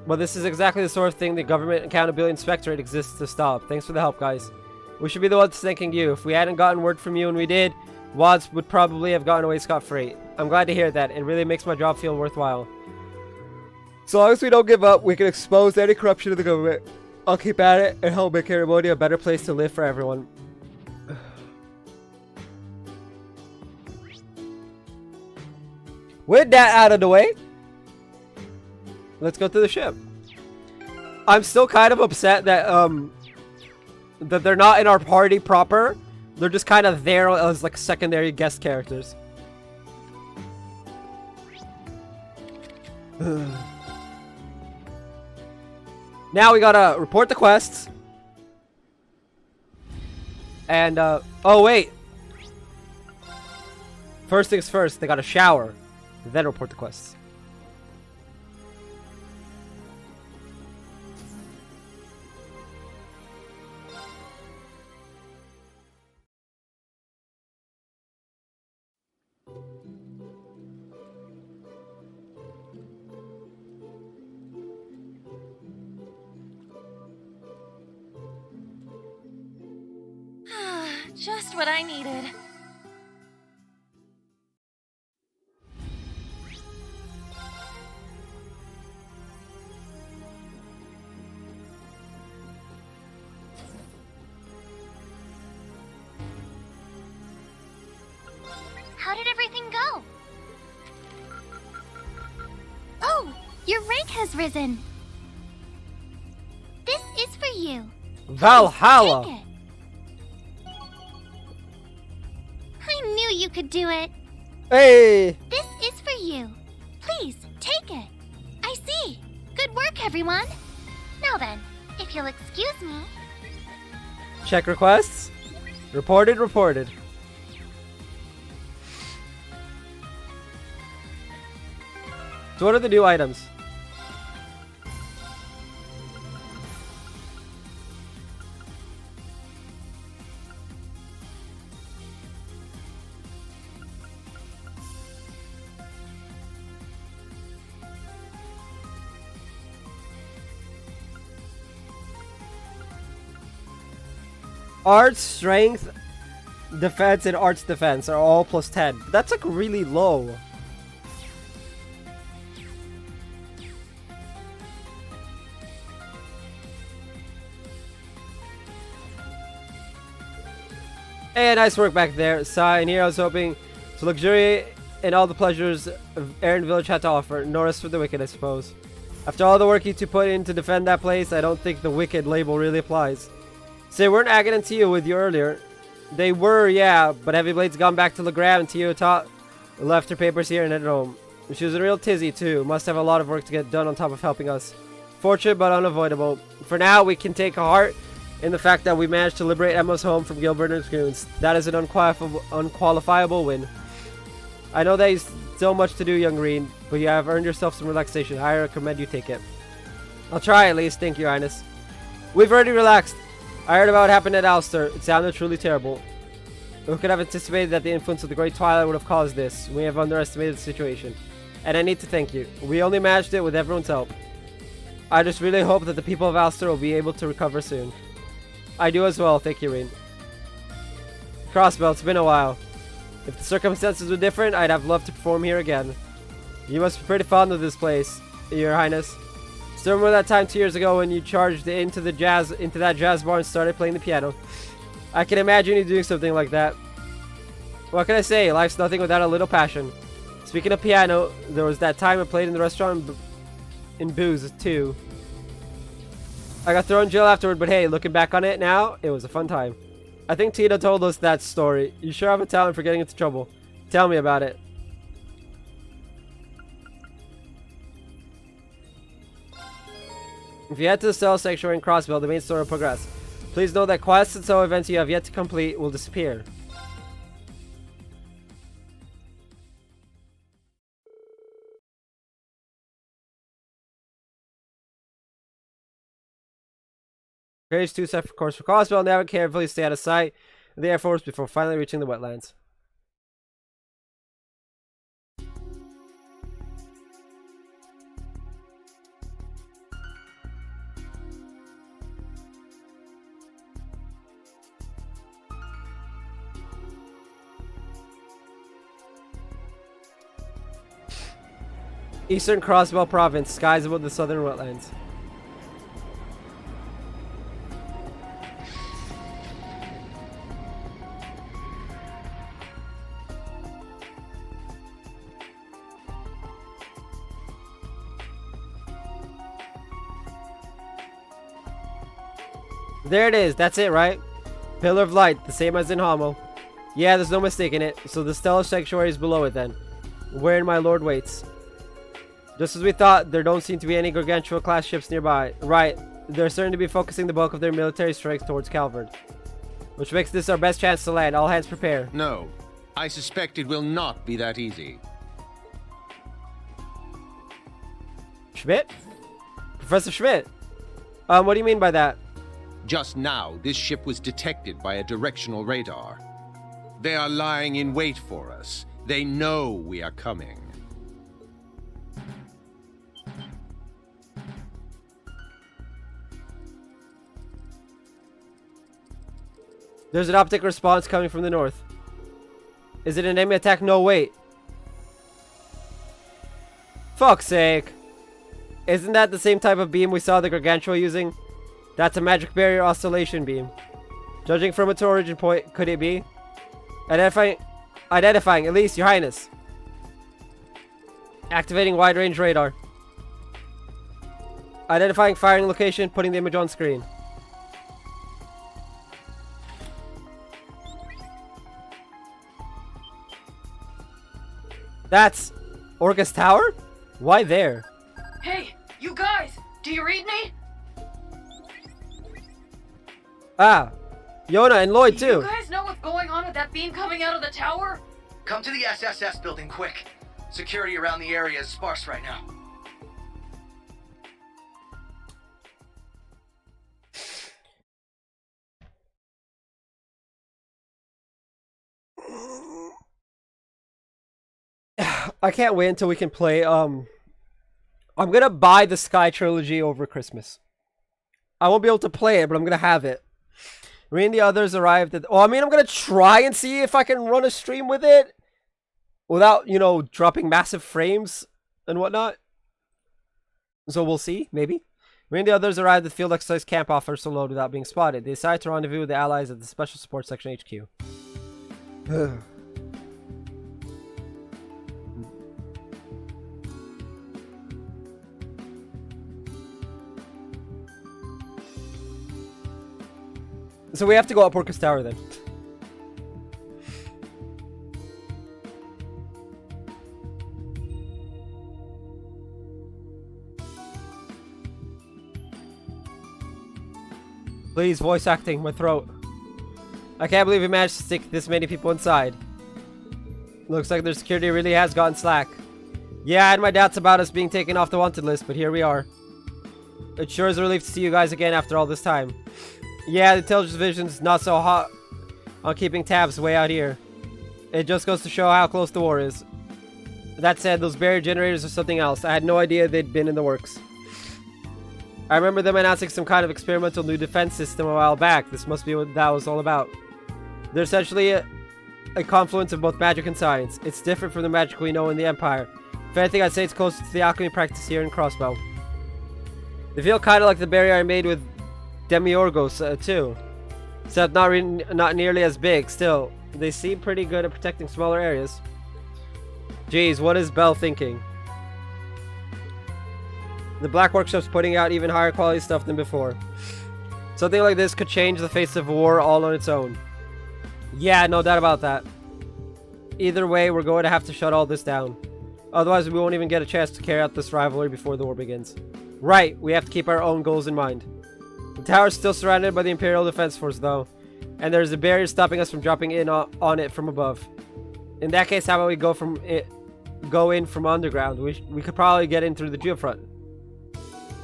Well, this is exactly the sort of thing the Government Accountability Inspectorate exists to stop. Thanks for the help, guys. We should be the ones thanking you. If we hadn't gotten word from you when we did, Wads would probably have gotten away scot-free. I'm glad to hear that. It really makes my job feel worthwhile. So long as we don't give up, we can expose any corruption of the government. I'll keep at it and help make Cambodia a better place to live for everyone. With that out of the way, let's go to the ship. I'm still kind of upset that that they're not in our party proper. They're just kind of there as like secondary guest characters. Now we gotta report the quests. And oh wait. First things first, they gotta shower, then report the quests. Just what I needed. How did everything go? Oh, your rank has risen. This is for you. Valhalla! Take it. I knew you could do it. Hey! This is for you. Please, take it. I see. Good work, everyone. Now then, if you'll excuse me. Check requests. Reported, reported. So what are the new items? Arts, strength, defense, and arts defense are all plus 10. That's like really low. Hey, nice work back there. Sigh, and here I was hoping to luxuriate in all the pleasures of Erin Village had to offer. No rest for the wicked, I suppose. After all the work you two put in to defend that place, I don't think the wicked label really applies. So they weren't Agan and Tio with you earlier. They were, yeah, but Heavyblade's gone back to Legram and Tio left her papers here and headed home. She was a real tizzy too. Must have a lot of work to get done on top of helping us. Fortunate but unavoidable. For now, we can take heart in the fact that we managed to liberate Emma's home from Gilbert and his goons. That is an unqualifiable win. I know that is still much to do, young Green, but you have earned yourself some relaxation. I recommend you take it. I'll try at least, thank you, Highness. We've already relaxed. I heard about what happened at Ulster. It sounded truly terrible. Who could have anticipated that the influence of the Great Twilight would have caused this? We have underestimated the situation. And I need to thank you. We only managed it with everyone's help. I just really hope that the people of Ulster will be able to recover soon. I do as well, thank you, Rean. Crossbell, it's been a while. If the circumstances were different, I'd have loved to perform here again. You must be pretty fond of this place, Your Highness. Still remember that time 2 years ago when you charged into that jazz bar and started playing the piano? I can imagine you doing something like that. What can I say? Life's nothing without a little passion. Speaking of piano, there was that time I played in the restaurant in booze too. I got thrown in jail afterward, but hey, looking back on it now, it was a fun time. I think Tina told us that story. You sure have a talent for getting into trouble. Tell me about it. If you head to the Stellar Sanctuary in Crossbell, the main story will progress. Please know that quests and so events you have yet to complete will disappear. Page 2 set for course for Crossbell. Navigate carefully, stay out of sight of the Air Force before finally reaching the wetlands. Eastern Crossbell Province, skies above the southern wetlands. There it is, that's it, right? Pillar of Light, the same as in Hamel. Yeah, there's no mistaking it, so the Stellar Sanctuary is below it then. Wherein my lord waits. Just as we thought, there don't seem to be any Gargantua-class ships nearby. Right, they're certain to be focusing the bulk of their military strength towards Calvard. Which makes this our best chance to land. All hands prepare. No, I suspect it will not be that easy. Schmidt? Professor Schmidt? What do you mean by that? Just now, this ship was detected by a directional radar. They are lying in wait for us. They know we are coming. There's an optic response coming from the north. Is it an enemy attack? No, wait. Fuck's sake. Isn't that the same type of beam we saw the Gargantua using? That's a magic barrier oscillation beam. Judging from its origin point, could it be? Identifying, Elise, Your Highness. Activating wide range radar. Identifying firing location, putting the image on screen. That's Orcus Tower? Why there? Hey, you guys! Do you read me? Ah, Yona and Lloyd too. You guys know what's going on with that beam coming out of the tower? Come to the SSS building quick. Security around the area is sparse right now. I can't wait until we can play. I'm gonna buy the Sky Trilogy over Christmas. I won't be able to play it, but I'm gonna have it. Me and the others arrived at... Oh, I mean, I'm gonna try and see if I can run a stream with it without, you know, dropping massive frames and whatnot. So we'll see, maybe. Me and the others arrived at the field exercise camp off Ursa Load without being spotted. They decided to rendezvous with the allies at the Special Support Section HQ. So we have to go up Orcus Tower then. Please, voice acting, my throat. I can't believe we managed to stick this many people inside. Looks like their security really has gotten slack. Yeah, I had my doubts about us being taken off the wanted list, but here we are. It sure is a relief to see you guys again after all this time. Yeah, the intelligence division's not so hot on keeping tabs way out here. It just goes to show how close the war is. That said, those barrier generators are something else. I had no idea they'd been in the works. I remember them announcing some kind of experimental new defense system a while back. This must be what that was all about. They're essentially a confluence of both magic and science. It's different from the magic we know in the Empire. If anything, I'd say it's closer to the alchemy practice here in Crossbow. They feel kind of like the barrier I made with Demiurgos, too. Except not nearly as big. Still, they seem pretty good at protecting smaller areas. Jeez, what is Belle thinking? The Black Workshop's putting out even higher quality stuff than before. Something like this could change the face of war all on its own. Yeah, no doubt about that. Either way, we're going to have to shut all this down. Otherwise, we won't even get a chance to carry out this rivalry before the war begins. Right, we have to keep our own goals in mind. The tower is still surrounded by the Imperial Defense Force, though, and there's a barrier stopping us from dropping in on it from above. In that case, how about we go in from underground? We could probably get in through the geofront.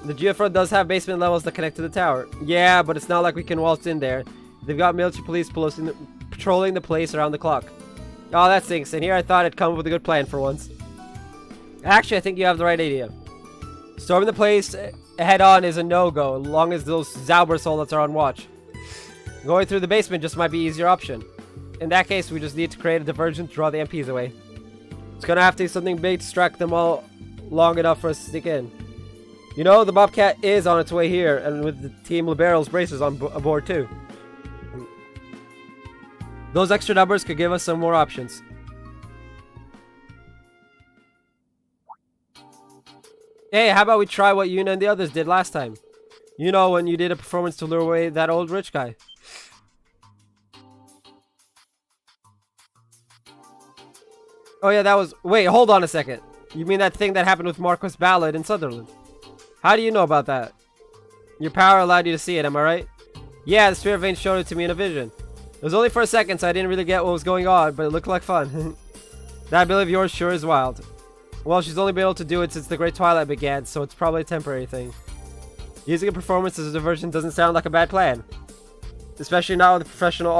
The geofront does have basement levels that connect to the tower. Yeah, but it's not like we can waltz in there. They've got military police patrolling the place around the clock. Oh, that stinks. And here I thought I'd come up with a good plan for once. Actually, I think you have the right idea. Storming the place head on is a no-go, as long as those Zauber soldiers are on watch. Going through the basement just might be an easier option. In that case, we just need to create a diversion to draw the MPs away. It's gonna have to be something big to distract them all long enough for us to sneak in. You know, the Bobcat is on its way here, and with the Team Libero's bracers aboard too. Those extra numbers could give us some more options. Hey, how about we try what Yuna and the others did last time? You know, when you did a performance to lure away that old rich guy. Oh yeah, that was... Wait, hold on a second. You mean that thing that happened with Marquis Ballard in Sutherland? How do you know about that? Your power allowed you to see it, am I right? Yeah, the Spirit Vein showed it to me in a vision. It was only for a second, so I didn't really get what was going on, but it looked like fun. That ability of yours sure is wild. Well, she's only been able to do it since the Great Twilight began, so it's probably a temporary thing. Using a performance as a diversion doesn't sound like a bad plan. Especially not with a professional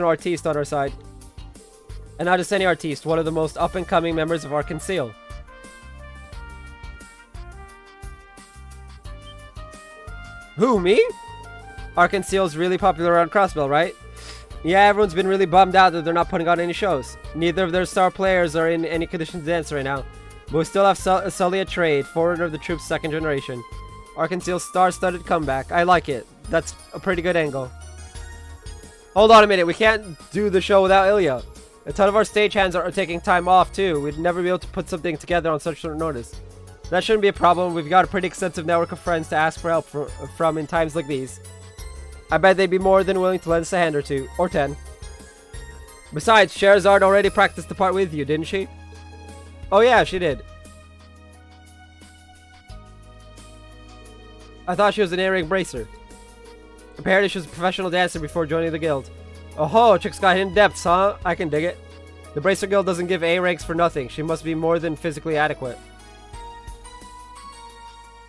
artiste on our side. And not just any artiste, one of the most up-and-coming members of our Conceal. Who, me? Arkansas really popular around Crossbell, right? Yeah, everyone's been really bummed out that they're not putting on any shows. Neither of their star players are in any condition to dance right now. But we still have Sully at Trade, forerunner of the troop's second generation. Arkansas' star-studded comeback. I like it. That's a pretty good angle. Hold on a minute, we can't do the show without Ilya. A ton of our stagehands are taking time off too. We'd never be able to put something together on such short notice. That shouldn't be a problem. We've got a pretty extensive network of friends to ask for help from in times like these. I bet they'd be more than willing to lend us a hand or two. Or 10. Besides, Sherazard already practiced the part with you, didn't she? Oh yeah, she did. I thought she was an A-rank bracer. Apparently she was a professional dancer before joining the guild. Oh ho, chick's got hidden depths, huh? I can dig it. The Bracer Guild doesn't give A ranks for nothing. She must be more than physically adequate.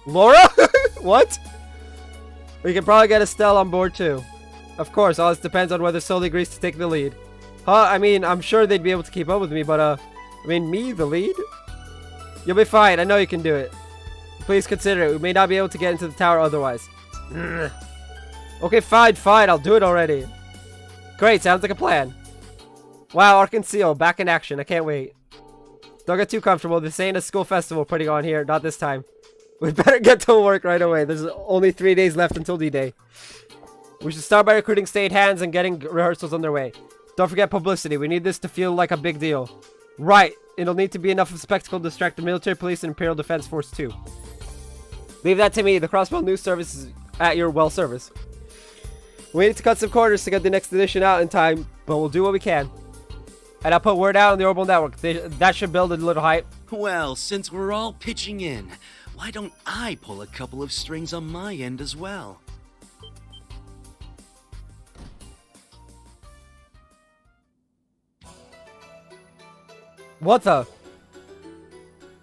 Laura? What? We can probably get Estelle on board too. Of course, all this depends on whether Sully agrees to take the lead. Huh? I mean, I'm sure they'd be able to keep up with me, but I mean, me, the lead? You'll be fine. I know you can do it. Please consider it. We may not be able to get into the tower otherwise. Okay, fine. I'll do it already. Great, sounds like a plan. Wow, Arkansas, back in action. I can't wait. Don't get too comfortable. This ain't a school festival putting on here. Not this time. We better get to work right away. There's only 3 days left until D-Day. We should start by recruiting state hands and getting rehearsals underway. Don't forget publicity. We need this to feel like a big deal. Right. It'll need to be enough of a spectacle to distract the military police and Imperial Defense Force too. Leave that to me. The Crossbell News Service is at your service. We need to cut some corners to get the next edition out in time, but we'll do what we can. And I'll put word out on the Orbital Network. That should build a little hype. Well, since we're all pitching in, why don't I pull a couple of strings on my end as well? What the?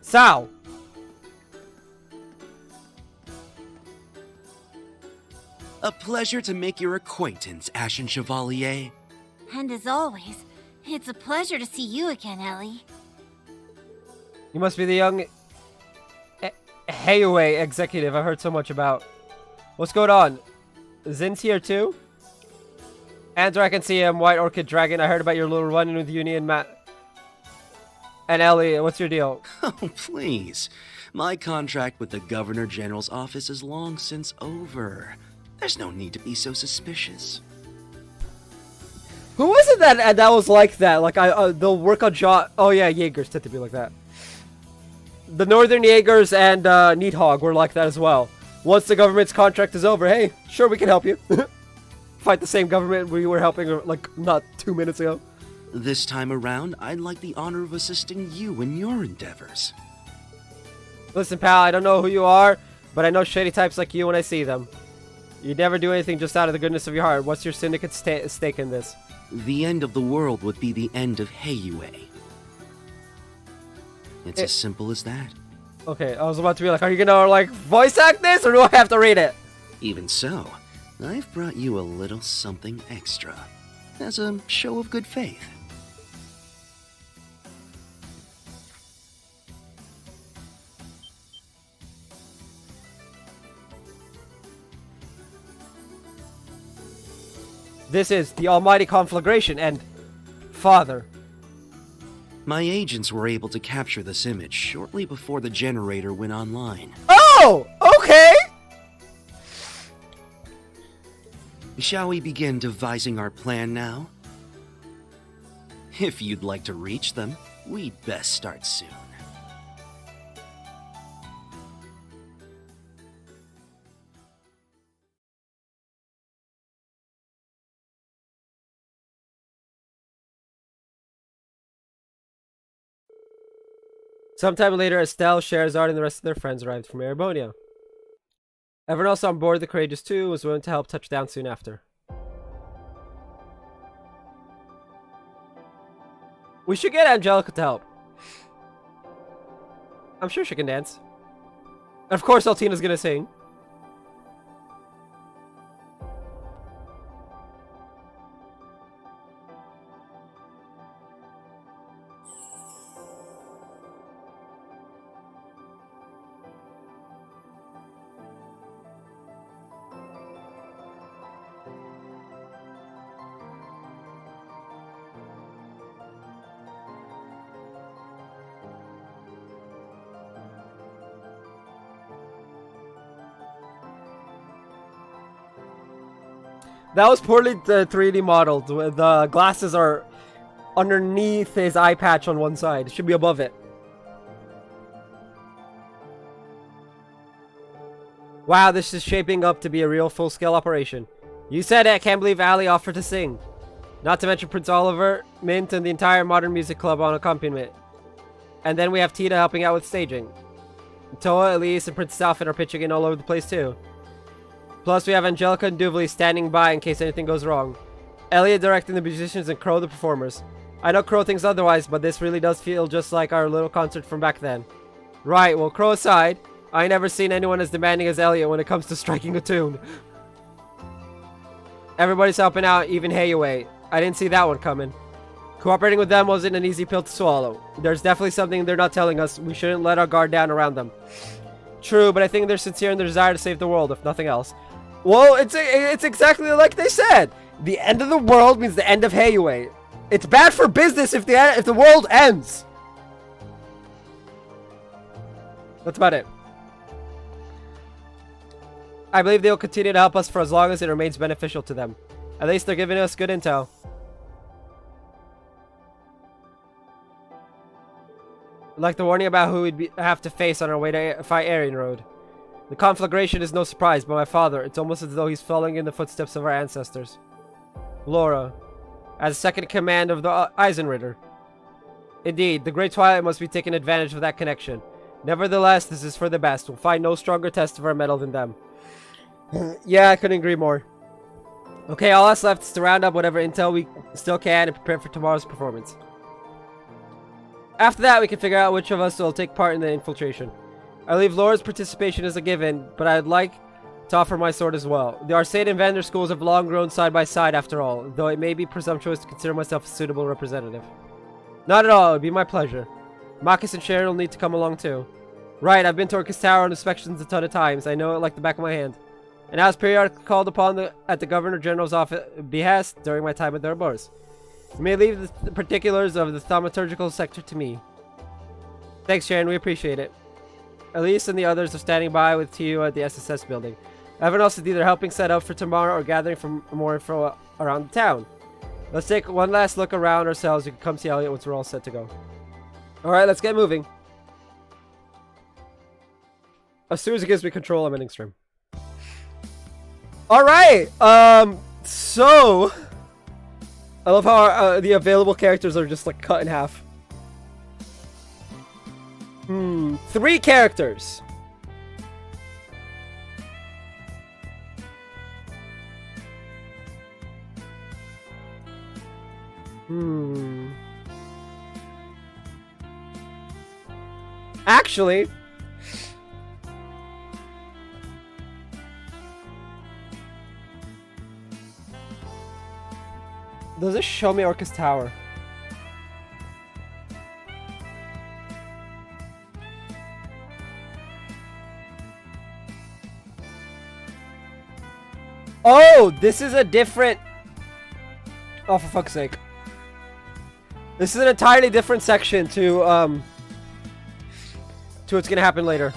Sal! A pleasure to make your acquaintance, Ashen Chevalier. And as always, it's a pleasure to see you again, Ellie. You must be the young Heiue executive I heard so much about. What's going on? Zin's here too? Andrew, I can see him. White Orchid Dragon. I heard about your little run-in with Uni and Matt. And Ellie, what's your deal? Oh, please. My contract with the Governor General's office is long since over. There's no need to be so suspicious. Who was it that was like that? Like, they'll work on job. Oh yeah, Jaegers tend to be like that. The Northern Jaegers and Needhog were like that as well. Once the government's contract is over, hey, sure, we can help you. Fight the same government we were helping, like, not 2 minutes ago. This time around, I'd like the honor of assisting you in your endeavors. Listen, pal, I don't know who you are, but I know shady types like you when I see them. You never do anything just out of the goodness of your heart. What's your syndicate stake in this? The end of the world would be the end of Heiyue. It's as simple as that. Okay, I was about to be like, are you gonna, like, voice act this, or do I have to read it? Even so, I've brought you a little something extra. As a show of good faith. This is the Almighty Conflagration and Father. My agents were able to capture this image shortly before the generator went online. Oh! Okay! Shall we begin devising our plan now? If you'd like to reach them, we'd best start soon. Sometime later, Estelle, Sherazard, and the rest of their friends arrived from Erebonia. Everyone else on board the Courageous 2 was willing to help touch down soon after. We should get Angelica to help. I'm sure she can dance. And of course, Altina's gonna sing. That was poorly 3D modeled. The glasses are underneath his eye patch on one side. It should be above it. Wow, this is shaping up to be a real full-scale operation. You said it. I can't believe Ali offered to sing. Not to mention Prince Oliver, Mint, and the entire Modern Music Club on accompaniment. And then we have Tita helping out with staging. Toa, Elise, and Princess Alphen are pitching in all over the place too. Plus, we have Angelica and Duvley standing by in case anything goes wrong. Elliot directing the musicians and Crow the performers. I know Crow thinks otherwise, but this really does feel just like our little concert from back then. Right, well, Crow aside, I ain't never seen anyone as demanding as Elliot when it comes to striking a tune. Everybody's helping out, even Heiyue. I didn't see that one coming. Cooperating with them wasn't an easy pill to swallow. There's definitely something they're not telling us. We shouldn't let our guard down around them. True, but I think they're sincere in their desire to save the world, if nothing else. Well, it's exactly like they said. The end of the world means the end of Heiyue. It's bad for business if the world ends. That's about it. I believe they'll continue to help us for as long as it remains beneficial to them. At least they're giving us good intel. Like the warning about who we'd have to face on our way to fight Aryan Road. The conflagration is no surprise, but my father, it's almost as though he's following in the footsteps of our ancestors. Laura, as second in command of the Eisenritter. Indeed, the Great Twilight must be taking advantage of that connection. Nevertheless, this is for the best. We'll find no stronger test of our mettle than them. Yeah, I couldn't agree more. Okay, all that's left is to round up whatever intel we still can and prepare for tomorrow's performance. After that, we can figure out which of us will take part in the infiltration. I leave Laura's participation as a given, but I'd like to offer my sword as well. The Arcade and Vander schools have long grown side by side after all, though it may be presumptuous to consider myself a suitable representative. Not at all, it would be my pleasure. Marcus and Sharon will need to come along too. Right, I've been to Orcus Tower on inspections a ton of times. I know it like the back of my hand. And I was periodically called upon at the Governor General's office behest during my time at the Ouroboros. You may leave the particulars of the thaumaturgical sector to me. Thanks, Sharon. We appreciate it. Elise and the others are standing by with TU at the SSS building. Everyone else is either helping set up for tomorrow or gathering for more info around the town. Let's take one last look around ourselves. You can come see Elliot once we're all set to go. Alright, let's get moving. As soon as it gives me control, I'm ending stream. Alright! So... I love how the available characters are just like cut in half. 3 characters. Actually, does this show me Orcus Tower? Oh, this is a different... Oh, for fuck's sake. This is an entirely different section to what's gonna happen later.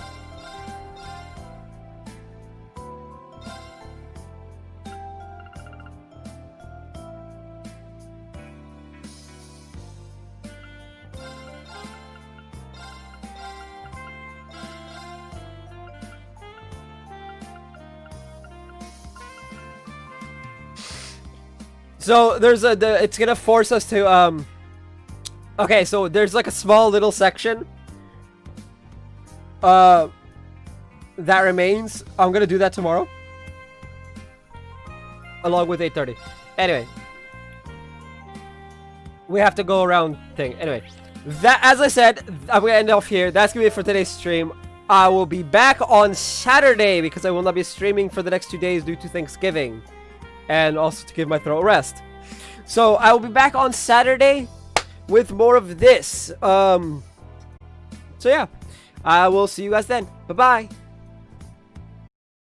So there's it's gonna force us to okay, so there's like a small little section that remains. I'm gonna do that tomorrow along with 8:30. Anyway, we have to go around thing. Anyway, that, as I said, I'm gonna end off here. That's gonna be it for today's stream. I will be back on Saturday because I will not be streaming for the next 2 days due to Thanksgiving. And also to give my throat a rest. So I will be back on Saturday with more of this. So yeah, I will see you guys then. Bye bye.